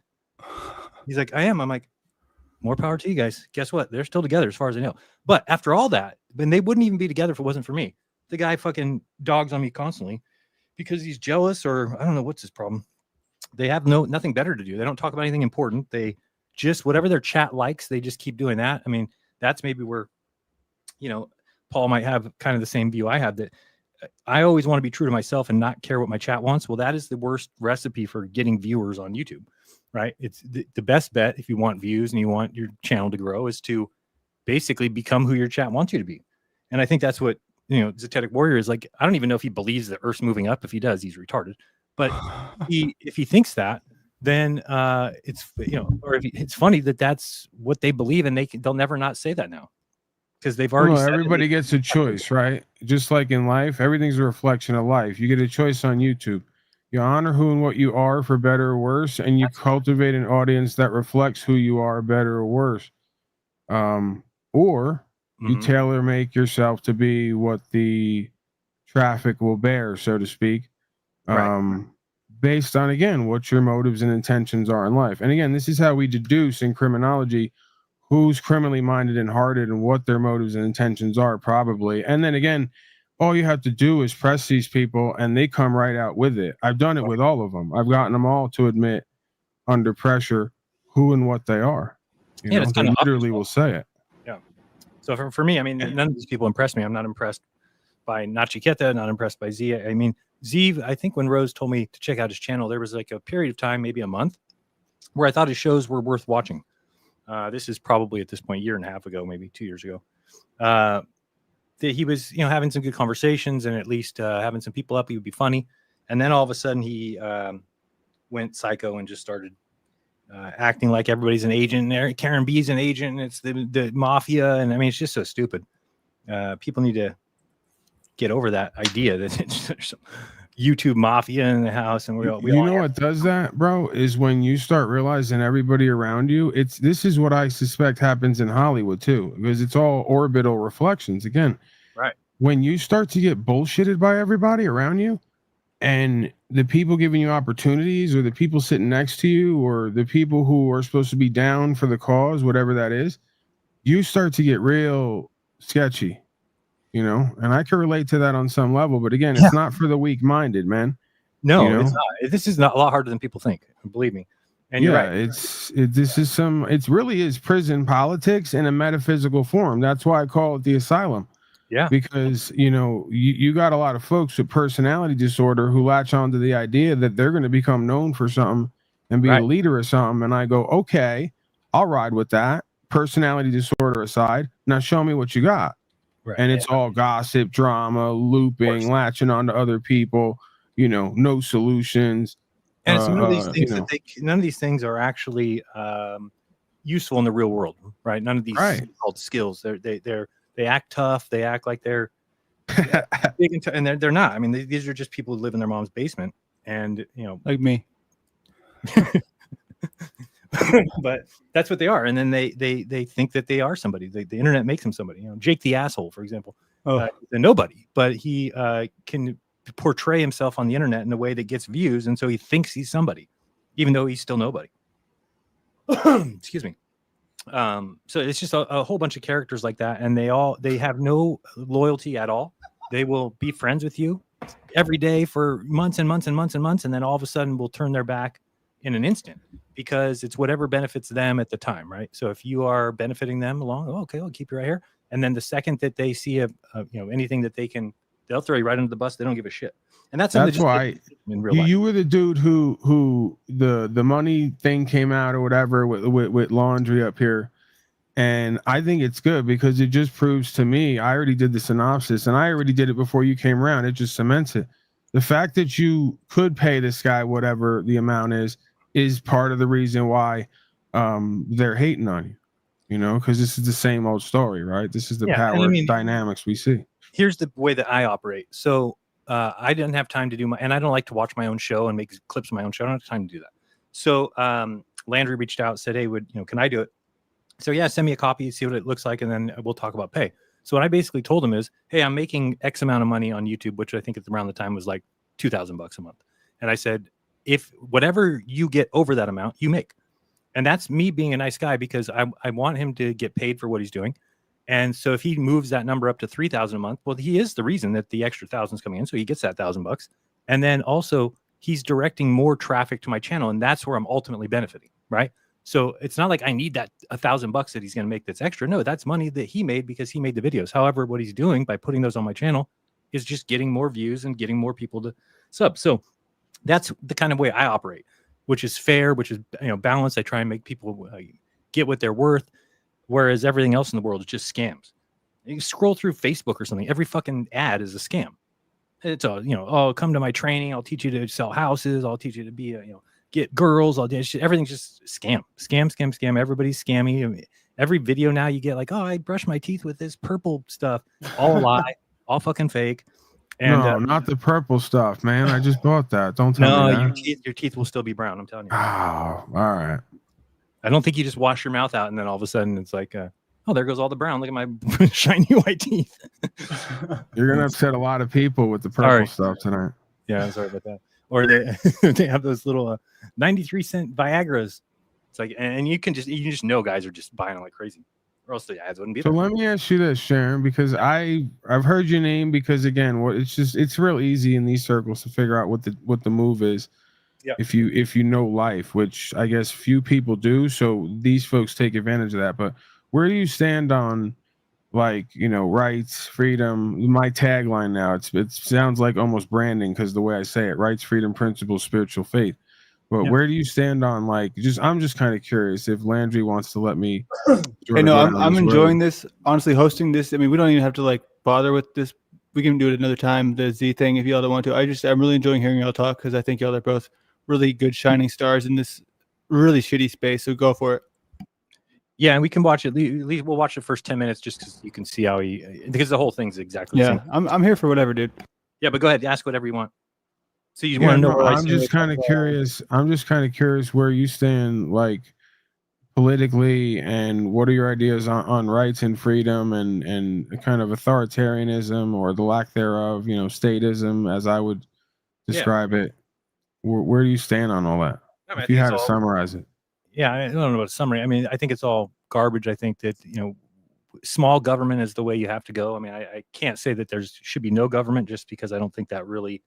He's like, I am. I'm like, more power to you guys. Guess what? They're still together as far as I know. But after all that, then they wouldn't even be together if it wasn't for me. The guy fucking dogs on me constantly because he's jealous or I don't know what's his problem. They have nothing better to do. They don't talk about anything important. They just, whatever their chat likes, they just keep doing that. I mean, that's maybe where, you know, Paul might have kind of the same view I have, that I always want to be true to myself and not care what my chat wants. Well, that is the worst recipe for getting viewers on YouTube, right? It's the best bet if you want views and you want your channel to grow is to basically become who your chat wants you to be. And I think that's what, you know, Zetetic Warrior is like. I don't even know if he believes the Earth's moving up. If he does, he's retarded. But if he thinks that, then it's, you know, or if it's funny that that's what they believe, and they'll never not say that now because they've already. Well, everybody gets a choice, right? Just like in life, everything's a reflection of life. You get a choice on YouTube. You honor who and what you are, for better or worse, and you cultivate an audience that reflects who you are, better or worse. Or you tailor make yourself to be what the traffic will bear, so to speak. Based on, again, what your motives and intentions are in life. And again, this is how we deduce in criminology who's criminally minded and hearted and what their motives and intentions are, probably. And then again, all you have to do is press these people and they come right out with it. I've done it with all of them. I've gotten them all to admit under pressure who and what they are. You know, they literally will say it. Yeah. So for me, I mean, none of these people impress me. I'm not impressed by Nachiketa, not impressed by Z. I mean, Z, I think when Rose told me to check out his channel, there was like a period of time, maybe a month, where I thought his shows were worth watching. This is probably at this point, 1.5 years ago, maybe 2 years ago. That he was, you know, having some good conversations and at least having some people up. He would be funny. And then all of a sudden he went psycho and just started acting like everybody's an agent. And Karen B's an agent. And it's the mafia. And I mean, it's just so stupid. People need to get over that idea that there's some YouTube mafia in the house. And we you know what does that, bro, is when you start realizing everybody around you, this is what I suspect happens in Hollywood too, because it's all orbital reflections again. Right. When you start to get bullshitted by everybody around you and the people giving you opportunities or the people sitting next to you or the people who are supposed to be down for the cause, whatever that is, you start to get real sketchy. You know, and I can relate to that on some level, but again, it's not for the weak-minded, man. No, you know? It's not. This is not a lot harder than people think. Believe me. And you're right. It really is prison politics in a metaphysical form. That's why I call it the asylum. Yeah. Because, you know, you got a lot of folks with personality disorder who latch onto the idea that they're going to become known for something and be a leader of something. And I go, okay, I'll ride with that. Personality disorder aside. Now show me what you got. Right. And it's all gossip, drama, looping, latching onto other people, you know, no solutions. And it's none of these things none of these things are actually useful in the real world, right? None of these called skills. They're they act tough. They act like they're big and they're not. I mean, these are just people who live in their mom's basement, and like me. But that's what they are, and then they think that they are somebody. The internet makes them somebody. Jake the asshole, for example, he's a nobody, but he can portray himself on the internet in a way that gets views, and so he thinks he's somebody, even though he's still nobody. Excuse me. So it's just a whole bunch of characters like that, and they have no loyalty at all. They will be friends with you every day for months and months and months and months, and then all of a sudden will turn their back in an instant because it's whatever benefits them at the time, right? So if you are benefiting them along, okay, I'll keep you right here. And then the second that they see anything that they'll throw you right under the bus. They don't give a shit. And that's why in real life. You were the dude who the money thing came out or whatever with Laundry up here. And I think it's good because it just proves to me, I already did the synopsis and I already did it before you came around. It just cements it. The fact that you could pay this guy whatever the amount is part of the reason why they're hating on you, because this is the same old story, right? This is the power dynamics we see. Here's the way that I operate. So I didn't have time to do and I don't like to watch my own show and make clips of my own show. I don't have time to do that. So Landry reached out, said, hey, can I do it? So yeah, send me a copy, see what it looks like, and then we'll talk about pay. So what I basically told him is, hey, I'm making X amount of money on YouTube, which I think at around the time was like $2,000 a month. And I said, if whatever you get over that amount, you make. And that's me being a nice guy because I want him to get paid for what he's doing. And so if he moves that number up to $3,000 a month, well, he is the reason that the extra $1,000 is coming in. So he gets that $1,000. And then also he's directing more traffic to my channel. And that's where I'm ultimately benefiting, right? So it's not like I need that $1,000 that he's going to make that's extra. No, that's money that he made because he made the videos. However, what he's doing by putting those on my channel is just getting more views and getting more people to sub. So that's the kind of way I operate, which is fair, which is balanced. I try and make people get what they're worth, whereas everything else in the world is just scams. You scroll through Facebook or something, every fucking ad is a scam. It's all oh, come to my training. I'll teach you to sell houses. I'll teach you to be get girls. Everything's just scam. Everybody's scammy. Every video now you get like, oh, I brushed my teeth with this purple stuff. All a lie, all fucking fake. And, no, not the purple stuff, man. I just bought that. Don't tell me that. Your teeth will still be brown. I'm telling you. Oh, all right. I don't think you just wash your mouth out and then all of a sudden it's like, oh, there goes all the brown. Look at my shiny white teeth. You're gonna upset a lot of people with the purple stuff tonight. Yeah, I'm sorry about that. Or they have those little 93-cent Viagras. It's like, and you just know guys are just buying them like crazy, or else the ads wouldn't be there. So let me ask you this, Sharon, because I've heard your name because again, it's real easy in these circles to figure out what the move is. Yeah. If you know life, which I guess few people do, so these folks take advantage of that. But where do you stand on rights, freedom? My tagline now, it sounds like almost branding because the way I say it: rights, freedom, principles, spiritual faith. But where do you stand on I'm just kind of curious if Landry wants to let me. Hey, no, I'm enjoying this. Honestly, hosting this. I mean, we don't even have to bother with this. We can do it another time. The Z thing, if y'all don't want to. I'm really enjoying hearing y'all talk because I think y'all are both really good shining stars in this really shitty space. So go for it. Yeah, and we can watch it. At least we'll watch the first 10 minutes just because you can see how because the whole thing's exactly the same. I'm here for whatever, dude. Yeah, but go ahead, ask whatever you want. So you want to know? I'm just kind of curious. I'm just kind of curious where you stand, politically, and what are your ideas on rights and freedom and kind of authoritarianism or the lack thereof, statism, as I would describe it. Where do you stand on all that? If you had to summarize it. Yeah, I don't know about a summary. I mean, I think it's all garbage. I think that, small government is the way you have to go. I mean, I can't say that should be no government just because I don't think that really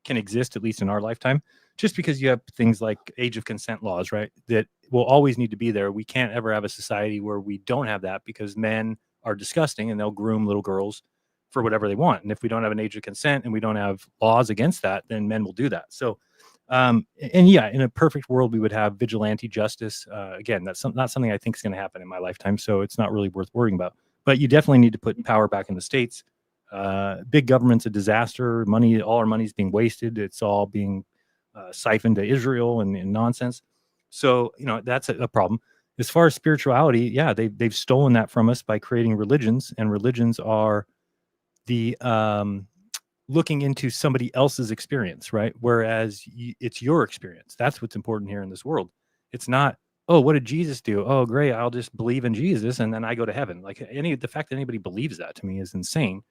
can exist, at least in our lifetime, just because you have things like age of consent laws, right? That will always need to be there. We can't ever have a society where we don't have that because men are disgusting and they'll groom little girls for whatever they want. And if we don't have an age of consent and we don't have laws against that, then men will do that. So, in a perfect world, we would have vigilante justice. Again, that's not something I think is going to happen in my lifetime. So it's not really worth worrying about, but you definitely need to put power back in the states. Big government's a disaster. All our money's being wasted. It's all being siphoned to Israel and nonsense. So, that's a problem. as far as spirituality, yeah, they've stolen that from us by creating religions, and religions are the looking into somebody else's experience, right? Whereas it's your experience. That's what's important here in this world. It's not, oh, what did Jesus do? Oh, great, I'll just believe in Jesus and then I go to heaven. Like the fact that anybody believes that, to me, is insane.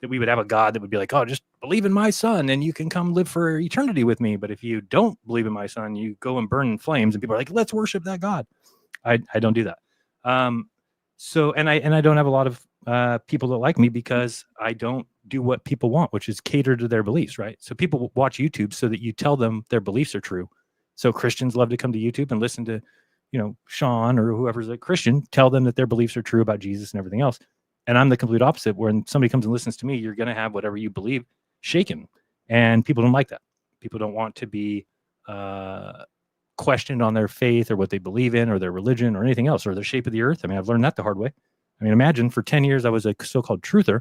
That we would have a God that would be like, oh, just believe in my son and you can come live for eternity with me. But if you don't believe in my son, you go and burn in flames. And people are like, let's worship that God. I don't do that. So I don't have a lot of people that like me because I don't do what people want, which is cater to their beliefs, right? So people watch YouTube so that you tell them their beliefs are true. So Christians love to come to YouTube and listen to, Sean or whoever's a Christian, tell them that their beliefs are true about Jesus and everything else. And I'm the complete opposite. When somebody comes and listens to me, you're going to have whatever you believe shaken. And people don't like that. People don't want to be questioned on their faith or what they believe in or their religion or anything else or the shape of the earth. I mean, I've learned that the hard way. I mean, imagine for 10 years, I was a so-called truther.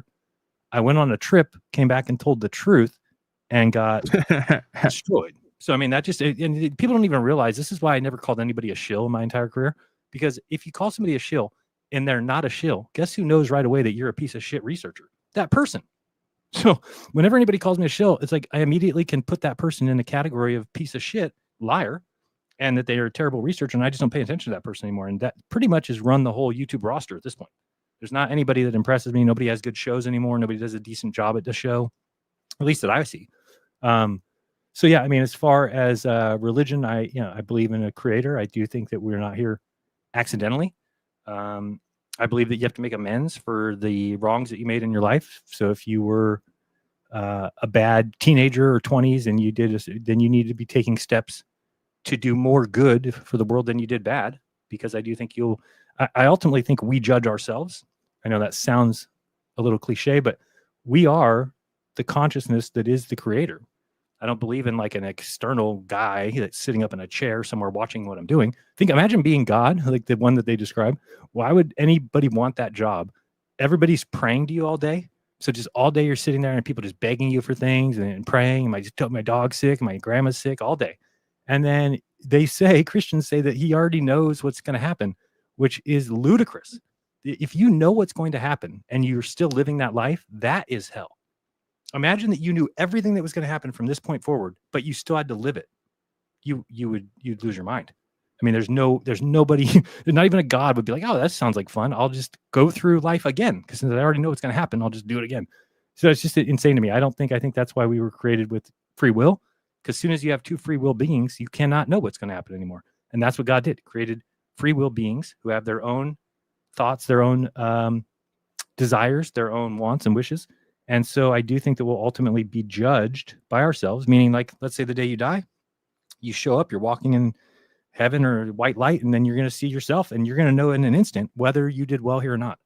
I went on a trip, came back and told the truth and got destroyed. So, I mean, that just, and people don't even realize this is why I never called anybody a shill in my entire career. Because if you call somebody a shill and they're not a shill, guess who knows right away that you're a piece of shit researcher? That person. So whenever anybody calls me a shill, it's like I immediately can put that person in the category of piece of shit, liar, and that they are a terrible researcher, and I just don't pay attention to that person anymore. And that pretty much has run the whole YouTube roster at this point. There's not anybody that impresses me. Nobody has good shows anymore. Nobody does a decent job at the show, at least that I see. So yeah, I mean, as far as religion, I believe in a creator. I do think that we're not here accidentally. I believe that you have to make amends for the wrongs that you made in your life. So if you were a bad teenager or 20s and you did, then you need to be taking steps to do more good for the world than you did bad. Because I do think I ultimately think we judge ourselves. I know that sounds a little cliche, but we are the consciousness that is the creator. I don't believe in like an external guy that's sitting up in a chair somewhere watching what I'm doing. Imagine being God, like the one that they describe. Why would anybody want that job? Everybody's praying to you all day. So just all day you're sitting there and people just begging you for things and praying. My dog's sick, my grandma's sick all day. And then Christians say that he already knows what's going to happen, which is ludicrous. If you know what's going to happen and you're still living that life, that is hell. Imagine that you knew everything that was going to happen from this point forward, but you still had to live it. You'd lose your mind. I mean, there's nobody, not even a God would be like, oh, that sounds like fun. I'll just go through life again because since I already know what's going to happen, I'll just do it again. So it's just insane to me. I think that's why we were created with free will. Because as soon as you have two free will beings, you cannot know what's going to happen anymore. And that's what God did. Created free will beings who have their own thoughts, their own desires, their own wants and wishes. And so I do think that we'll ultimately be judged by ourselves, meaning like, let's say the day you die, you show up, you're walking in heaven or white light, and then you're going to see yourself and you're going to know in an instant whether you did well here or not,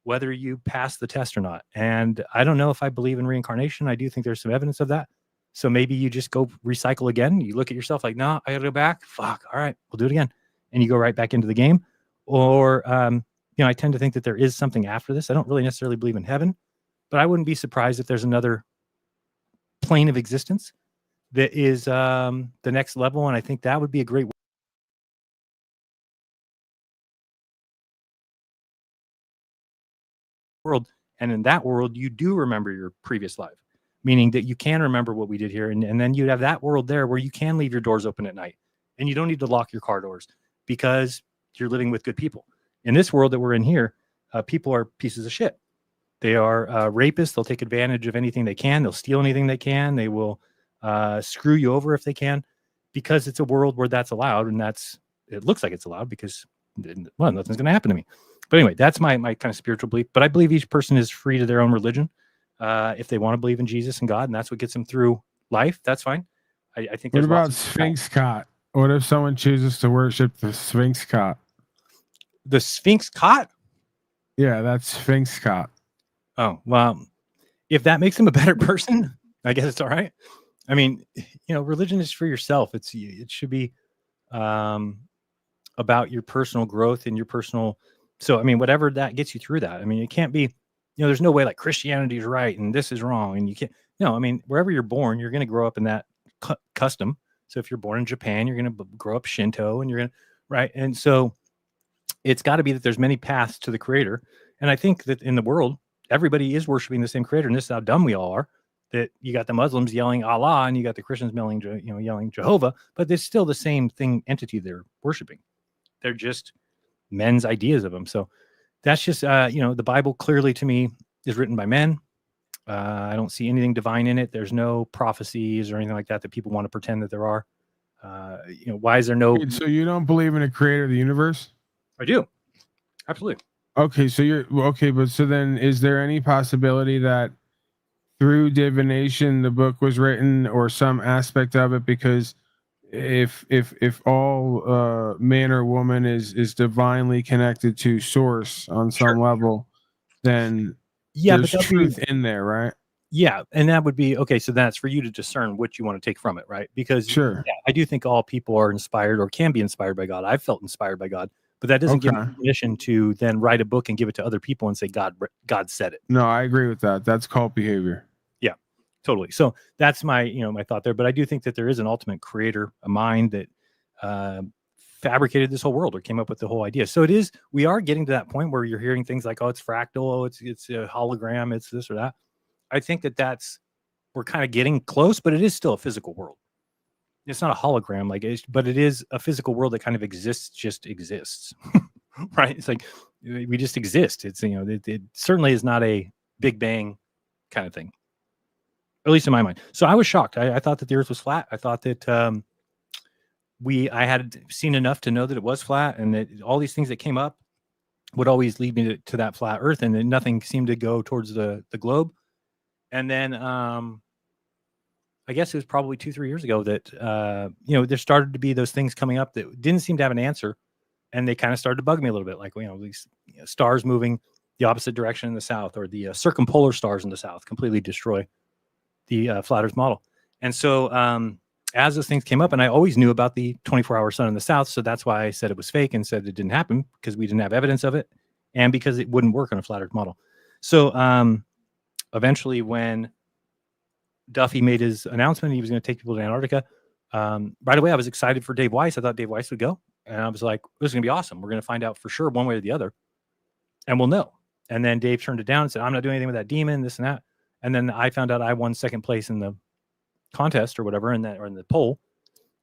whether you passed the test or not. And I don't know if I believe in reincarnation. I do think there's some evidence of that. So maybe you just go recycle again. You look at yourself like, no, I got to go back. Fuck. All right, we'll do it again. And you go right back into the game. Or, I tend to think that there is something after this. I don't really necessarily believe in heaven, but I wouldn't be surprised if there's another plane of existence that is the next level. And I think that would be a great world. And in that world, you do remember your previous life, meaning that you can remember what we did here. And then you'd have that world there where you can leave your doors open at night and you don't need to lock your car doors because you're living with good people. In this world that we're in here, people are pieces of shit. They are rapists. They'll take advantage of anything they can. They'll steal anything they can. They will screw you over if they can, because it's a world where that's allowed. And it looks like it's allowed because, well, nothing's going to happen to me. But anyway, that's my kind of spiritual belief. But I believe each person is free to their own religion. If they want to believe in Jesus and God, and that's what gets them through life, that's fine. I think. What about Sphinx Cot? What if someone chooses to worship the Sphinx Cot? The Sphinx Cot? Yeah, that's Sphinx Cot. Oh, well, if that makes them a better person, I guess it's all right. I mean, religion is for yourself. It should be about your personal growth and your personal. So, I mean, whatever that gets you through that. I mean, it can't be, there's no way like Christianity is right and this is wrong. And you can't, no, I mean, wherever you're born, you're going to grow up in that custom. So if you're born in Japan, you're going to grow up Shinto and you're going to, right. And so it's got to be that there's many paths to the creator. And I think that in the world, everybody is worshiping the same creator. And this is how dumb we all are, that you got the Muslims yelling Allah and you got the Christians yelling Jehovah, but there's still the same entity they're worshiping. They're just men's ideas of them. So that's just, the Bible clearly to me is written by men. I don't see anything divine in it. There's no prophecies or anything like that people want to pretend that there are. Why is there no? So you don't believe in a creator of the universe? I do. Absolutely. Okay, so but so then is there any possibility that through divination the book was written, or some aspect of it? Because if all man or woman is divinely connected to source on some level, then there's truth in there, right? Yeah, and that would be okay. So that's for you to discern what you want to take from it, right? Because I do think all people are inspired or can be inspired by God. I've felt inspired by God, but that doesn't give me permission to then write a book and give it to other people and say God said it. No, I agree with that. That's cult behavior. Yeah, totally. So that's my my thought there. But I do think that there is an ultimate creator, a mind that fabricated this whole world or came up with the whole idea. So we are getting to that point where you're hearing things like, oh, it's fractal, oh, it's a hologram, it's this or that. I think we're kind of getting close, but it is still a physical world. It's not a hologram, but it is a physical world that kind of just exists, right? It's like we just exist. It's it certainly is not a Big Bang kind of thing, at least in my mind. So I was shocked. I thought that the Earth was flat. I thought that I had seen enough to know that it was flat, and that all these things that came up would always lead me to that flat Earth, and then nothing seemed to go towards the globe. And then I guess it was probably 2-3 years ago that there started to be those things coming up that didn't seem to have an answer, and they kind of started to bug me a little bit, like these stars moving the opposite direction in the south, or the circumpolar stars in the south completely destroy the flat Earth model. And so as those things came up, and I always knew about the 24-hour sun in the south, so that's why I said it was fake and said it didn't happen, because we didn't have evidence of it, and because it wouldn't work on a flat Earth model. So eventually, when Duffy made his announcement, he was going to take people to Antarctica. Right away, I was excited for Dave Weiss. I thought Dave Weiss would go. And I was like, this is going to be awesome. We're going to find out for sure one way or the other, and we'll know. And then Dave turned it down and said, I'm not doing anything with that demon, this and that. And then I found out I won second place in the contest or whatever, or in the poll.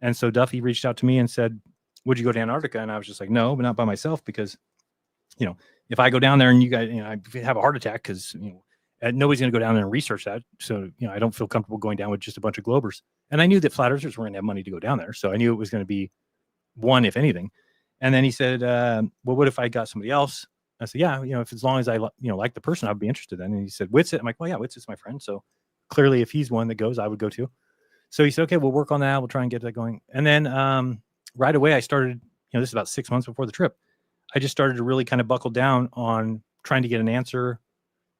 And so Duffy reached out to me and said, would you go to Antarctica? And I was just like, no, but not by myself, because, if I go down there and you guys, I have a heart attack, because, nobody's going to go down there and research that. So, I don't feel comfortable going down with just a bunch of Globers. And I knew that flat earthers weren't going to have money to go down there. So I knew it was going to be one, if anything. And then he said, well, what if I got somebody else? I said, yeah, if as long as I, like the person, I'd be interested in. And he said, Whitsitt. I'm like, well, yeah, Whitsitt's my friend. So clearly if he's one that goes, I would go too. So he said, okay, we'll work on that. We'll try and get that going. And then right away I started, this is about 6 months before the trip. I just started to really kind of buckle down on trying to get an answer.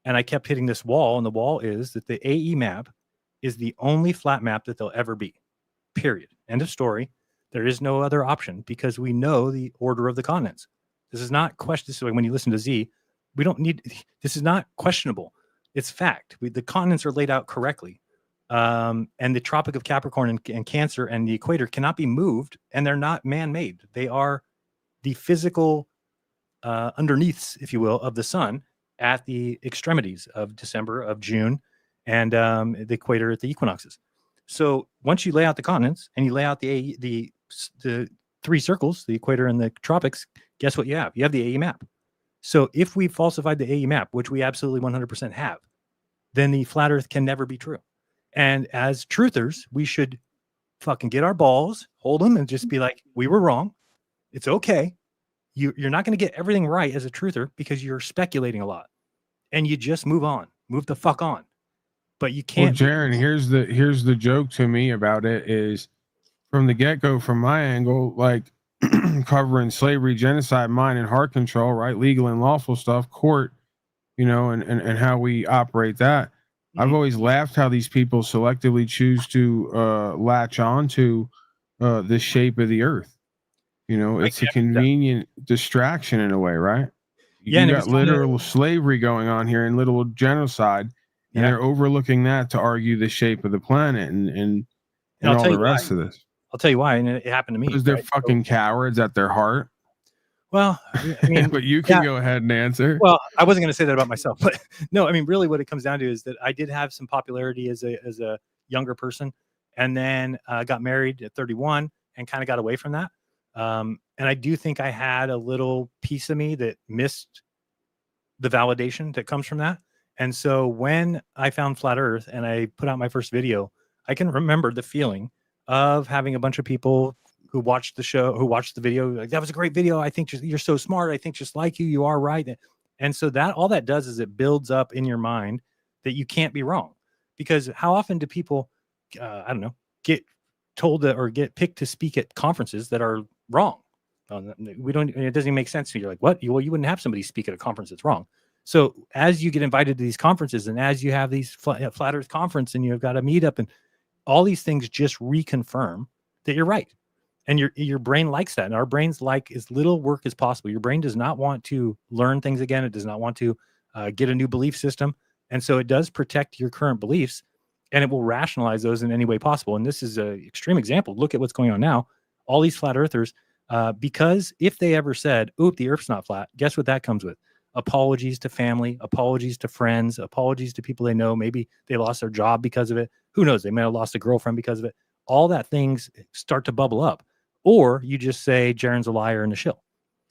And I kept hitting this wall, and the wall is that the AE map is the only flat map that there'll ever be, period. End of story. There is no other option, because we know the order of the continents. This is not question. This is like when you listen to Z, we don't need, this is not questionable. It's fact. The continents are laid out correctly. And the Tropic of Capricorn and Cancer and the equator cannot be moved, and they're not man-made. They are the physical underneaths, if you will, of the sun at the extremities of December, of June, and the equator at the equinoxes. So once you lay out the continents and you lay out the three circles, the equator and the tropics, guess what you have? You have the AE map. So if we falsified the AE map, which we absolutely 100% have, then the flat Earth can never be true. And as truthers, we should fucking get our balls, hold them, and just be like, we were wrong. It's okay. You're not going to get everything right as a truther, because you're speculating a lot, and you just move the fuck on. But you can't. Well, Jaron, here's the joke to me about it is, from the get-go, from my angle, like covering slavery, genocide, mind and heart control, right? Legal and lawful stuff, court, and how we operate that. Mm-hmm. I've always laughed how these people selectively choose to latch on to the shape of the earth. It's a convenient distraction in a way, right? Yeah, you got literal slavery going on here and literal genocide, and they're overlooking that to argue the shape of the planet and all the rest of this. I'll tell you why, and it happened to me. Because they're fucking cowards at their heart. Well, I mean, But you can yeah. go ahead and answer. Well, I wasn't going to say that about myself, but no, I mean, really what it comes down to is that I did have some popularity as a younger person, and then got married at 31 and kind of got away from that. And I do think I had a little piece of me that missed the validation that comes from that. And so when I found Flat Earth and I put out my first video, I can remember the feeling of having a bunch of people who watched the show, who watched the video, like, that was a great video. I think you're so smart. I think just like you are right. And so that all that does is it builds up in your mind that you can't be wrong. Because how often do people, I don't know, get told or get picked to speak at conferences that are wrong? We don't, it doesn't even make sense to you. You're like, what? Well, you wouldn't have somebody speak at a conference that's wrong. So as you get invited to these conferences, and as you have these Flat Earth conference, and you've got a meetup, and all these things just reconfirm that you're right. And your brain likes that. And our brains like as little work as possible. Your brain does not want to learn things again. It does not want to get a new belief system. And so it does protect your current beliefs, and it will rationalize those in any way possible. And this is an extreme example. Look at what's going on now. All these flat earthers, because if they ever said, oop, the earth's not flat, guess what that comes with? Apologies to family, apologies to friends, apologies to people they know. Maybe they lost their job because of it. Who knows? They may have lost a girlfriend because of it. All that things start to bubble up. Or you just say Jaren's a liar and a shill.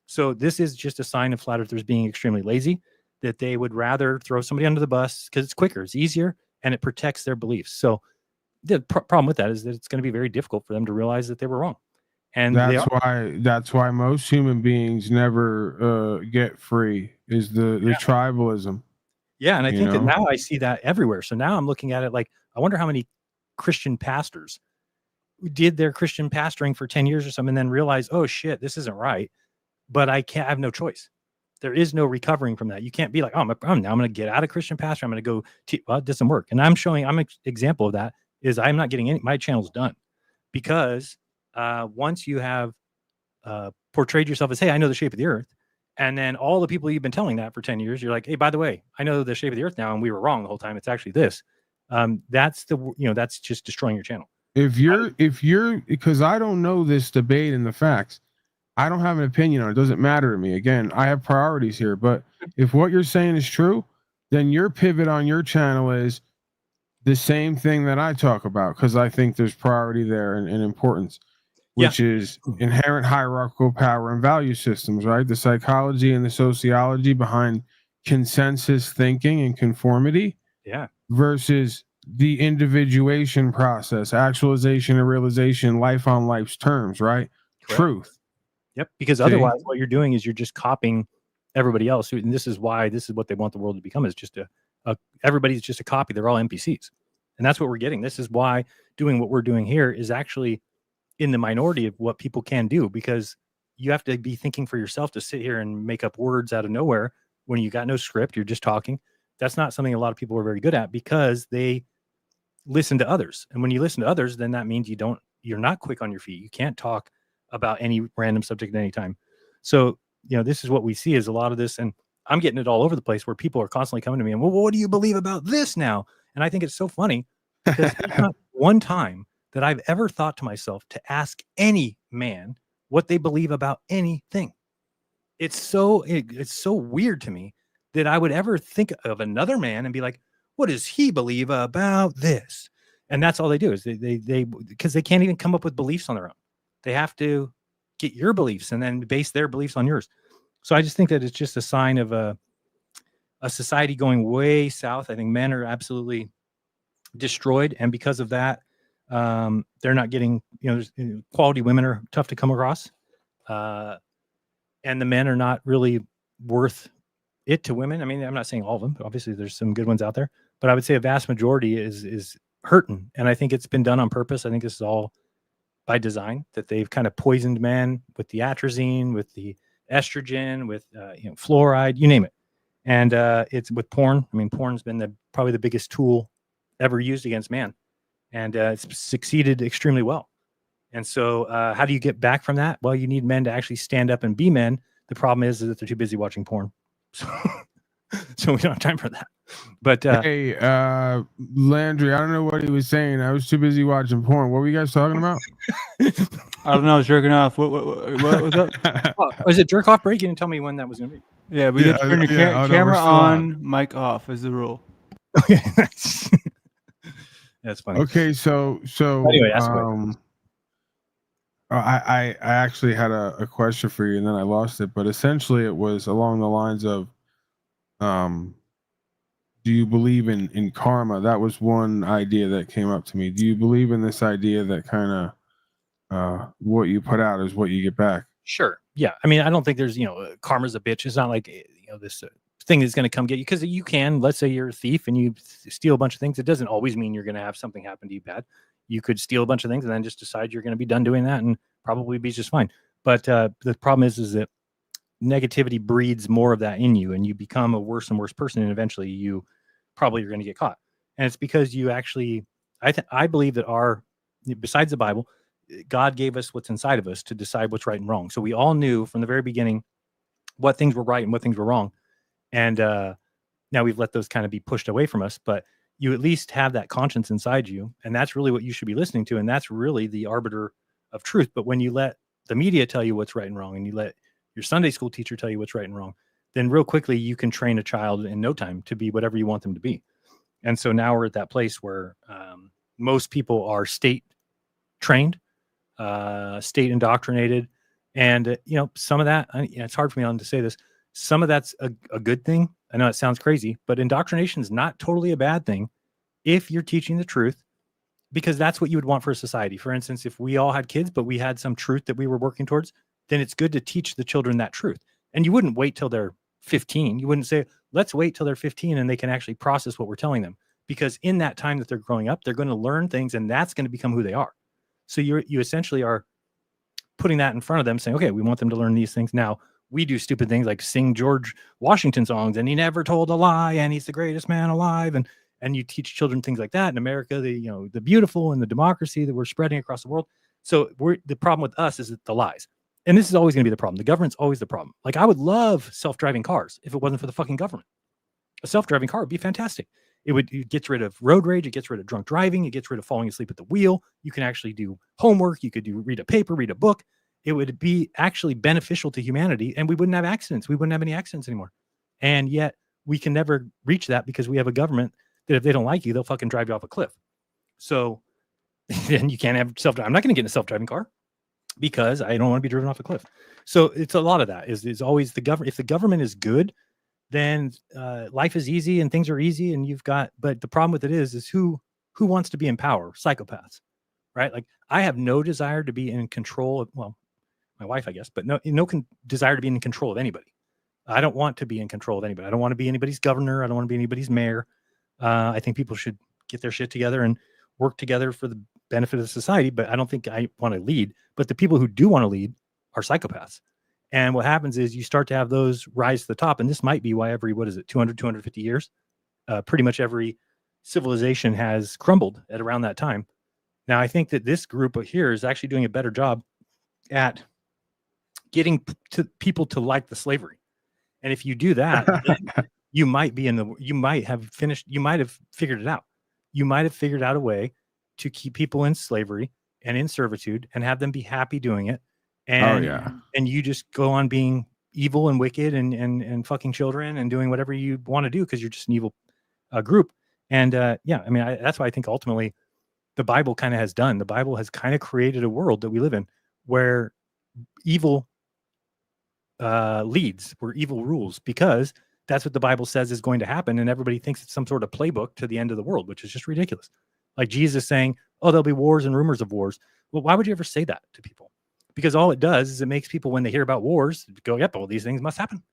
So this is just a sign of flat earthers being extremely lazy, that they would rather throw somebody under the bus because it's quicker, it's easier, and it protects their beliefs. So the problem with that is that it's going to be very difficult for them to realize that they were wrong. And that's why most human beings never get free, is the tribalism. Yeah, and I think that now I see that everywhere. So now I'm looking at it like, I wonder how many Christian pastors did their Christian pastoring for 10 years or something, and then realize, oh shit, this isn't right, but I have no choice. There is no recovering from that. You can't be like, oh, now I'm going to get out of Christian pastor. I'm going to go, well, it doesn't work. And I'm an example of that is I'm not getting my channel's done because once you have portrayed yourself as, hey, I know the shape of the earth. And then all the people you've been telling that for 10 years, you're like, hey, by the way, I know the shape of the earth now, and we were wrong the whole time. It's actually this. That's that's just destroying your channel. If you're, because I don't know this debate and the facts, I don't have an opinion on it. It doesn't matter to me. Again, I have priorities here. But if what you're saying is true, then your pivot on your channel is the same thing that I talk about, because I think there's priority there and importance, which is inherent hierarchical power and value systems, right? The psychology and the sociology behind consensus thinking and conformity. Yeah. Versus the individuation process, actualization and realization, life on life's terms, right? Correct. Truth. Yep. Because otherwise what you're doing is you're just copying everybody else. And this is what they want the world to become, is just everybody's just a copy. They're all NPCs. And that's what we're getting. This is why doing what we're doing here is actually in the minority of what people can do, because you have to be thinking for yourself to sit here and make up words out of nowhere when you got no script, you're just talking. That's not something a lot of people are very good at, because they listen to others. And when you listen to others, then that means you're not quick on your feet. You can't talk about any random subject at any time. So, this is what we see is a lot of this, and I'm getting it all over the place where people are constantly coming to me and, well, what do you believe about this now? And I think it's so funny because there's not one time that I've ever thought to myself to ask any man what they believe about anything. It's so weird to me that I would ever think of another man and be like, what does he believe about this? And that's all they do is they because they can't even come up with beliefs on their own. They have to get your beliefs and then base their beliefs on yours. So I just think that it's just a sign of a society going way south. I think men are absolutely destroyed. And because of that, they're not getting, quality women are tough to come across. And the men are not really worth it to women. I mean, I'm not saying all of them, but obviously there's some good ones out there, but I would say a vast majority is hurting. And I think it's been done on purpose. I think this is all by design, that they've kind of poisoned men with the atrazine, with the estrogen, with, fluoride, you name it. And it's with porn. I mean, porn's been probably the biggest tool ever used against man. And it's succeeded extremely well. And so how do you get back from that? Well, you need men to actually stand up and be men. The problem is that they're too busy watching porn. So we don't have time for that. But Hey, Landry, I don't know what he was saying. I was too busy watching porn. What were you guys talking about? I don't know. I was jerking off. What was up? Was it jerk off break? You didn't tell me when that was going to be. Yeah, we get to turn your no, camera we're still on, mic off is the rule. Okay, that's funny. Okay, so Anyway, ask away. I actually had a question for you, and then I lost it. But essentially, it was along the lines of, do you believe in karma? That was one idea that came up to me. Do you believe in this idea that kind of what you put out is what you get back? Sure. Yeah. I mean, I don't think there's, karma's a bitch. It's not like, this thing is going to come get you, because you can, let's say you're a thief and you steal a bunch of things. It doesn't always mean you're going to have something happen to you bad. You could steal a bunch of things and then just decide you're going to be done doing that and probably be just fine. But the problem is that negativity breeds more of that in you, and you become a worse and worse person. And eventually you probably are going to get caught. And it's because you actually, I believe that besides the Bible, God gave us what's inside of us to decide what's right and wrong. So we all knew from the very beginning what things were right and what things were wrong. And now we've let those kind of be pushed away from us, but you at least have that conscience inside you. And that's really what you should be listening to. And that's really the arbiter of truth. But when you let the media tell you what's right and wrong, and you let your Sunday school teacher tell you what's right and wrong, then real quickly you can train a child in no time to be whatever you want them to be. And so now we're at that place where most people are state trained, state indoctrinated. And, some of that, it's hard for me to say this, some of that's a good thing. I know it sounds crazy, but indoctrination is not totally a bad thing if you're teaching the truth, because that's what you would want for a society. For instance, if we all had kids, but we had some truth that we were working towards, then it's good to teach the children that truth. And you wouldn't wait till they're 15. You wouldn't say, let's wait till they're 15 and they can actually process what we're telling them. Because in that time that they're growing up, they're going to learn things, and that's going to become who they are. So you essentially are putting that in front of them, saying, okay, we want them to learn these things. Now, we do stupid things like sing George Washington songs, and he never told a lie, and he's the greatest man alive. And you teach children things like that in America, the beautiful and the democracy that we're spreading across the world. So the problem with us is the lies. And this is always going to be the problem. The government's always the problem. Like, I would love self-driving cars if it wasn't for the fucking government. A self-driving car would be fantastic. It gets rid of road rage. It gets rid of drunk driving. It gets rid of falling asleep at the wheel. You can actually do homework. You could read a paper, read a book. It would be actually beneficial to humanity, and we wouldn't have accidents. We wouldn't have any accidents anymore. And yet we can never reach that because we have a government that if they don't like you, they'll fucking drive you off a cliff. So then you can't have self-driving. I'm not going to get in a self-driving car because I don't want to be driven off a cliff. So it's a lot of that is always the government. If the government is good, then life is easy and things are easy, and but the problem with it is who wants to be in power? Psychopaths, right? Like, I have no desire to be in control of, well, my wife, I guess, but no desire to be in control of anybody. I don't want to be in control of anybody. I don't want to be anybody's governor. I don't want to be anybody's mayor. I think people should get their shit together and work together for the benefit of society, but I don't think I want to lead. But the people who do want to lead are psychopaths. And what happens is you start to have those rise to the top. And this might be why every, 250 years, pretty much every civilization has crumbled at around that time. Now, I think that this group here is actually doing a better job at getting people to like the slavery. And if you do that, you might have figured it out. You might have figured out a way to keep people in slavery and in servitude and have them be happy doing it. And, and you just go on being evil and wicked and fucking children and doing whatever you want to do because you're just an evil group. And that's why I think ultimately the Bible kind of has done. The Bible has kind of created a world that we live in where evil leads, where evil rules, because that's what the Bible says is going to happen. And everybody thinks it's some sort of playbook to the end of the world, which is just ridiculous. Like Jesus saying, oh, there'll be wars and rumors of wars. Well, why would you ever say that to people? Because all it does is it makes people, when they hear about wars, go, yep, all these things must happen.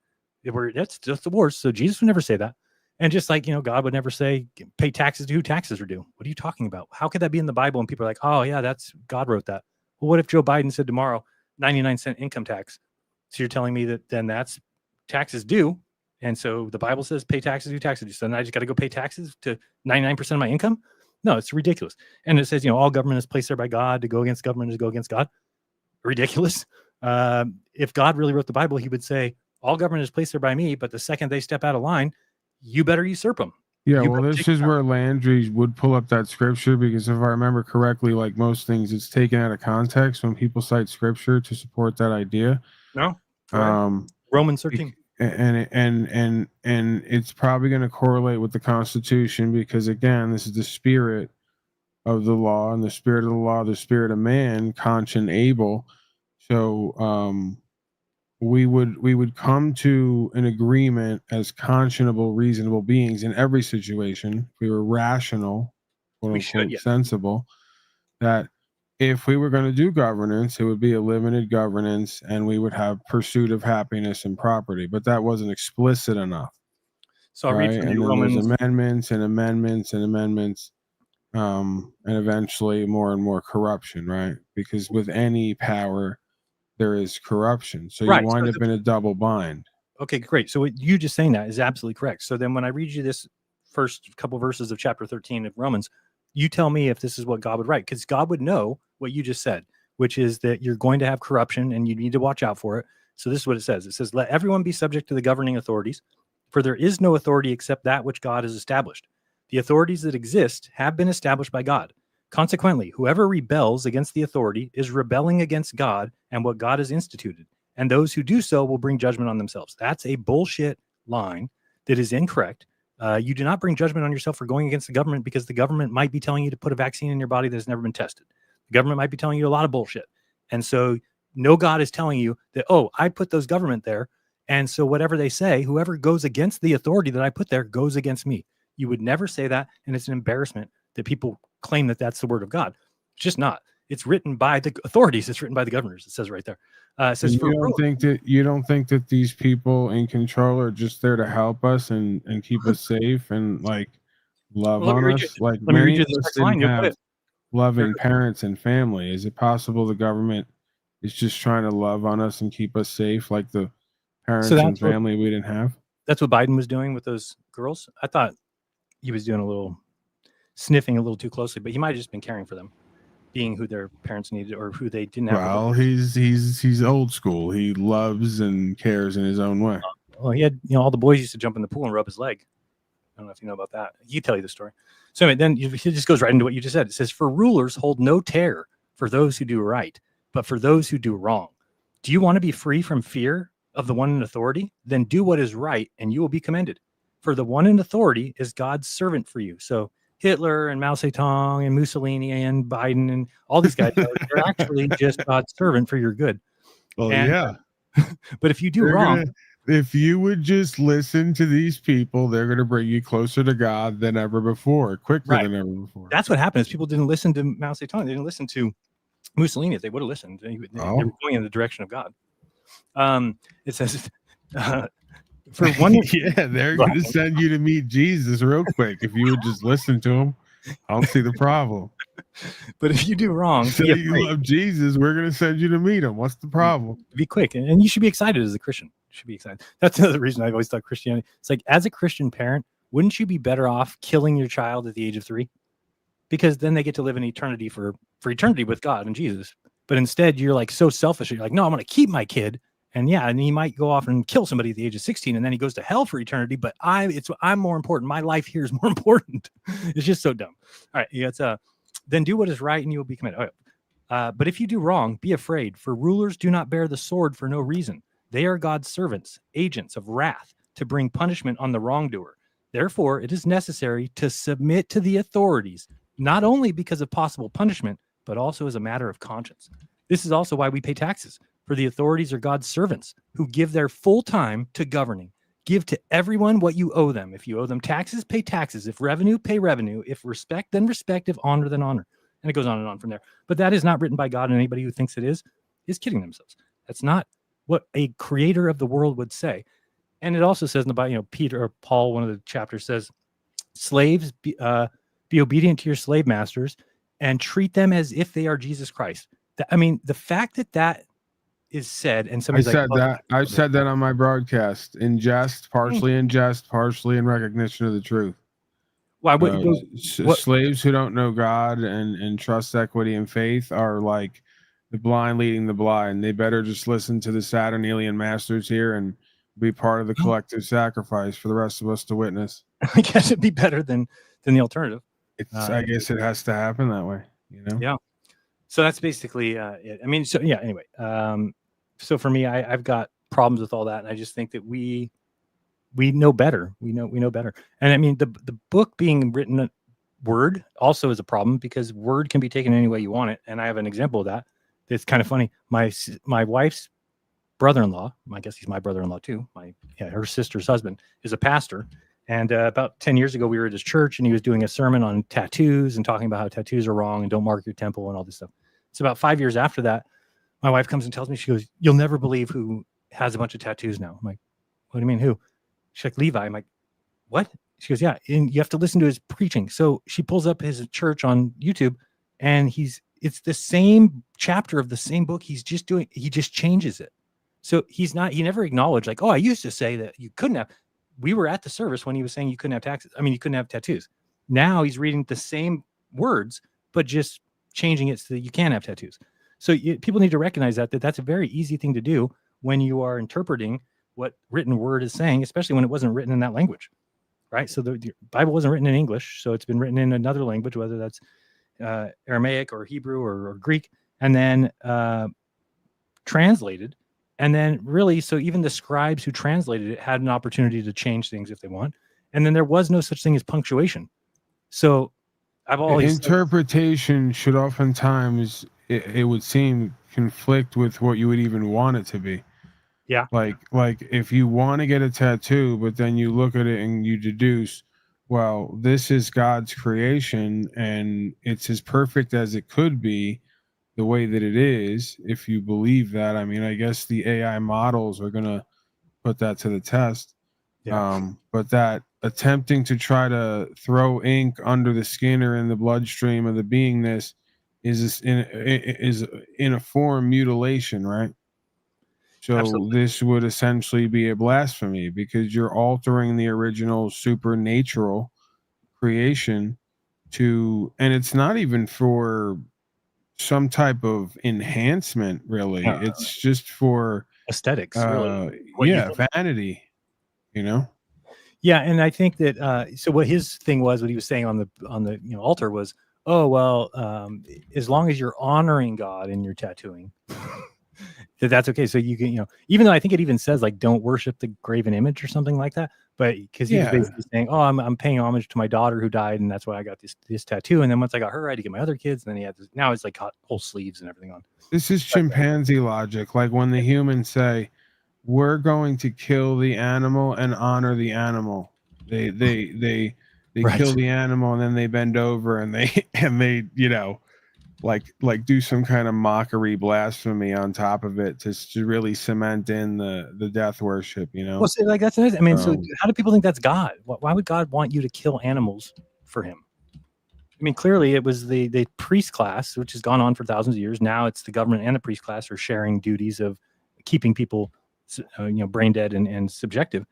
That's just the wars. So Jesus would never say that. And just like, God would never say, pay taxes to who taxes are due. What are you talking about? How could that be in the Bible? And people are like, oh yeah, that's God wrote that. Well, what if Joe Biden said tomorrow, 99-cent income tax? So you're telling me that then that's taxes due. And so the Bible says pay taxes to who taxes due. So then I just got to go pay taxes to 99% of my income? No, it's ridiculous. And it says, all government is placed there by God. To go against government is to go against God. Ridiculous. If God really wrote the Bible, he would say, all government is placed there by me, but the second they step out of line, you better usurp them. Yeah, You well, gotta this check it is out. where Landry would pull up that scripture because if I remember correctly, like most things, it's taken out of context when people cite scripture to support that idea. No, go ahead. Um, Romans 13. and it's probably going to correlate with the Constitution because again, this is the spirit of the law, and the spirit of the law, the spirit of man, conscience able. So, we would come to an agreement as conscionable, reasonable beings in every situation. If we were rational, quote We should, unquote, yeah. sensible, that if we were going to do governance, it would be a limited governance and we would have pursuit of happiness and property. But that wasn't explicit enough. So I'll read Right. from And you then there's Romans. amendments and amendments and amendments. And eventually more and more corruption, right? Because with any power, there is corruption. So Right. you wind up in a double bind. Okay, great. So what you just saying that is absolutely correct. So then when I read you this first couple verses of chapter 13 of Romans, you tell me if this is what God would write, because God would know what you just said, which is that you're going to have corruption and you need to watch out for it. So this is what it says. It says, let everyone be subject to the governing authorities, for there is no authority except that which God has established. The authorities that exist have been established by God. Consequently, whoever rebels against the authority is rebelling against God and what God has instituted. And those who do so will bring judgment on themselves. That's a bullshit line that is incorrect. You do not bring judgment on yourself for going against the government because the government might be telling you to put a vaccine in your body that has never been tested. The government might be telling you a lot of bullshit. And so no God is telling you that, oh, I put those government there. And so whatever they say, whoever goes against the authority that I put there goes against me. You would never say that. And it's an embarrassment that people claim that that's the word of God. It's just not. It's written by the authorities. It's written by the governors. It says right there. It says, you don't think that these people in control are just there to help us and keep us safe and like love on us? Like let me read many you of this us next line. didn't You'll get have it. loving parents and family. Is it possible the government is just trying to love on us and keep us safe, like the parents and family we didn't have? That's what Biden was doing with those girls. I thought he was doing a little sniffing a little too closely, but he might have just been caring for them, being who their parents needed or who they didn't have. Well, he's old school. He loves and cares in his own way. Well, he had, all the boys used to jump in the pool and rub his leg. I don't know if you know about that. He tell you the story. So anyway, then he just goes right into what you just said. It says, for rulers hold no terror for those who do right, but for those who do wrong. Do you want to be free from fear of the one in authority? Then do what is right and you will be commended. For the one in authority is God's servant for you. So Hitler and Mao Zedong and Mussolini and Biden and all these guys, they're actually just God's servant for your good. Oh, yeah. But if you do wrong, if you would just listen to these people, they're going to bring you closer to God than ever before, quicker than ever before. That's what happened. Is people didn't listen to Mao Zedong. They didn't listen to Mussolini. If they would have listened, they were going in the direction of God. It says, for one, yeah, they're going to send you to meet Jesus real quick if you would just listen to him. I don't see the problem. But if you do wrong, say you love Jesus, we're going to send you to meet him. What's the problem? Be quick, and you should be excited as a Christian. You should be excited. That's another reason I've always thought Christianity. It's like, as a Christian parent, wouldn't you be better off killing your child at the age of 3? Because then they get to live in eternity for eternity with God and Jesus. But instead, you're like so selfish. You're like, no, I'm going to keep my kid. And yeah, and he might go off and kill somebody at the age of 16, and then he goes to hell for eternity. But I'm more important. My life here is more important. It's just so dumb. All right, yeah, it's then do what is right, and you will be commended. But if you do wrong, be afraid, for rulers do not bear the sword for no reason. They are God's servants, agents of wrath, to bring punishment on the wrongdoer. Therefore, it is necessary to submit to the authorities, not only because of possible punishment, but also as a matter of conscience. This is also why we pay taxes. For the authorities are God's servants who give their full time to governing. Give to everyone what you owe them. If you owe them taxes, pay taxes. If revenue, pay revenue. If respect, then respect. If honor, then honor. And it goes on and on from there. But that is not written by God, and anybody who thinks it is kidding themselves. That's not what a creator of the world would say. And it also says in the Bible, Peter or Paul, one of the chapters says, slaves, be obedient to your slave masters and treat them as if they are Jesus Christ. The fact that is said, and somebody's I said that on my broadcast, in jest, partially in jest, partially in recognition of the truth. Why slaves who don't know God and trust equity and faith are like the blind leading the blind. They better just listen to the Saturnalian masters here and be part of the collective sacrifice for the rest of us to witness. I guess it'd be better than the alternative. I guess it has to happen that way, you know? Yeah. So that's basically it. I mean, so yeah, anyway. So for me, I've got problems with all that. And I just think that we know better. We know better. And I mean, the book being written Word also is a problem because Word can be taken any way you want it. And I have an example of that. It's kind of funny. My wife's brother-in-law, I guess he's my brother-in-law too. Her sister's husband is a pastor. And about 10 years ago, we were at his church and he was doing a sermon on tattoos and talking about how tattoos are wrong and don't mark your temple and all this stuff. It's about 5 years after that, my wife comes and tells me, she goes, "You'll never believe who has a bunch of tattoos now." I'm like, "What do you mean, who?" She's like, "Levi." I'm like, "What?" She goes, "Yeah, and you have to listen to his preaching." So she pulls up his church on YouTube and it's the same chapter of the same book he just changes it. So he never acknowledged like, "Oh, I used to say that you couldn't have." We were at the service when he was saying you couldn't have you couldn't have tattoos. Now he's reading the same words, but just changing it so that you can have tattoos. So people need to recognize that that's a very easy thing to do when you are interpreting what written word is saying, especially when it wasn't written in that language, right? So the Bible wasn't written in English, so it's been written in another language, whether that's Aramaic or Hebrew or Greek, and then translated. And then really, so even the scribes who translated it had an opportunity to change things if they want. And then there was no such thing as punctuation. So I've always interpretation should oftentimes, it would seem, conflict with what you would even want it to be. Yeah. Like if you want to get a tattoo, but then you look at it and you deduce, well, this is God's creation and it's as perfect as it could be the way that it is. If you believe that, I mean, I guess the AI models are going to put that to the test. Yeah. But that attempting to try to throw ink under the skin or in the bloodstream of the beingness is in a form mutilation, right? So Absolutely. this would essentially be a blasphemy because you're altering the original supernatural creation and it's not even for some type of enhancement, really. It's just for aesthetics, really. Vanity, you know. Yeah, and I think that so what his thing was, what he was saying on the altar was, oh well, as long as you're honoring God in your tattooing, that's okay. So you can, even though I think it even says like don't worship the graven image or something like that, but because he was basically saying, oh, I'm paying homage to my daughter who died, and that's why I got this tattoo. And then once I got her, I had to get my other kids, and then he had this. Now it's like got whole sleeves and everything on. This is chimpanzee logic, like when the humans say, "We're going to kill the animal and honor the animal." They Right. kill the animal and then they bend over and they like do some kind of mockery blasphemy on top of it to really cement in the death worship, Well, see, like that's I mean, so how do people think that's God? Why would God want you to kill animals for him? I mean, clearly it was the priest class, which has gone on for thousands of years. Now it's the government and the priest class are sharing duties of keeping people brain dead and subjective.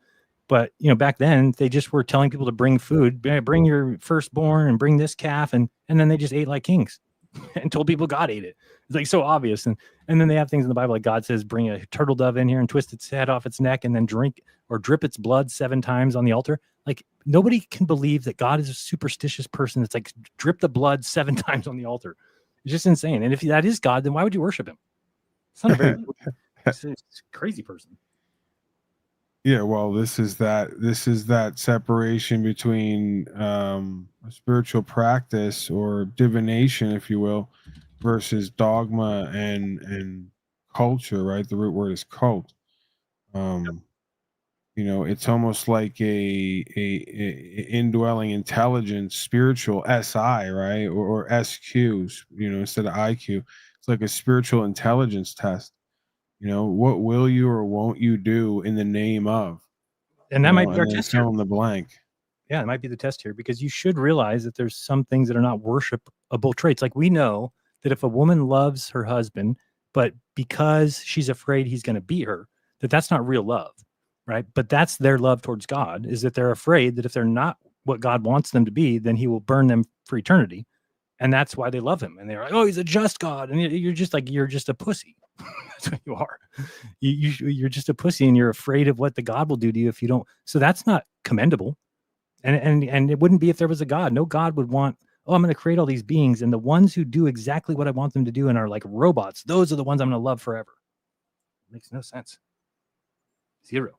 But back then they just were telling people to bring food, bring your firstborn and bring this calf, and then they just ate like kings and told people God ate it. It's like so obvious. And then they have things in the Bible like God says, bring a turtle dove in here and twist its head off its neck and then drink or drip its blood 7 times on the altar. Like nobody can believe that God is a superstitious person that's like drip the blood 7 times on the altar. It's just insane. And if that is God, then why would you worship him? It's not a very it's a crazy person. Yeah, well, this is that separation between a spiritual practice or divination, if you will, versus dogma and culture, right? The root word is cult. It's almost like a indwelling intelligence, spiritual SI, right? Or SQs, instead of IQ. It's like a spiritual intelligence test. What will you or won't you do in the name of? And that might be our test here. Fill in the blank. Yeah, it might be the test here because you should realize that there's some things that are not worshipable traits. Like we know that if a woman loves her husband, but because she's afraid he's going to beat her, that's not real love, right? But that's their love towards God, is that they're afraid that if they're not what God wants them to be, then he will burn them for eternity. And that's why they love him. And they're like, oh, he's a just God. And you're just a pussy. That's what you are. You're just a pussy, and you're afraid of what the God will do to you if you don't. So that's not commendable. And it wouldn't be if there was a God. No God would want, oh, I'm going to create all these beings, and the ones who do exactly what I want them to do and are like robots, those are the ones I'm going to love forever. It makes no sense. Zero.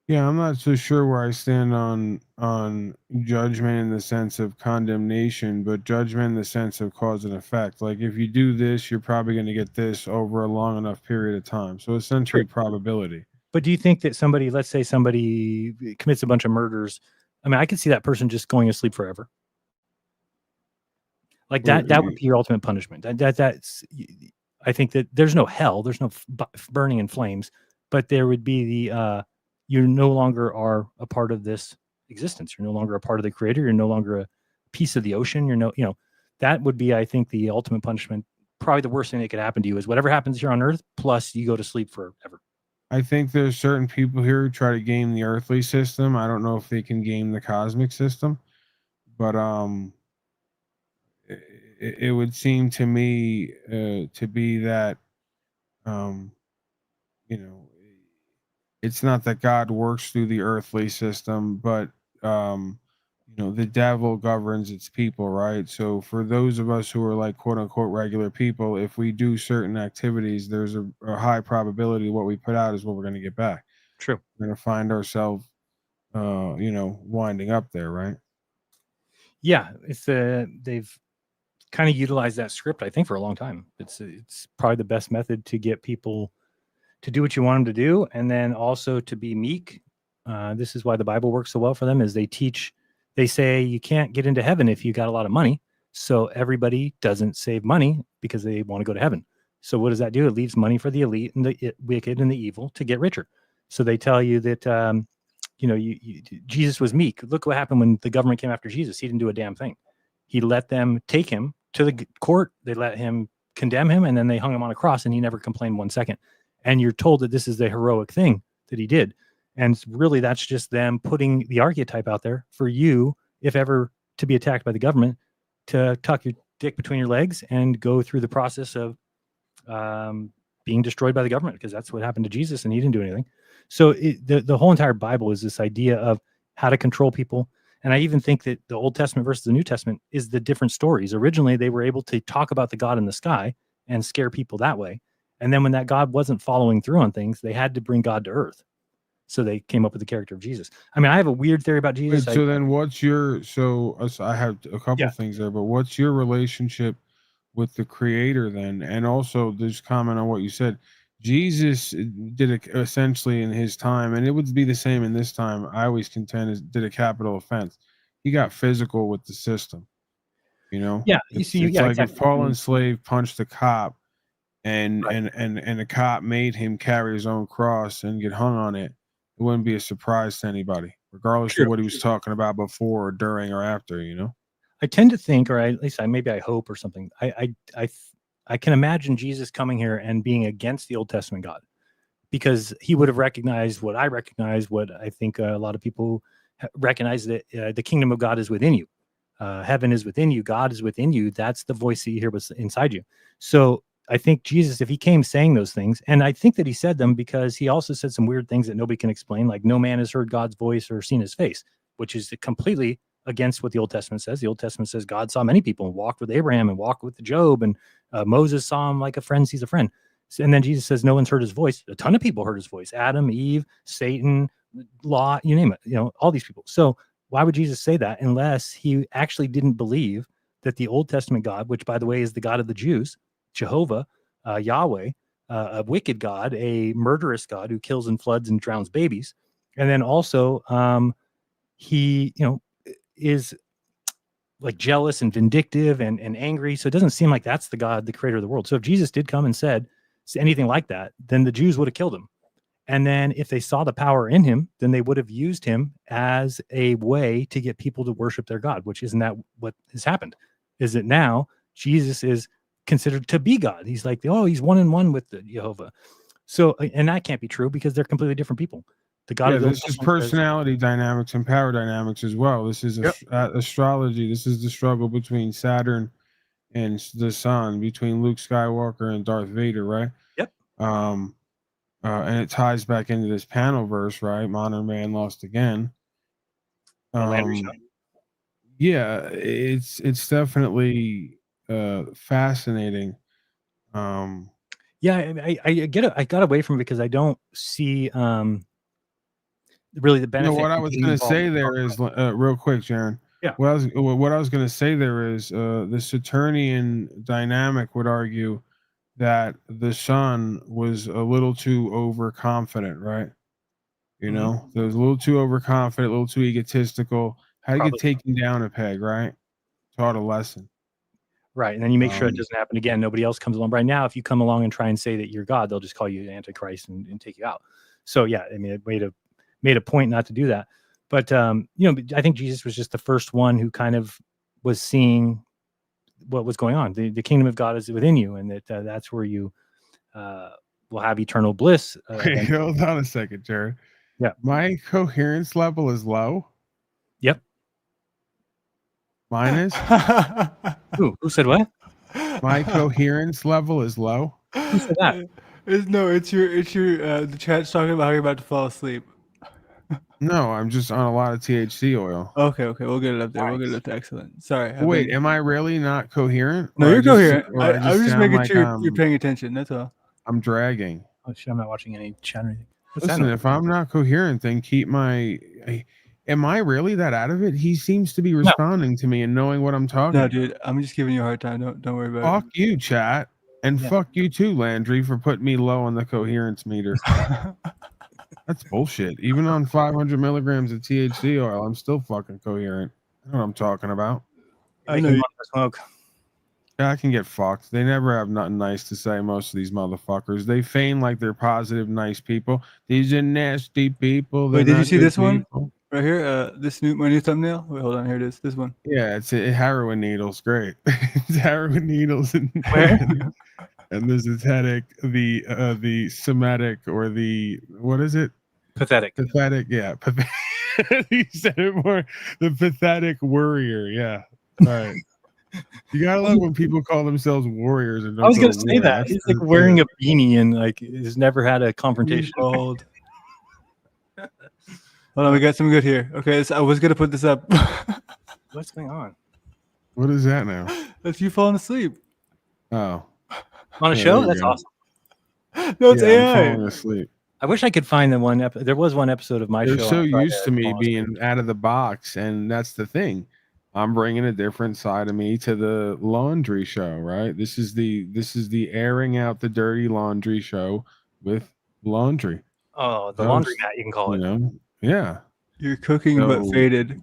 Yeah, I'm not so sure where I stand on judgment in the sense of condemnation, but judgment in the sense of cause and effect. Like if you do this, you're probably going to get this over a long enough period of time. So essentially probability. But do you think that somebody, let's say somebody commits a bunch of murders, I mean, I could see that person just going to sleep forever. Like that would be your ultimate punishment. That's, I think that there's no hell, there's no burning in flames, but there would be the, you no longer are a part of this existence. You're no longer a part of the creator. You're no longer a piece of the ocean. That would be, I think, the ultimate punishment. Probably the worst thing that could happen to you is whatever happens here on earth, plus you go to sleep forever. I think there's certain people here who try to game the earthly system. I don't know if they can game the cosmic system, but it would seem to me to be that it's not that God works through the earthly system, but the devil governs its people, right? So for those of us who are like quote unquote regular people, if we do certain activities, there's a high probability what we put out is what we're going to get back. True. We're going to find ourselves winding up there, right? Yeah, it's they've kind of utilized that script, I think, for a long time. It's probably the best method to get people to do what you want them to do, and then also to be meek. This is why the Bible works so well for them, is they say you can't get into heaven if you got a lot of money. So everybody doesn't save money because they want to go to heaven. So what does that do? It leaves money for the elite and the wicked and the evil to get richer. So they tell you that, Jesus was meek. Look what happened when the government came after Jesus. He didn't do a damn thing. He let them take him to the court. They let him condemn him, and then they hung him on a cross, and he never complained 1 second. And you're told that this is the heroic thing that he did. And really, that's just them putting the archetype out there for you, if ever to be attacked by the government, to tuck your dick between your legs and go through the process of being destroyed by the government, because that's what happened to Jesus, and he didn't do anything. So the whole entire Bible is this idea of how to control people. And I even think that the Old Testament versus the New Testament is the different stories. Originally, they were able to talk about the God in the sky and scare people that way. And then when that God wasn't following through on things, they had to bring God to earth. So they came up with the character of Jesus. I mean, I have a weird theory about Jesus. Wait, so then what's your, I have a couple things there, but what's your relationship with the creator then? And also just comment on what you said. Jesus did it essentially in his time, and it would be the same in this time. I always contend did a capital offense. He got physical with the system, Yeah. It's like exactly. If Paul Enslaved punched a cop and the cop made him carry his own cross and get hung on it, it wouldn't be a surprise to anybody, regardless of what he was talking about before or during or after, I tend to think, or at least I hope or something. I can imagine Jesus coming here and being against the Old Testament God, because he would have recognized what I recognize, what I think a lot of people recognize, that the kingdom of God is within you. Heaven is within you. God is within you. That's the voice that you hear was inside you. So I think Jesus, if he came saying those things, and I think that he said them because he also said some weird things that nobody can explain, like no man has heard God's voice or seen his face, which is completely against what the Old Testament says. The Old Testament says God saw many people and walked with Abraham and walked with Job, and Moses saw him like a friend sees a friend. And then Jesus says no one's heard his voice. A ton of people heard his voice. Adam, Eve, Satan, Lot, you name it, all these people. So why would Jesus say that unless he actually didn't believe that the Old Testament God, which by the way is the God of the Jews, Jehovah, Yahweh, a wicked God, a murderous God who kills and floods and drowns babies, and then also he is like jealous and vindictive and angry. So it doesn't seem like that's the God, the creator of the world. So if Jesus did come and said anything like that, then the Jews would have killed him. And then if they saw the power in him, then they would have used him as a way to get people to worship their God, which isn't that what has happened? Is that now Jesus is considered to be God. He's like, he's one in one with the Jehovah. So, and that can't be true because they're completely different people. The God of the this is personality dynamics and power dynamics as well. This is astrology. This is the struggle between Saturn and the Son between Luke Skywalker and Darth Vader, right? Yep. And it ties back into this panel verse, right? Modern man lost again. Landry show. Yeah, it's definitely fascinating. Yeah, I got away from it because I don't see really the benefit. What I was going to say there is real quick, Jaron. Yeah. What I was going to say there is the Saturnian dynamic would argue that the Son was a little too overconfident, right? You know, so it was a little too overconfident, a little too egotistical. Had to get taken down a peg, right? Taught a lesson. Right. And then you make sure it doesn't happen again. Nobody else comes along. Right now, if you come along and try and say that you're God, they'll just call you Antichrist and take you out. So, yeah, I mean, it made a point not to do that. But, I think Jesus was just the first one who kind of was seeing what was going on. The kingdom of God is within you, and that's where you will have eternal bliss. Wait, hold on a second, Jared. Yeah. My coherence level is low. Yep. Mine is? Who said what? My coherence level is low. Who said that? It's your the chat's talking about how you're about to fall asleep. No, I'm just on a lot of THC oil. Okay, we'll get it up there. We'll get it up to excellent. Sorry. Wait, am I really not coherent? No, you're coherent. I was just sound making like sure you're paying attention. That's all. I'm dragging. Oh shit, I'm not watching any chat or anything. Listen, if I'm not coherent, then keep my. Am I really that out of it? He seems to be responding to me and knowing what I'm talking. No, dude, I'm just giving you a hard time. Don't worry about Fuck you, chat, and fuck you too, Landry, for putting me low on the coherence meter. That's bullshit. Even on 500 milligrams of THC oil, I'm still fucking coherent. I know what I'm talking about. I know you smoke. Yeah, I can get fucked. They never have nothing nice to say, most of these motherfuckers. They feign like they're positive, nice people. These are nasty people. Wait, did you see this one? People. Right here, my new thumbnail. Wait, hold on. Here it is. This one. Yeah, it's heroin needles. Great. It's heroin needles and and the zetetic, the Semitic, or the what is it? Pathetic. Pathetic. Yeah. You said it more. The pathetic warrior. Yeah. All right. You gotta love when people call themselves warriors. And I was gonna say that he's like wearing a beanie and like has never had a confrontation. Hold on, we got some good here. Okay, I was gonna put this up. What's going on? What is that now? That's you falling asleep. Oh, on a show? That's awesome. No, it's AI. I'm falling asleep. I wish I could find the one. There was one episode of my show. They're so used to me being out of the box, and that's the thing. I'm bringing a different side of me to the laundry show, right? This is the airing out the dirty laundry show with laundry. Oh, the laundry mat, you can call it. Yeah. You're cooking but faded.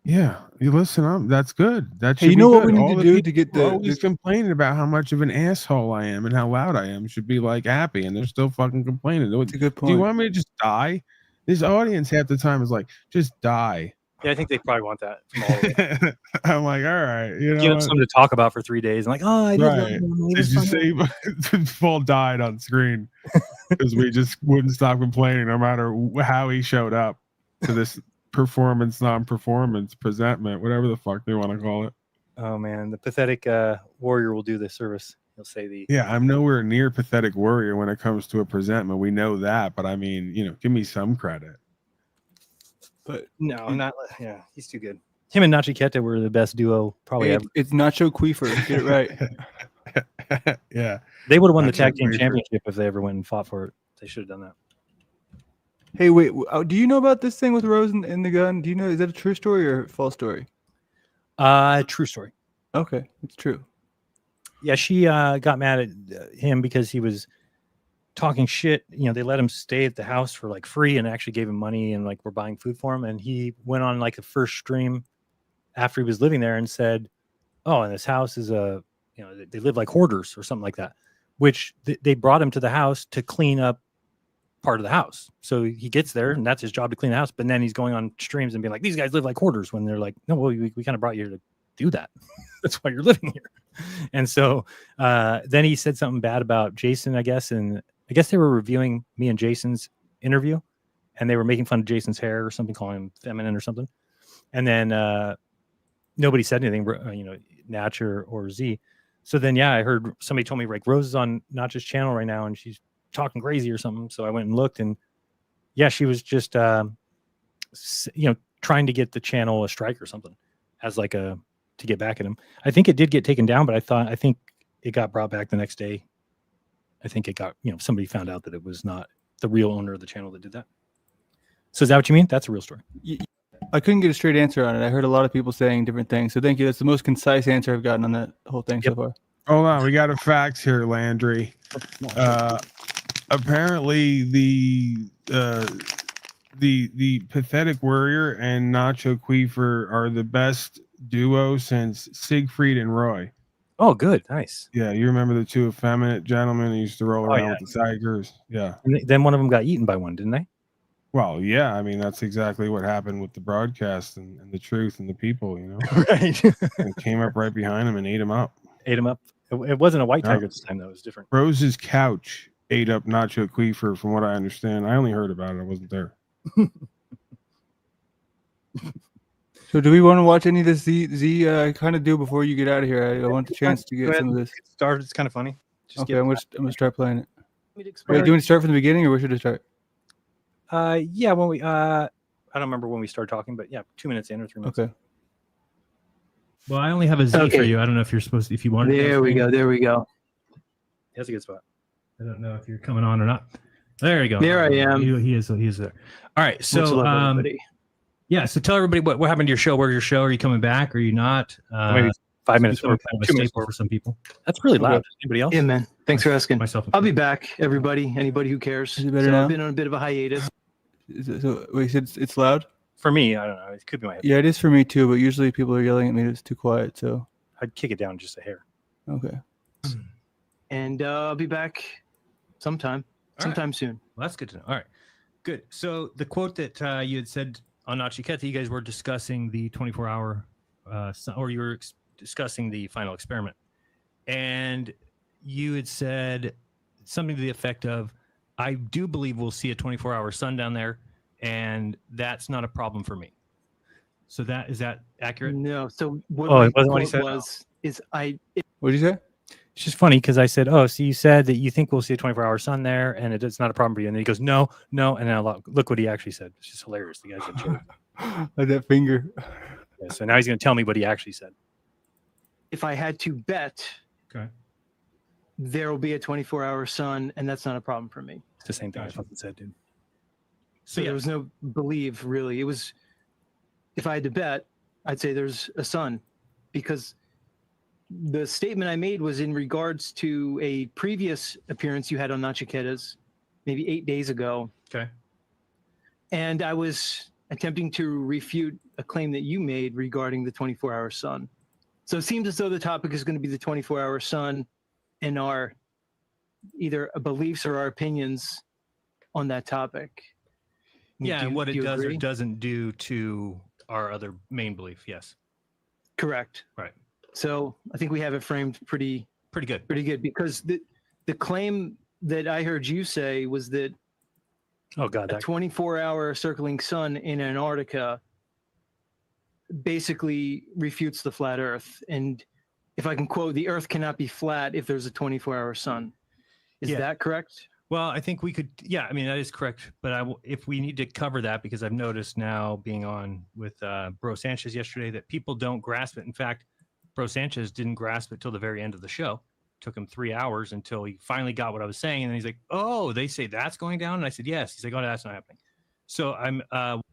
Yeah, you listen. That's good. That's you know what we need to do to get the always complaining about how much of an asshole I am and how loud I am should be like happy, and they're still fucking complaining. That's a good point. Do you want me to just die? This audience half the time is like, just die. Yeah, I think they probably want that from all of them. I'm like, all right, you know, give them something to talk about for 3 days. I'm like, oh, I did. Right. Did you say Paul died on screen because we just wouldn't stop complaining no matter how he showed up to this performance, non-performance, presentment, whatever the fuck they want to call it. Oh man, the pathetic warrior will do the service. He'll say the I'm nowhere near pathetic warrior when it comes to a presentment. We know that, but I mean, give me some credit. But no, not he's too good. Him and Nachiketa were the best duo probably ever. It's Nacho Queefer. Get it right. Yeah. They would have won the tag team championship if they ever went and fought for it. They should have done that. Hey, wait. Do you know about this thing with Rose and the gun? Do you know? Is that a true story or a false story? True story. Okay, it's true. Yeah, she got mad at him because he was talking shit. They let him stay at the house for like free and actually gave him money and like we're buying food for him. And he went on like the first stream after he was living there and said, "Oh, and this house is they live like hoarders or something like that." Which they brought him to the house to clean up part of the house. So he gets there and that's his job to clean the house. But then he's going on streams and being like, "These guys live like hoarders," when they're like, "No, well, we kind of brought you here to do that. That's why you're living here." And so then he said something bad about Jason, I guess. And I guess they were reviewing me and Jason's interview and they were making fun of Jason's hair or something, calling him feminine or something. And then nobody said anything, Natch or Z. So then, I heard somebody told me like Rose is on Natch's channel right now and she's talking crazy or something. So I went and looked, and she was just, trying to get the channel a strike or something as like to get back at him. I think it did get taken down, but I think it got brought back the next day. I think it got, somebody found out that it was not the real owner of the channel that did that. So is that what you mean? That's a real story. I couldn't get a straight answer on it. I heard a lot of people saying different things. So thank you. That's the most concise answer I've gotten on that whole thing so far. Hold on, we got a fax here, Landry. Apparently, the Pathetic Warrior and Nacho Queefer are the best duo since Siegfried and Roy. Oh, good, nice. Yeah, you remember the two effeminate gentlemen who used to roll around with the tigers? Yeah. And then one of them got eaten by one, didn't they? Well, yeah. I mean, that's exactly what happened with the broadcast and the truth and the people. Right. And came up right behind him and ate him up. Ate him up. It wasn't a white tiger this time, though. It was different. Rose's couch ate up Nacho Queefer, from what I understand. I only heard about it. I wasn't there. So do we want to watch any of this Z kind of do before you get out of here? I want the chance to get some of this. Started. It's kind of funny. Okay, I'm gonna start playing it. Wait, do you want to start from the beginning, or where should I start? When we I don't remember when we started talking, but 2 minutes in or 3 minutes. Okay. Well, I only have a Z for you. I don't know if you're supposed to, if you want to. There we go. There we go. That's a good spot. I don't know if you're coming on or not. There you go. There I am. He is there. All right. So, so tell everybody what happened to your show. Where's your show? Are you coming back? Or are you not? Maybe 5 minutes. Kind of a staple for some people. That's really loud. Anybody else? Yeah, man. Thanks for asking. Myself. I'll be back, everybody. Anybody who cares. Is it better now? I've been on a bit of a hiatus. So wait, you said it's loud? For me, I don't know. It could be my head. Yeah, it is for me too. But usually people are yelling at me. It's too quiet. So I'd kick it down just a hair. Okay. And I'll be back sometime soon. Well, that's good to know. All right, good. So the quote that you had said on Nachiketa, you guys were discussing the 24-hour, or you were discussing the final experiment, and you had said something to the effect of, "I do believe we'll see a 24-hour sun down there, and that's not a problem for me." So is that accurate? No. So what it wasn't what he said. What did you say? It's just funny because I said, "Oh, so you said that you think we'll see a 24-hour sun there, and it's not a problem for you." And then he goes, "No," and then look what he actually said. It's just hilarious. The guy's a joke. Like that finger. Yeah, so now he's going to tell me what he actually said. If I had to bet, okay, there will be a 24-hour sun, and that's not a problem for me. It's the same thing I fucking said, dude. So there was no believe, really. It was, if I had to bet, I'd say there's a sun, because the statement I made was in regards to a previous appearance you had on Nachiketas, maybe 8 days ago. Okay. And I was attempting to refute a claim that you made regarding the 24-hour sun. So it seems as though the topic is going to be the 24-hour sun and our either beliefs or our opinions on that topic. Yeah, and what it does or doesn't do to our other main belief. Yes. Correct. Right. So I think we have it framed pretty good. Pretty good, because the claim that I heard you say was that a 24-hour circling sun in Antarctica basically refutes the flat Earth. And if I can quote, the Earth cannot be flat if there's a 24-hour sun. Is that correct? Well, I think we could. Yeah, I mean, that is correct. But if we need to cover that, because I've noticed now being on with Bro Sanchez yesterday that people don't grasp it. In fact, Bro Sanchez didn't grasp it till the very end of the show. Took him 3 hours until he finally got what I was saying. And then he's like, "Oh, they say that's going down?" And I said, "Yes." He's like, "Oh, no, that's not happening." So I'm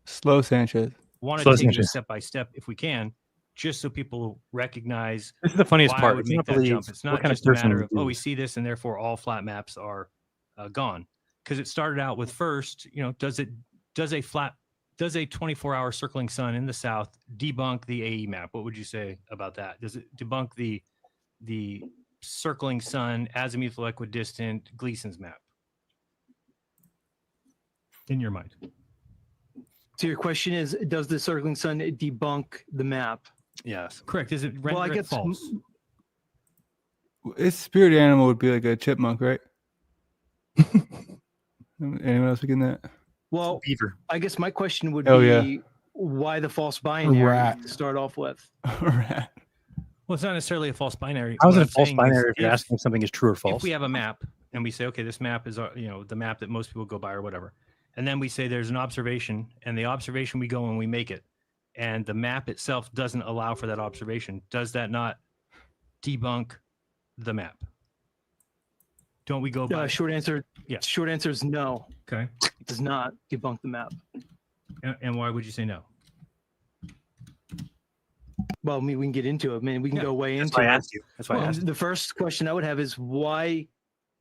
slow Sanchez. Want to take it step by step if we can, just so people recognize. This is the funniest part. It's not jump. It's not just a matter of, oh, we see this and therefore all flat maps are gone. Because it started out with first, does a 24-hour circling sun in the south debunk the AE map? What would you say about that? Does it debunk the circling sun azimuthal equidistant Gleason's map? In your mind. So your question is, does the circling sun debunk the map? Yes. Correct. Is it render it false? Its spirit animal would be like a chipmunk, right? Anyone else getting that? Well, beaver. I guess my question would be, why the false binary Rat. to start off with? Rat. Well, it's not necessarily a false binary. How is What it a I'm false saying binary is if you're asking if something is true or false? If we have a map and we say, okay, this map is the map that most people go by or whatever, and then we say there's an observation, and the observation we go and we make it, and the map itself doesn't allow for that observation, does that not debunk the map? Don't we go by? Short answer. Yeah. Short answer is no. Okay. It does not debunk the map. And why would you say no? Well, I mean, we can get into it. I mean, we can go way That's into why I it. asked you. That's why I asked you. The first question I would have is why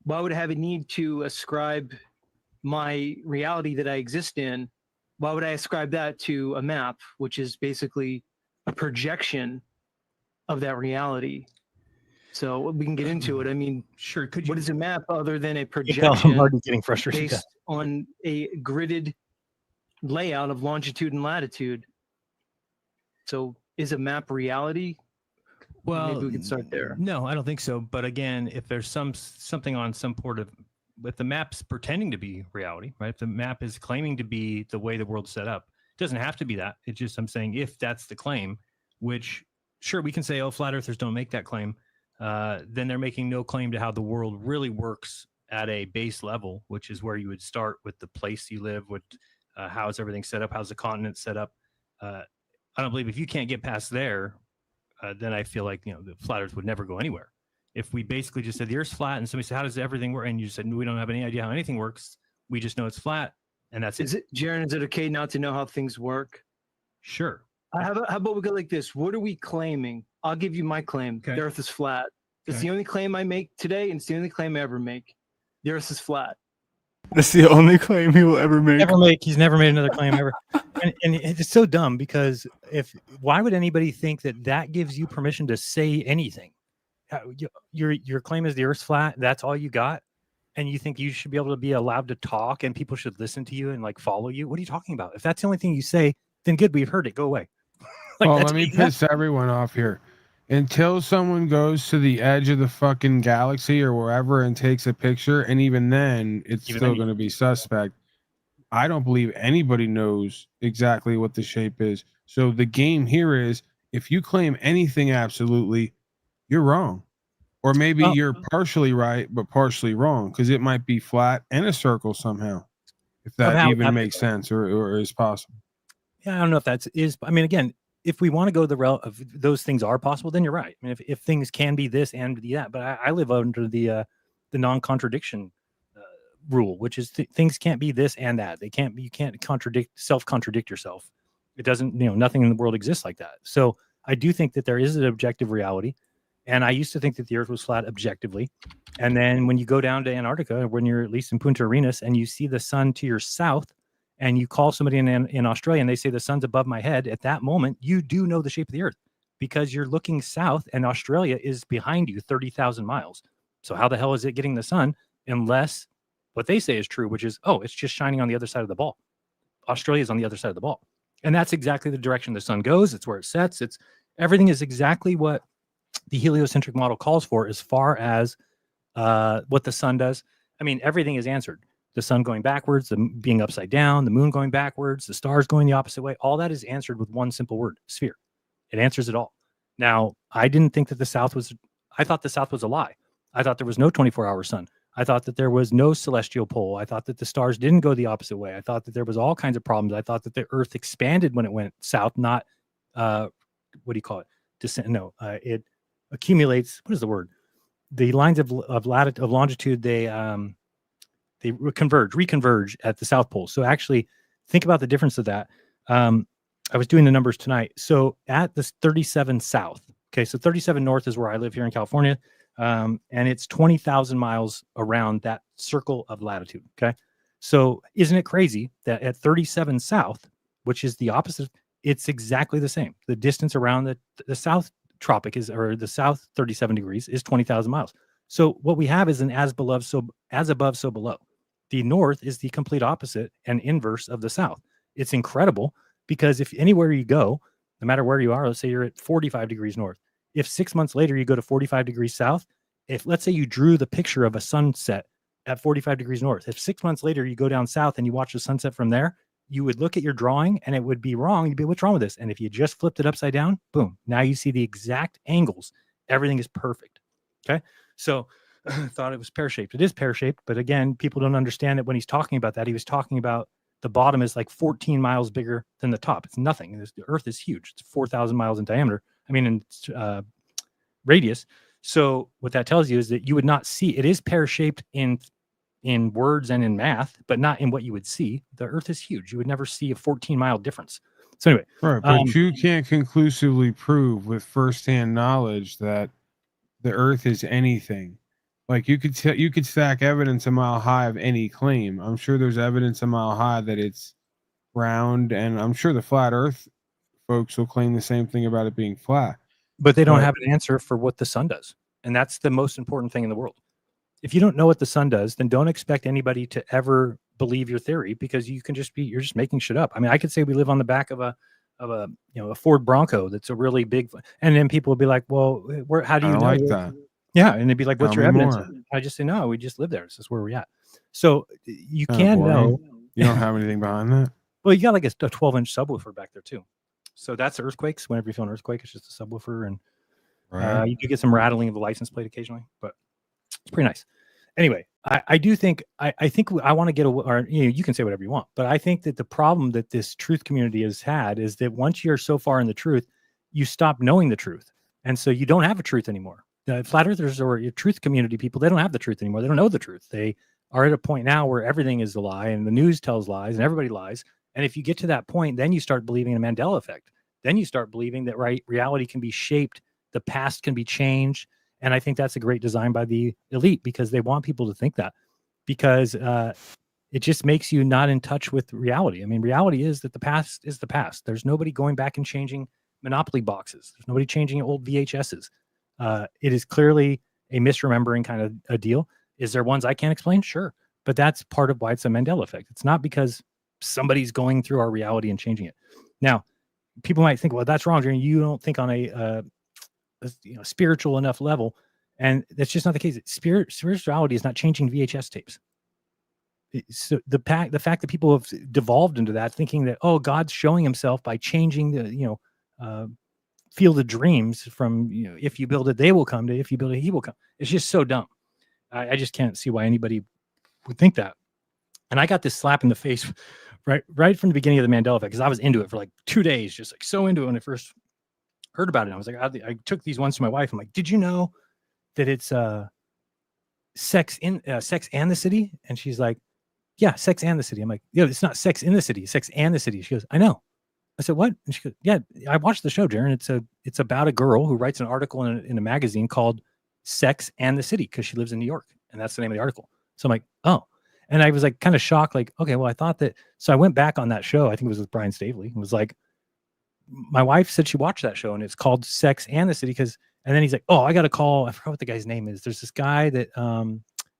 would I have a need to ascribe my reality that I exist in? Why would I ascribe that to a map, which is basically a projection of that reality? So we can get into it. I mean, sure. Could you? What is a map other than a I'm projection already getting frustrated. based on a gridded layout of longitude and latitude? So is a map reality? Well, maybe we can start there. No, I don't think so. But again, if there's something on some port of, if the map's pretending to be reality, right? If the map is claiming to be the way the world's set up, it doesn't have to be that. It's just I'm saying if that's the claim, which sure we can say, oh, flat earthers don't make that claim. Then they're making no claim to how the world really works at a base level, which is where you would start with the place you live, with how is everything set up, how's the continent set up. I don't believe if you can't get past there, then I feel like the flat earth would never go anywhere. If we basically just said the Earth's flat, and somebody said, "How does everything work?" and you said, "We don't have any idea how anything works. We just know it's flat," and that's it. Jaron, is it okay not to know how things work? Sure. How about we go like this? What are we claiming? I'll give you my claim. Okay. The Earth is flat. It's the only claim I make today, and it's the only claim I ever make. The Earth is flat. That's the only claim he will ever make. He's never made another claim ever. And it's so dumb because why would anybody think that gives you permission to say anything? Your claim is the Earth's flat. That's all you got, and you think you should be able to be allowed to talk and people should listen to you and like follow you? What are you talking about? If that's the only thing you say, then good, we've heard it. Go away. Let me piss everyone off here. Until someone goes to the edge of the fucking galaxy or wherever and takes a picture, and even then, it's still going to be suspect. I don't believe anybody knows exactly what the shape is. So the game here is, if you claim anything absolutely, you're wrong. Or maybe you're partially right, but partially wrong, because it might be flat and a circle somehow, if that even makes sense or is possible. Yeah, I don't know if that is. I mean, again, if we want to go the route of those things are possible, then you're right. I mean, if things can be this and be that, but I live under the non-contradiction rule, which is things can't be this and that. You can't self-contradict yourself. It doesn't, nothing in the world exists like that. So I do think that there is an objective reality. And I used to think that the Earth was flat objectively. And then when you go down to Antarctica, when you're at least in Punta Arenas and you see the sun to your south, and you call somebody in Australia and they say the sun's above my head, at that moment, you do know the shape of the Earth because you're looking south and Australia is behind you 30,000 miles. So how the hell is it getting the sun unless what they say is true, which is, it's just shining on the other side of the ball. Australia is on the other side of the ball. And that's exactly the direction the sun goes. It's where it sets. Everything is exactly what the heliocentric model calls for as far as what the sun does. I mean, everything is answered. The sun going backwards, the being upside down, the moon going backwards, the stars going the opposite way. All that is answered with one simple word, sphere. It answers it all. Now, I didn't think that I thought the South was a lie. I thought there was no 24-hour sun. I thought that there was no celestial pole. I thought that the stars didn't go the opposite way. I thought that there was all kinds of problems. I thought that the Earth expanded when it went south, not, what do you call it? Descent. No, it accumulates. What is the word? The lines of longitude, they reconverge at the South Pole. So actually think about the difference of that. I was doing the numbers tonight. So at this 37 South, okay, so 37 North is where I live here in California. And it's 20,000 miles around that circle of latitude. Okay. So isn't it crazy that at 37 South, which is the opposite, it's exactly the same. The distance around the South tropic or the South 37 degrees is 20,000 miles. So what we have is an as above, so below. The North is the complete opposite and inverse of the South. It's incredible because if anywhere you go, no matter where you are, let's say you're at 45 degrees North. If 6 months later you go to 45 degrees South, if let's say you drew the picture of a sunset at 45 degrees North, if 6 months later you go down south and you watch the sunset from there, you would look at your drawing and it would be wrong. You'd be, what's wrong with this? And if you just flipped it upside down, boom, now you see the exact angles. Everything is perfect. Okay. So I thought it was pear-shaped. It is pear-shaped, but again, people don't understand that when he's talking about that, he was talking about the bottom is like 14 miles bigger than the top. It's nothing. The Earth is huge. It's 4,000 miles in diameter. I mean, in radius. So what that tells you is that you would not see, it is pear-shaped in words and in math, but not in what you would see. The Earth is huge. You would never see a 14-mile difference. So anyway. Right, but you can't conclusively prove with firsthand knowledge that the Earth is anything. Like you could stack evidence a mile high of any claim. I'm sure there's evidence a mile high that it's round, and I'm sure the flat Earth folks will claim the same thing about it being flat. But they don't have an answer for what the sun does. And that's the most important thing in the world. If you don't know what the sun does, then don't expect anybody to ever believe your theory, because you're just making shit up. I mean, I could say we live on the back of a Ford Bronco that's a really big, and then people would be like, well, how do you know? Like that? Yeah. And they'd be like, what's your evidence? More. I just say, no, we just live there. This is where we're at. So you can know. You don't have anything behind that? Well, you got like a 12-inch subwoofer back there too. So that's earthquakes. Whenever you feel an earthquake, it's just a subwoofer, and you do get some rattling of the license plate occasionally, but it's pretty nice. Anyway, I do think I think I want to get or you can say whatever you want, but I think that the problem that this truth community has had is that once you're so far in the truth, you stop knowing the truth, and so you don't have a truth anymore. The flat earthers or your truth community people, they don't have the truth anymore. They don't know the truth. They are at a point now where everything is a lie, and the news tells lies, and everybody lies. And if you get to that point, then you start believing in a Mandela effect. Then you start believing that reality can be shaped, the past can be changed. And I think that's a great design by the elite, because they want people to think that, because it just makes you not in touch with reality. I mean, reality is that the past is the past. There's nobody going back and changing Monopoly boxes. There's nobody changing old VHSs. It is clearly a misremembering kind of a deal. Is there ones I can't explain? Sure. But that's part of why it's a Mandela effect. It's not because somebody's going through our reality and changing it. Now, people might think, well, that's wrong. You don't think on a spiritual enough level, and that's just not the case. Spirituality is not changing VHS tapes. So the fact that people have devolved into that, thinking that, oh, God's showing himself by changing the field of dreams from if you build it they will come, to if you build it he will come. It's just so dumb. I just can't see why anybody would think that. And I got this slap in the face right from the beginning of the Mandela effect, because I was into it for like 2 days, just like so into it when I first heard about it. I was like, I took these ones to my wife. I'm like, did you know that it's Sex and the City? And she's like, yeah, Sex and the City. I'm like, yeah, it's not Sex in the City, Sex and the City. She goes, I know. I said, what? And she goes, yeah, I watched the show, Jaron. It's about a girl who writes an article in a magazine called Sex and the City, because she lives in New York, and that's the name of the article. So I'm like, oh. And I was like kind of shocked, like, okay, well, I thought that. So I went back on that show. I think it was with Brian Stavely. It was like, my wife said she watched that show, and it's called Sex and the City. And then he's like, oh, I got to call. I forgot what the guy's name is. There's this guy that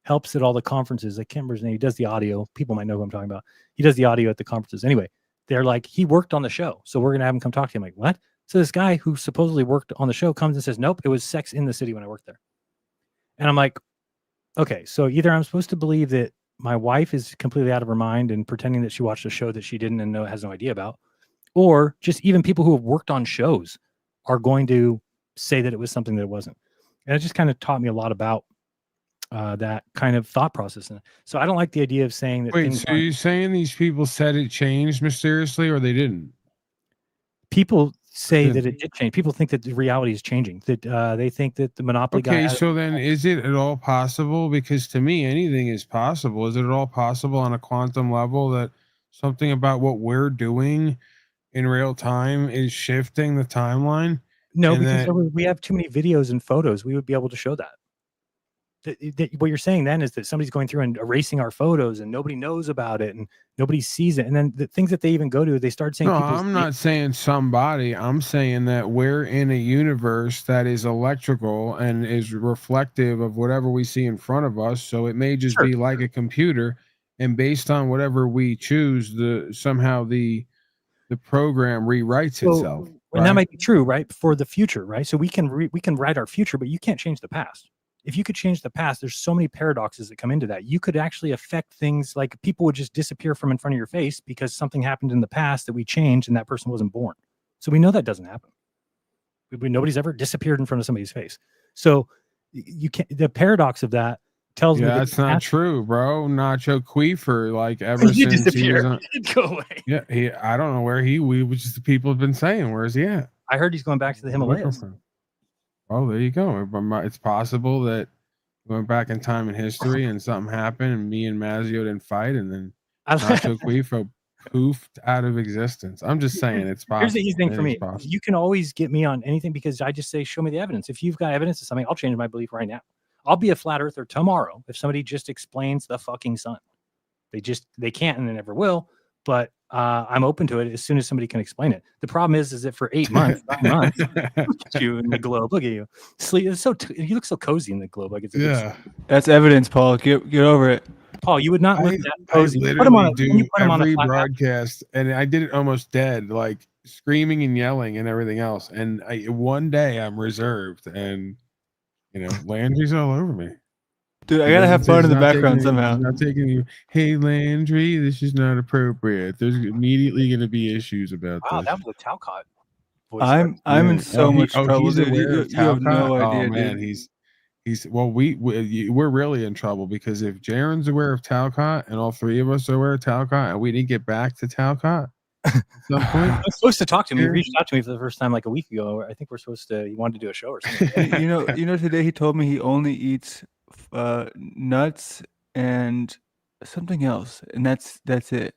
helps at all the conferences. I can't remember his name. He does the audio. People might know who I'm talking about. He does the audio at the conferences. Anyway, they're like, he worked on the show, so we're going to have him come talk to him. Like, what? So this guy who supposedly worked on the show comes and says, nope, it was Sex in the City when I worked there. And I'm like, okay, so either I'm supposed to believe that my wife is completely out of her mind and pretending that she watched a show that she didn't and has no idea about, or just even people who have worked on shows are going to say that it was something that it wasn't. And it just kind of taught me a lot about that kind of thought process. And so I don't like the idea of saying that. Wait, so you're saying these people said it changed mysteriously, or they didn't? People say that it did change. People think that the reality is changing, that they think that the Monopoly guy. Okay, so then is it at all possible? Because to me, anything is possible. Is it at all possible on a quantum level that something about what we're doing in real time is shifting the timeline? No, because we have too many videos and photos. We would be able to show that. What you're saying then is that somebody's going through and erasing our photos, and nobody knows about it, and nobody sees it. And then the things that they even go to, they start saying. No, I'm not saying somebody. I'm saying that we're in a universe that is electrical and is reflective of whatever we see in front of us. So it may just be like a computer, and based on whatever we choose, somehow the program rewrites itself. And that might be true, right? For the future, right? So we can write our future, but you can't change the past. if you could change the past, there's so many paradoxes that come into that. You could actually affect things like people would just disappear from in front of your face because something happened in the past that we changed and that person wasn't born. So we know that doesn't happen. Nobody's ever disappeared in front of somebody's face. So you can't. The paradox of that tells me that's not true, bro. Nacho Queefer, like ever he since he was disappeared. on, He did go away. yeah, I don't know where we just the people have been saying, where's he at? I heard he's going back to the Himalayas. Oh, there you go. It's possible that we went back in time in history and something happened, and me and Mazio didn't fight, and then Nacho Queefer poofed out of existence. I'm just saying it's possible. Here's the easy thing for me. You can always get me on anything because I just say, show me the evidence. If you've got evidence of something, I'll change my belief right now. I'll be a flat earther tomorrow if somebody just explains the fucking sun. They can't and they never will, but I'm open to it as soon as somebody can explain it. The problem is that for 8 months, 9 months, you in the globe. Look at you. Sleep. It's you look so cozy in the globe. Like it's That's evidence, Paul. Get over it. Paul, you would not look that cozy. I literally do every broadcast, and I did it almost dead, like screaming and yelling and everything else. And one day I'm reserved, and Landry's all over me. Dude, I gotta have fun in the background somehow. Not taking you. Hey, Landry, this is not appropriate. There's immediately going to be issues about this. Wow, that was a Talcott voice. I'm in so much trouble, he's dude. aware of You have no idea, man, dude. He's we're really in trouble because if Jaron's aware of Talcott and all three of us are aware of Talcott and we didn't get back to Talcott at some point. I was supposed to talk to him. He reached out to me for the first time like a week ago. I think we're supposed to. He wanted to do a show or something. you know. Today he told me he only eats nuts and something else, and that's it.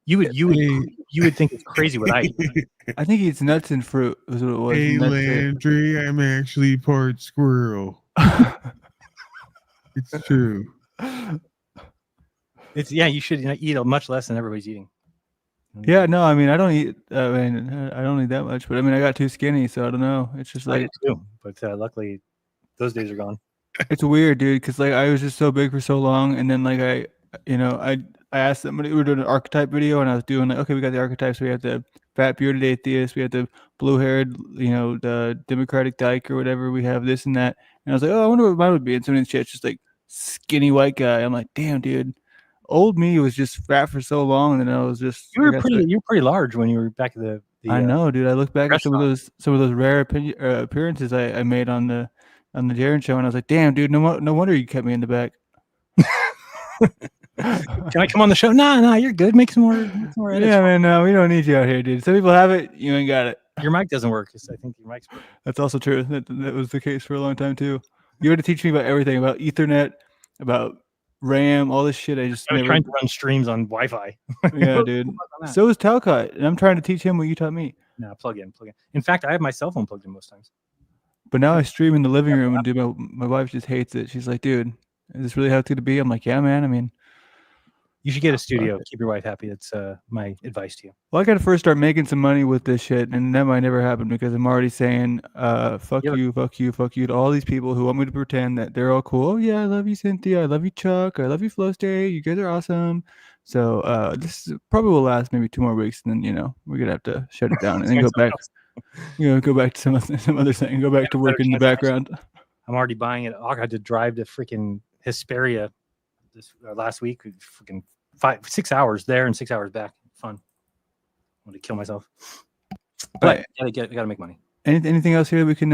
You would think it's crazy what I eat. I think he eats nuts and fruit. Was what it was. Hey, Landry, I'm actually part squirrel. It's true. You should eat much less than everybody's eating. Yeah, no, I mean I don't eat. I don't eat that much, but I mean I got too skinny, so I don't know. It's just like I do too, but luckily those days are gone. It's weird, dude, because like I was just so big for so long, and then like I asked somebody, we were doing an archetype video, and I was doing like, okay, we got the archetypes. We have the fat bearded atheist, we have the blue haired, the Democratic dyke or whatever. We have this and that, and I was like, oh, I wonder what mine would be. And somebody's shit's just like skinny white guy. I'm like, damn, dude, old me was just fat for so long, and then I was just you were pretty large when you were back at the I know, dude. I look back at some of those rare appearances I made on the Jaron show, and I was like, damn, dude, no wonder you kept me in the back. Can I come on the show? Nah, you're good. Make some more edits. Yeah, man, no, we don't need you out here, dude. Some people have it, you ain't got it. Your mic doesn't work. I think your mic's working. That's also true. That was the case for a long time too. You had to teach me about everything, about Ethernet, about RAM, all this shit. I was trying to run streams on Wi-Fi. Yeah, dude. So is Talcott, and I'm trying to teach him what you taught me. No, plug in. In fact, I have my cell phone plugged in most times. But now I stream in the living room, and dude, my wife just hates it. She's like, dude, is this really how it's going to be? I'm like, yeah, man. I mean, you should get a studio. Keep your wife happy. That's my advice to you. Well, I got to first start making some money with this shit, and that might never happen because I'm already saying, fuck you to all these people who want me to pretend that they're all cool. Oh, yeah, I love you, Cynthia. I love you, Chuck. I love you, Flow State. You guys are awesome. So this probably will last maybe 2 more weeks, and then, we're going to have to shut it down and then go back. Go back to some other thing. Go back to work in the background. I'm already buying it. I had to drive to freaking Hesperia this last week. Freaking 6 hours there and 6 hours back. Fun. I want to kill myself. But I gotta make money. Anything else here we can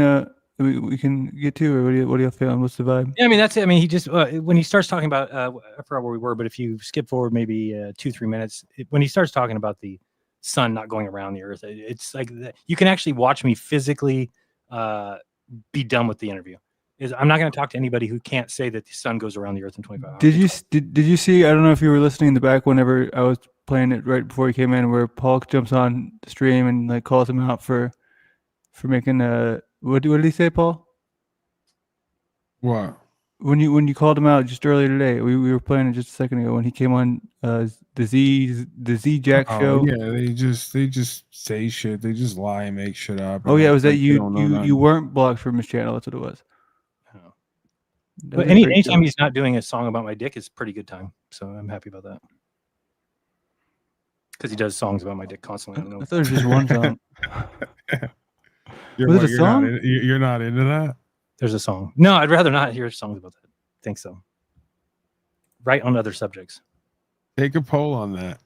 get to, or what do you feel? What's the vibe? Yeah, I mean that's it. I mean he just when he starts talking about I forgot where we were, but if you skip forward maybe 2-3 minutes, when he starts talking about the sun not going around the earth, it's like you can actually watch me physically be done with the interview. I'm not going to talk to anybody who can't say that the sun goes around the earth in 25 hours. Did you see? I don't know if you were listening in the back whenever I was playing it right before he came in, where Paul jumps on the stream and like calls him out for making what did he say, Paul? What? When you called him out just earlier today, we were playing it just a second ago when he came on the Z Jack show. Yeah, they just say shit. They just lie and make shit up. Oh yeah, was that you weren't blocked from his channel? That's what it was. Oh. But anytime he's not doing a song about my dick, it's a pretty good time. So I'm happy about that. Because he does songs about my dick constantly. I don't know. I thought it was just one song. Was it a song? You're not into that? There's a song. No, I'd rather not hear songs about that. I think so. Right on other subjects. Take a poll on that.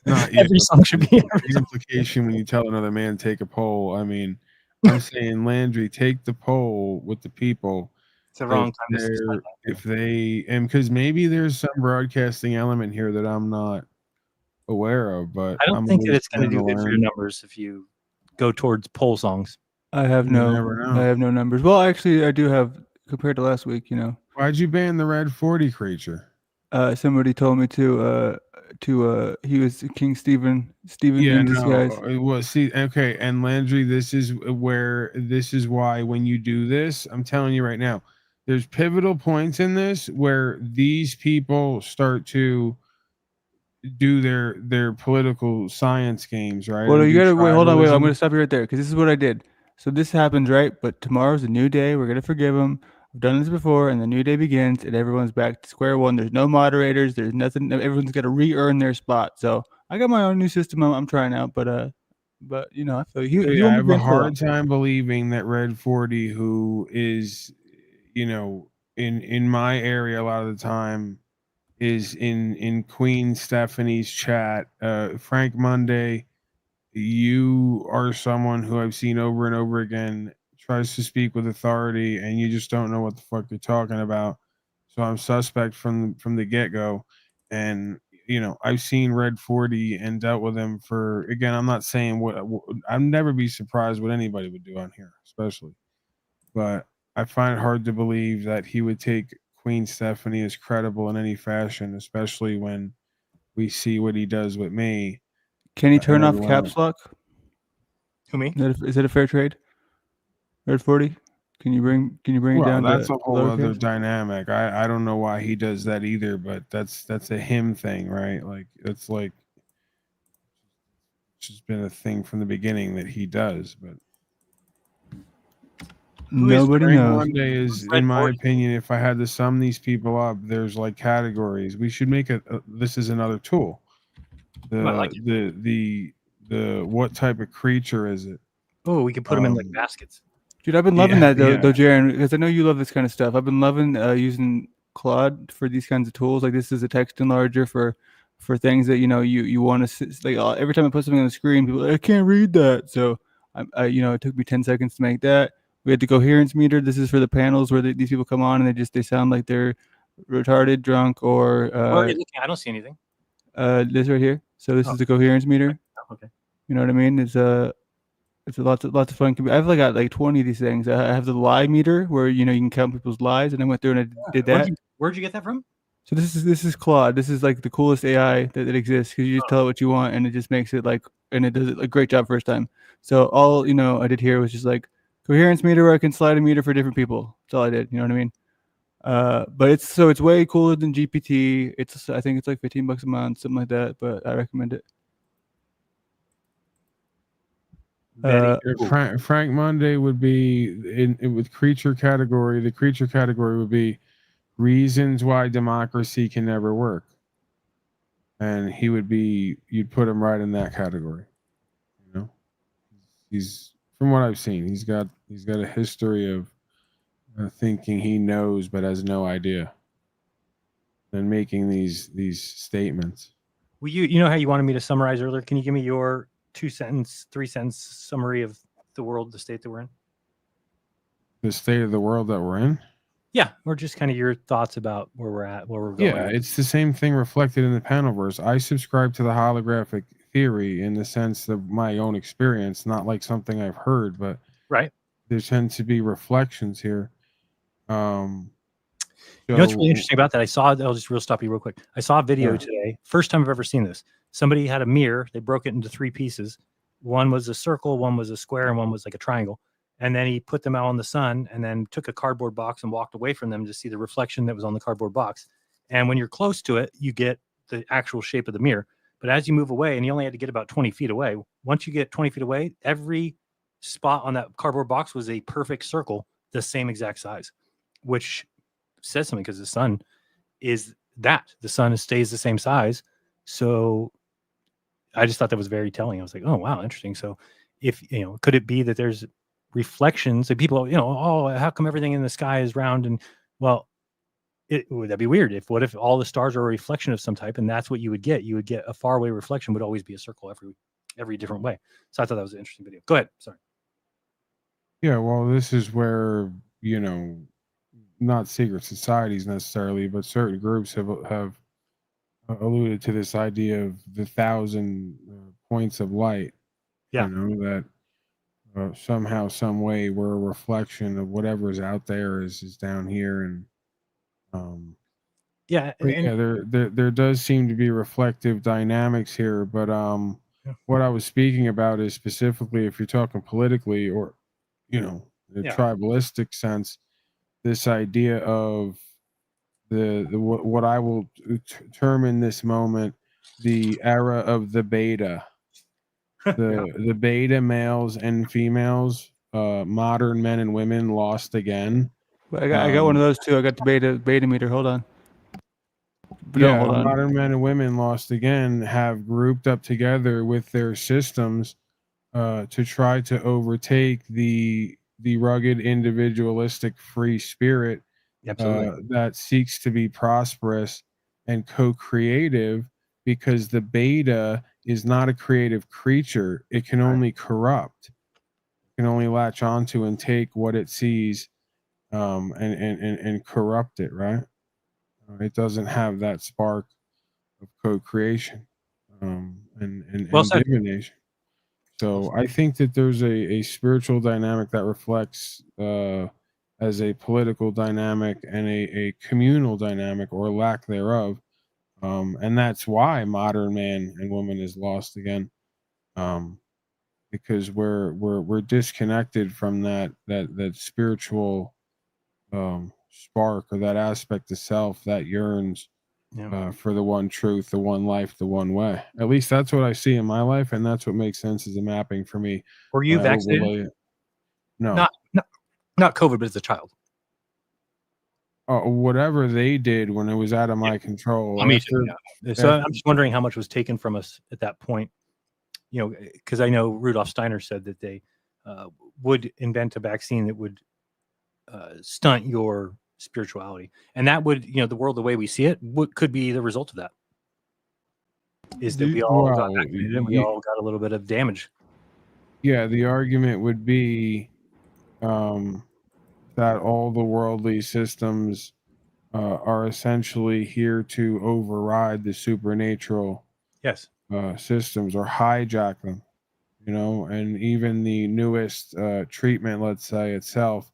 Not Every song should be the implication when you tell another man take a poll. I mean, I'm saying, Landry, take the poll with the people. It's the wrong time to start that. If they, and because maybe there's some broadcasting element here that I'm not aware of, but I don't I'm think that always it's going to trying do good for your learn. numbers if you go towards poll songs. I have You no never know. numbers. Well, actually, I do have compared to last week. Why'd you ban the Red 40 creature? Somebody told me to he was King Stephen Yeah, in no. disguise. Well, see, okay, and Landry, this is why when you do this, I'm telling you right now, there's pivotal points in this where these people start to do their political science games, right? Well, And you do gotta wait. Hold on, wait. I'm tribalism. gonna stop you right there because this is what I did. So this happens, right? But tomorrow's a new day. We're gonna forgive him. I've done this before, and the new day begins, and everyone's back to square one. There's no moderators. There's nothing. Everyone's got to re-earn their spot. So I got my own new system. I'm trying out, but I feel he I won't be have a banned for long. hard time believing that Red 40, who is, in my area a lot of the time, is in Queen Stephanie's chat. Frank Monday, you are someone who I've seen over and over again tries to speak with authority, and you just don't know what the fuck you're talking about. So I'm suspect from the get go, and I've seen Red 40 and dealt with him for. Again, I'm not saying I'd never be surprised what anybody would do on here, especially, but I find it hard to believe that he would take Queen Stephanie as credible in any fashion, especially when we see what he does with me. Can he turn and off everyone caps else. lock? Who, me? Is it a fair trade? Red 40. Can you bring it Well, down that's to a whole other lowercase? dynamic. I don't know why he does that either, but that's a him thing, right? Like it's just been a thing from the beginning that he does. But Nobody Frank knows. Monday is, Red in my 40? opinion, if I had to sum these people up, there's like categories. We should make this is another tool. I like The what type of creature is it? Oh, we could put them in like baskets. Dude, I've been loving that though, yeah. Jaron, because I know you love this kind of stuff. I've been loving using Claude for these kinds of tools. Like this is a text enlarger for things that you want to like. Every time I put something on the screen, people are like, I can't read that. So it took me 10 seconds to make that. We had the coherence meter. This is for the panels where these people come on and they sound like they're retarded, drunk, or Where are you looking? I don't see anything. this right here. So this is the coherence meter. Okay. You know what I mean? It's lots of fun. I've got like 20 of these things. I have the lie meter where you can count people's lies, and I went through and I did that. Where'd you get that from? So this is Claude. This is like the coolest AI that exists because you just tell it what you want and it just makes it and it does a great job first time. So all I did here was just like coherence meter where I can slide a meter for different people. That's all I did. You know what I mean? But it's way cooler than GPT. I think it's like $15 a month, something like that. But I recommend it. Frank Monday would be with creature category. The creature category would be reasons why democracy can never work, and you'd put him right in that category. He's, from what I've seen, he's got a history of thinking he knows but has no idea, and making these statements. Well, you know how you wanted me to summarize earlier. Can you give me your 2-sentence, 3-sentence summary of the world, the state that we're in? The state of the world that we're in? Yeah, or just kind of your thoughts about where we're at, where we're going. Yeah, it's the same thing reflected in the Panelverse. I subscribe to the holographic theory in the sense of my own experience, not like something I've heard, but right. There tend to be reflections here. You know what's really interesting about that? I'll just stop you real quick. I saw a video today. First time I've ever seen this. Somebody had a mirror. They broke it into 3 pieces. One was a circle, one was a square, and one was like a triangle. And then he put them out on the sun and then took a cardboard box and walked away from them to see the reflection that was on the cardboard box. And when you're close to it, you get the actual shape of the mirror. But as you move away, and you only had to get about 20 feet away, once you get 20 feet away, every spot on that cardboard box was a perfect circle, the same exact size, which says something because the sun is that. The sun stays the same size. So I just thought that was very telling. I was like, oh, wow, interesting. So if, could it be that there's reflections. Like people, oh, how come everything in the sky is round? And well, would that be weird? What if all the stars are a reflection of some type, and that's what you would get? You would get a faraway reflection would always be a circle every different way. So I thought that was an interesting video. Go ahead. Sorry. Yeah, well, this is where, not secret societies necessarily, but certain groups have alluded to this idea of the 1,000 points of light. Yeah. That somehow, some way, we're a reflection of whatever's out there is down here, and yeah, there does seem to be reflective dynamics here, but what I was speaking about is specifically if you're talking politically or the tribalistic sense, this idea of what I will term in this moment the era of the beta, the beta males and females, modern men and women lost again. I got one of those too. I got the beta meter. Hold on. But Yeah, hold on. modern men and women lost again have grouped up together with their systems to try to overtake the rugged, individualistic, free spirit that seeks to be prosperous and co-creative, because the beta is not a creative creature. It can only corrupt. It can only latch onto and take what it sees and corrupt it, right? It doesn't have that spark of co-creation and divination. So I think that there's a spiritual dynamic that reflects as a political dynamic and a communal dynamic, or lack thereof. And that's why modern man and woman is lost again, because we're disconnected from that spiritual spark, or that aspect of self that yearns for the one truth, the one life, the one way. At least that's what I see in my life, and that's what makes sense as a mapping for me. Were you vaccinated? No, not COVID, but as a child. Whatever they did when it was out of my control. So I'm just wondering how much was taken from us at that point. Because I know Rudolf Steiner said that they would invent a vaccine that would stunt your spirituality, and that would, the world the way we see it could be the result of that. Is that we all got vaccinated and we all got a little bit of damage. Yeah, the argument would be that all the worldly systems are essentially here to override the supernatural systems, or hijack them, and even the newest treatment, let's say, itself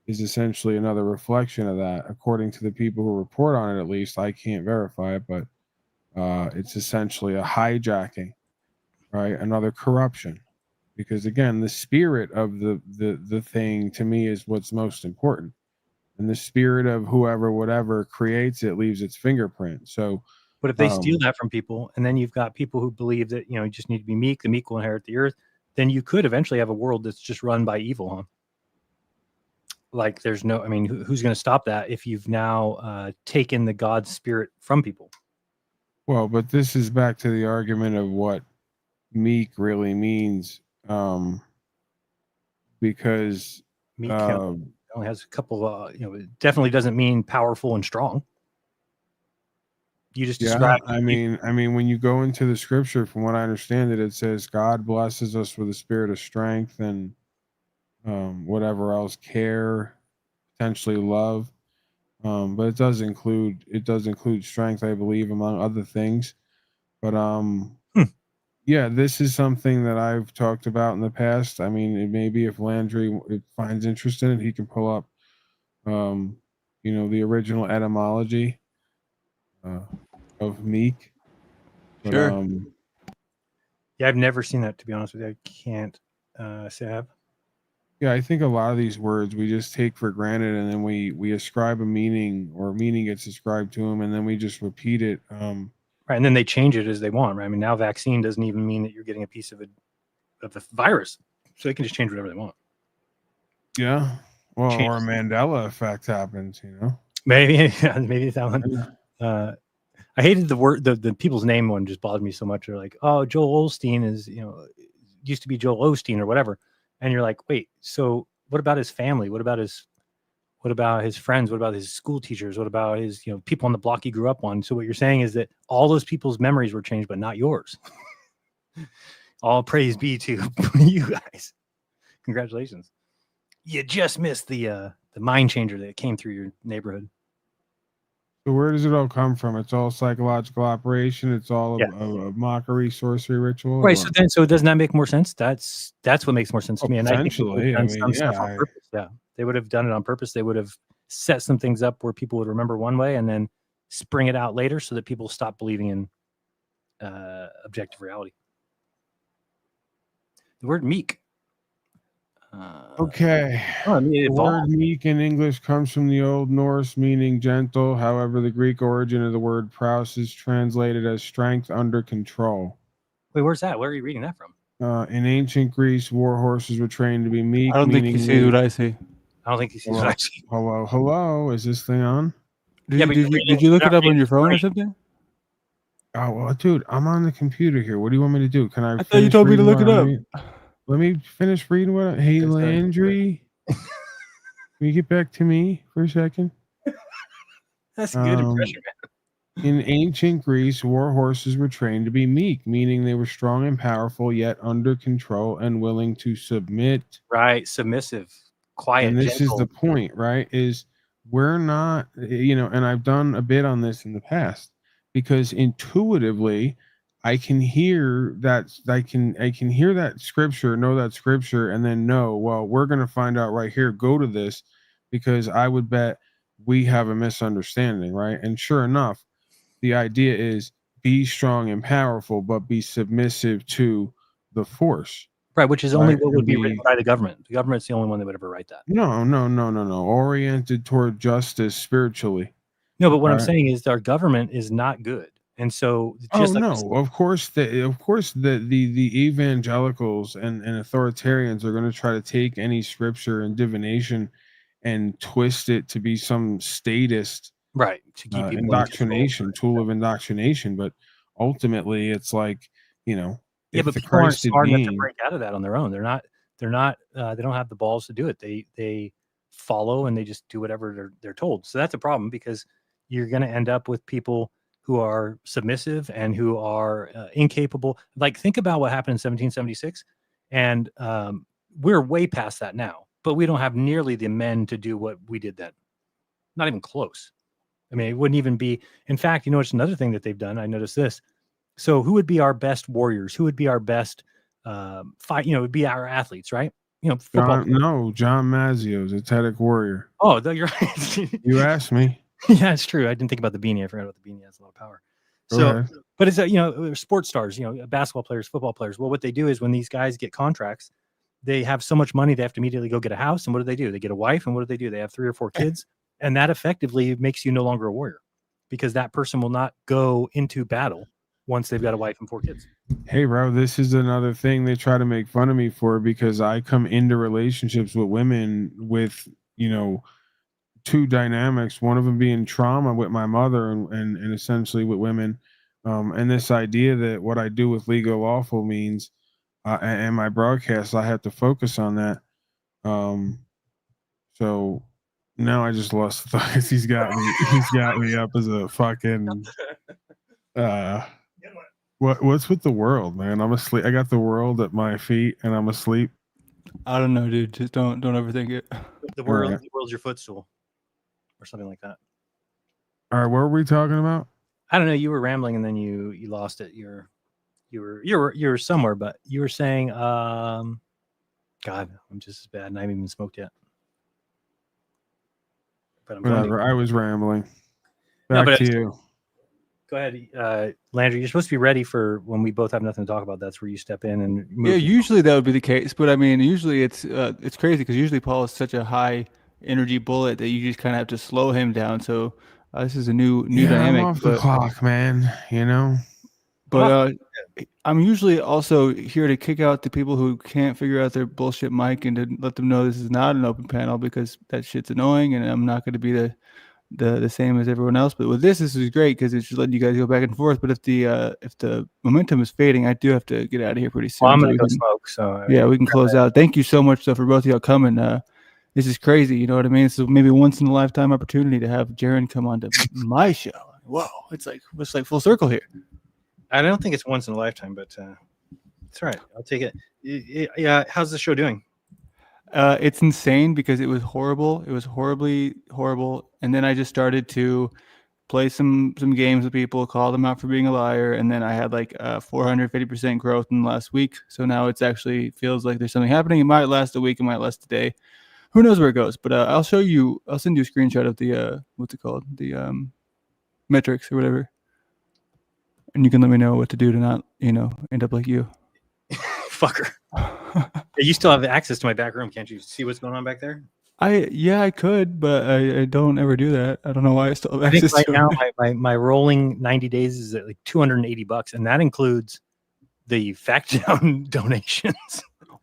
is essentially another reflection of that, according to the people who report on it. At least I can't verify it, but it's essentially a hijacking, right? Another corruption, because again, the spirit of the thing to me is what's most important, and the spirit of whoever, whatever creates it leaves its fingerprint. So, but if they steal that from people, and then you've got people who believe that you just need to be meek, the meek will inherit the earth, then you could eventually have a world that's just run by evil, huh? Like there's no, who's going to stop that if you've now taken the God spirit from people? Well, but this is back to the argument of what meek really means, because meek only has a couple. It definitely doesn't mean powerful and strong. You just described. I mean, when you go into the scripture, from what I understand it says God blesses us with a spirit of strength and whatever else, care, potentially love. But it does include strength, I believe, among other things. But yeah, this is something that I've talked about in the past. I mean, it may be, if Landry finds interest in it, he can pull up the original etymology of meek. But, sure. Yeah, I've never seen that, to be honest with you. I can't say I have. Yeah, I think a lot of these words we just take for granted, and then we ascribe a meaning, or a meaning gets ascribed to them, and then we just repeat it. Right, and then they change it as they want. Right. I mean, now vaccine doesn't even mean that you're getting a piece of the virus, so they can just change whatever they want. Yeah, well, or a Mandela effect happens, Maybe that one. I hated the word, the people's name one just bothered me so much. They're like, oh, Joel Osteen is, used to be Joel Osteen or whatever. And you're like, wait, so what about his family? What about his friends? What about his school teachers? What about his, people on the block he grew up on? So what you're saying is that all those people's memories were changed, but not yours. All praise be to you guys. Congratulations. You just missed the mind changer that came through your neighborhood. So where does it all come from? It's all psychological operation. It's all a mockery, sorcery ritual. Right. So doesn't that make more sense? That's what makes more sense to me. And I think potentially, stuff on purpose. Yeah, they would have done it on purpose. They would have set some things up where people would remember one way and then spring it out later so that people stop believing in objective reality. The word meek. Okay. The word meek in English comes from the Old Norse meaning gentle. However, the Greek origin of the word praus is translated as strength under control. Wait, where's that? Where are you reading that from? In ancient Greece, war horses were trained to be meek. I don't think he sees what I see. I don't think he sees what I see. Hello. Is this thing on? Did you look it up on your phone or something? Oh, well, dude, I'm on the computer here. What do you want me to do? Can I thought you told me to look it up. Let me finish reading what. Hey, Landry, can you get back to me for a second? That's a good impression, man. In ancient Greece, war horses were trained to be meek, meaning they were strong and powerful, yet under control and willing to submit. Right, submissive, quiet, and this gentle. is the point, right? Is we're not, and I've done a bit on this in the past, because intuitively I can hear that I can hear that scripture, know that scripture, and then know, well, we're going to find out right here, go to this, because I would bet we have a misunderstanding, right? And sure enough, the idea is be strong and powerful, but be submissive to the force. Right, which is only what would be written by the government. The government's the only one that would ever write that. No. Oriented toward justice spiritually. No, but what I'm saying is our government is not good. And so of course the evangelicals and authoritarians are going to try to take any scripture and divination and twist it to be some statist right to keep people indoctrination tool of indoctrination, but ultimately it's like, but people aren't smart enough to break out of that on their own. They don't have the balls to do it. They follow and they just do whatever they're told. So that's a problem, because you're going to end up with people who are submissive and who are incapable. Like, think about what happened in 1776. And we're way past that now, but we don't have nearly the men to do what we did then. Not even close. I mean, it wouldn't even be. In fact, it's another thing that they've done. I noticed this. So who would be our best warriors? Who would be our best fight? Would be our athletes, right? Football. John Mazzio's a Tedic warrior. Oh, you're right. You asked me. Yeah, it's true. I didn't think about the beanie. I forgot about the beanie. It has a lot of power. So, but it's sports stars, basketball players, football players. Well, what they do is when these guys get contracts, they have so much money, they have to immediately go get a house. And what do? They get a wife. And what do? They have 3 or 4 kids. And that effectively makes you no longer a warrior, because that person will not go into battle once they've got a wife and 4 kids. Hey, bro, this is another thing they try to make fun of me for, because I come into relationships with women with, 2 dynamics, one of them being trauma with my mother and essentially with women. And this idea that what I do with legal lawful means, and my broadcast, I have to focus on that. So now I just lost the thought. He's got me up as a fucking, what's with the world, man? I'm asleep. I got the world at my feet and I'm asleep. I don't know, dude. Just don't overthink it. The world's your footstool, or something like that. All right, what were we talking about? I don't know. You were rambling and then you lost it. You were somewhere, but you were saying, God, I'm just as bad, and I haven't even smoked yet. But Whatever. I was rambling. Back to you. Go ahead, Landry. You're supposed to be ready for when we both have nothing to talk about. That's where you step in and move. Yeah, usually that would be the case, but I mean, usually it's crazy because usually Paul is such a high energy bullet that you just kind of have to slow him down. So this is a new dynamic. I'm off the clock, man. But I'm usually also here to kick out the people who can't figure out their bullshit mic and to let them know this is not an open panel, because that shit's annoying, and I'm not going to be the the same as everyone else. But with this is great because it's just letting you guys go back and forth. But if the momentum is fading, I do have to get out of here pretty soon. Well, I'm so gonna we go can- smoke. So yeah, we can close out. Thank you so much though for both of y'all coming. This is crazy. You know what I mean? So maybe once in a lifetime opportunity to have Jaron come on to my show. Whoa, it's like full circle here. I don't think it's once in a lifetime, but it's all right. I'll take it. Yeah. How's the show doing? It's insane because it was horrible. It was horribly horrible. And then I just started to play some games with people, call them out for being a liar, and then I had like 450% growth in the last week. So now it's actually feels like there's something happening. It might last a week, it might last a day. Who knows where it goes? But I'll send you a screenshot of the what's it called? The metrics or whatever. And you can let me know what to do to not, end up like you. Fucker. You still have access to my back room. Can't you see what's going on back there? I could, but I don't ever do that. I don't know why I still have I think access right to now it. my rolling 90 days is at like $280, and that includes the fact down donations.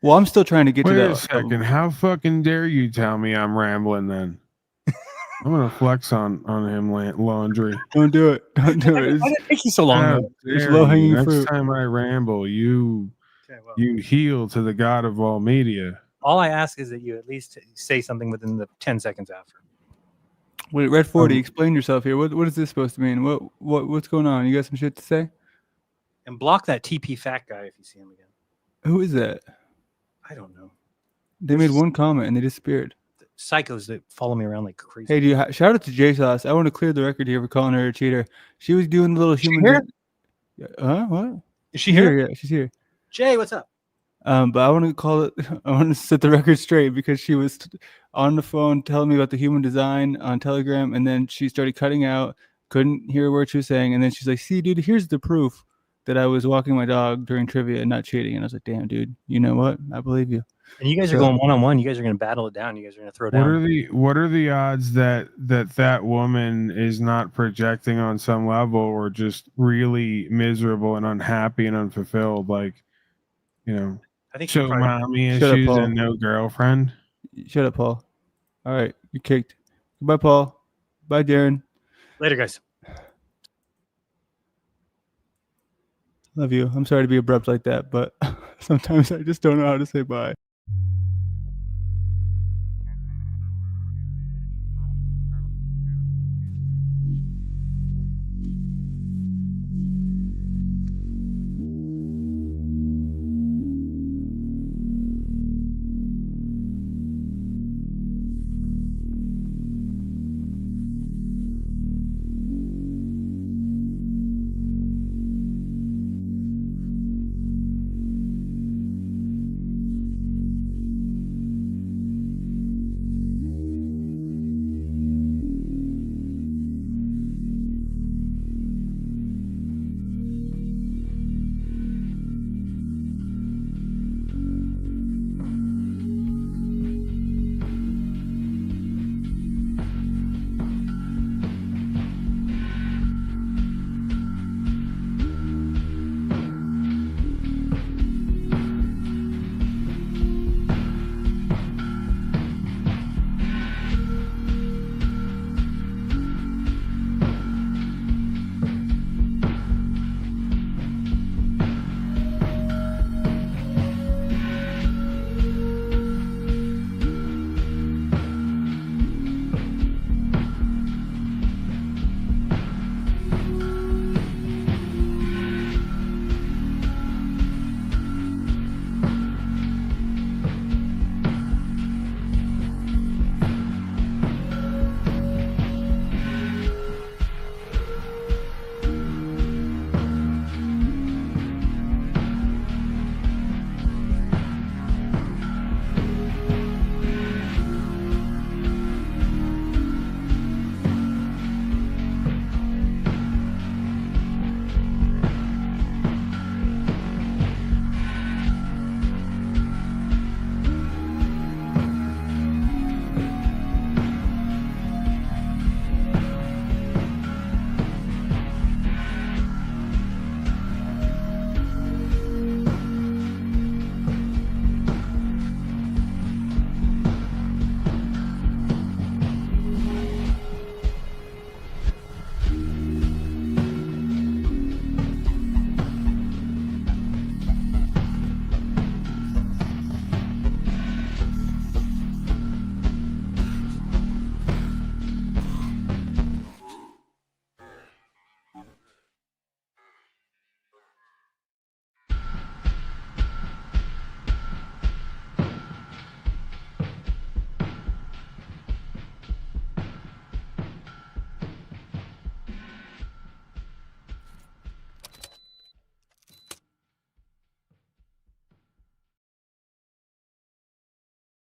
Well, I'm still trying to get Wait to that. a second. How fucking dare you tell me I'm rambling then? I'm gonna flex on him, Laundry. Don't do it. Don't do it. Why did it take you so long? How though? It's dare low-hanging you. Next fruit. time I ramble, you heal to the god of all media. All I ask is that you at least say something within the 10 seconds after. Wait, Red 40, explain yourself here. What is this supposed to mean? What's going on? You got some shit to say? And block that TP fat guy if you see him again. Who is that? I don't know. They made one comment and they disappeared. Psychos that follow me around like crazy. Hey, dude, shout out to J Sauce. I want to clear the record here for calling her a cheater. She was doing the little human. here? What? Is she here? Yeah, she's here. Jay, what's up? But I want to call it. I want to set the record straight because she was on the phone telling me about the human design on Telegram, and then she started cutting out. Couldn't hear a word she was saying, and then she's like, "See, dude, here's the proof that I was walking my dog during trivia and not cheating." And I was like, "Damn, dude, you know what? I believe you." And you guys are going one-on-one. You guys are going to battle it down. You guys are going to throw down. What are the odds that woman is not projecting on some level or just really miserable and unhappy and unfulfilled? Like, I think so mommy Shut up, issues Paul. and no girlfriend. Shut up, Paul. All right, you're kicked. Goodbye, Paul. Bye, Darren. Later, guys. Love you. I'm sorry to be abrupt like that, but sometimes I just don't know how to say bye.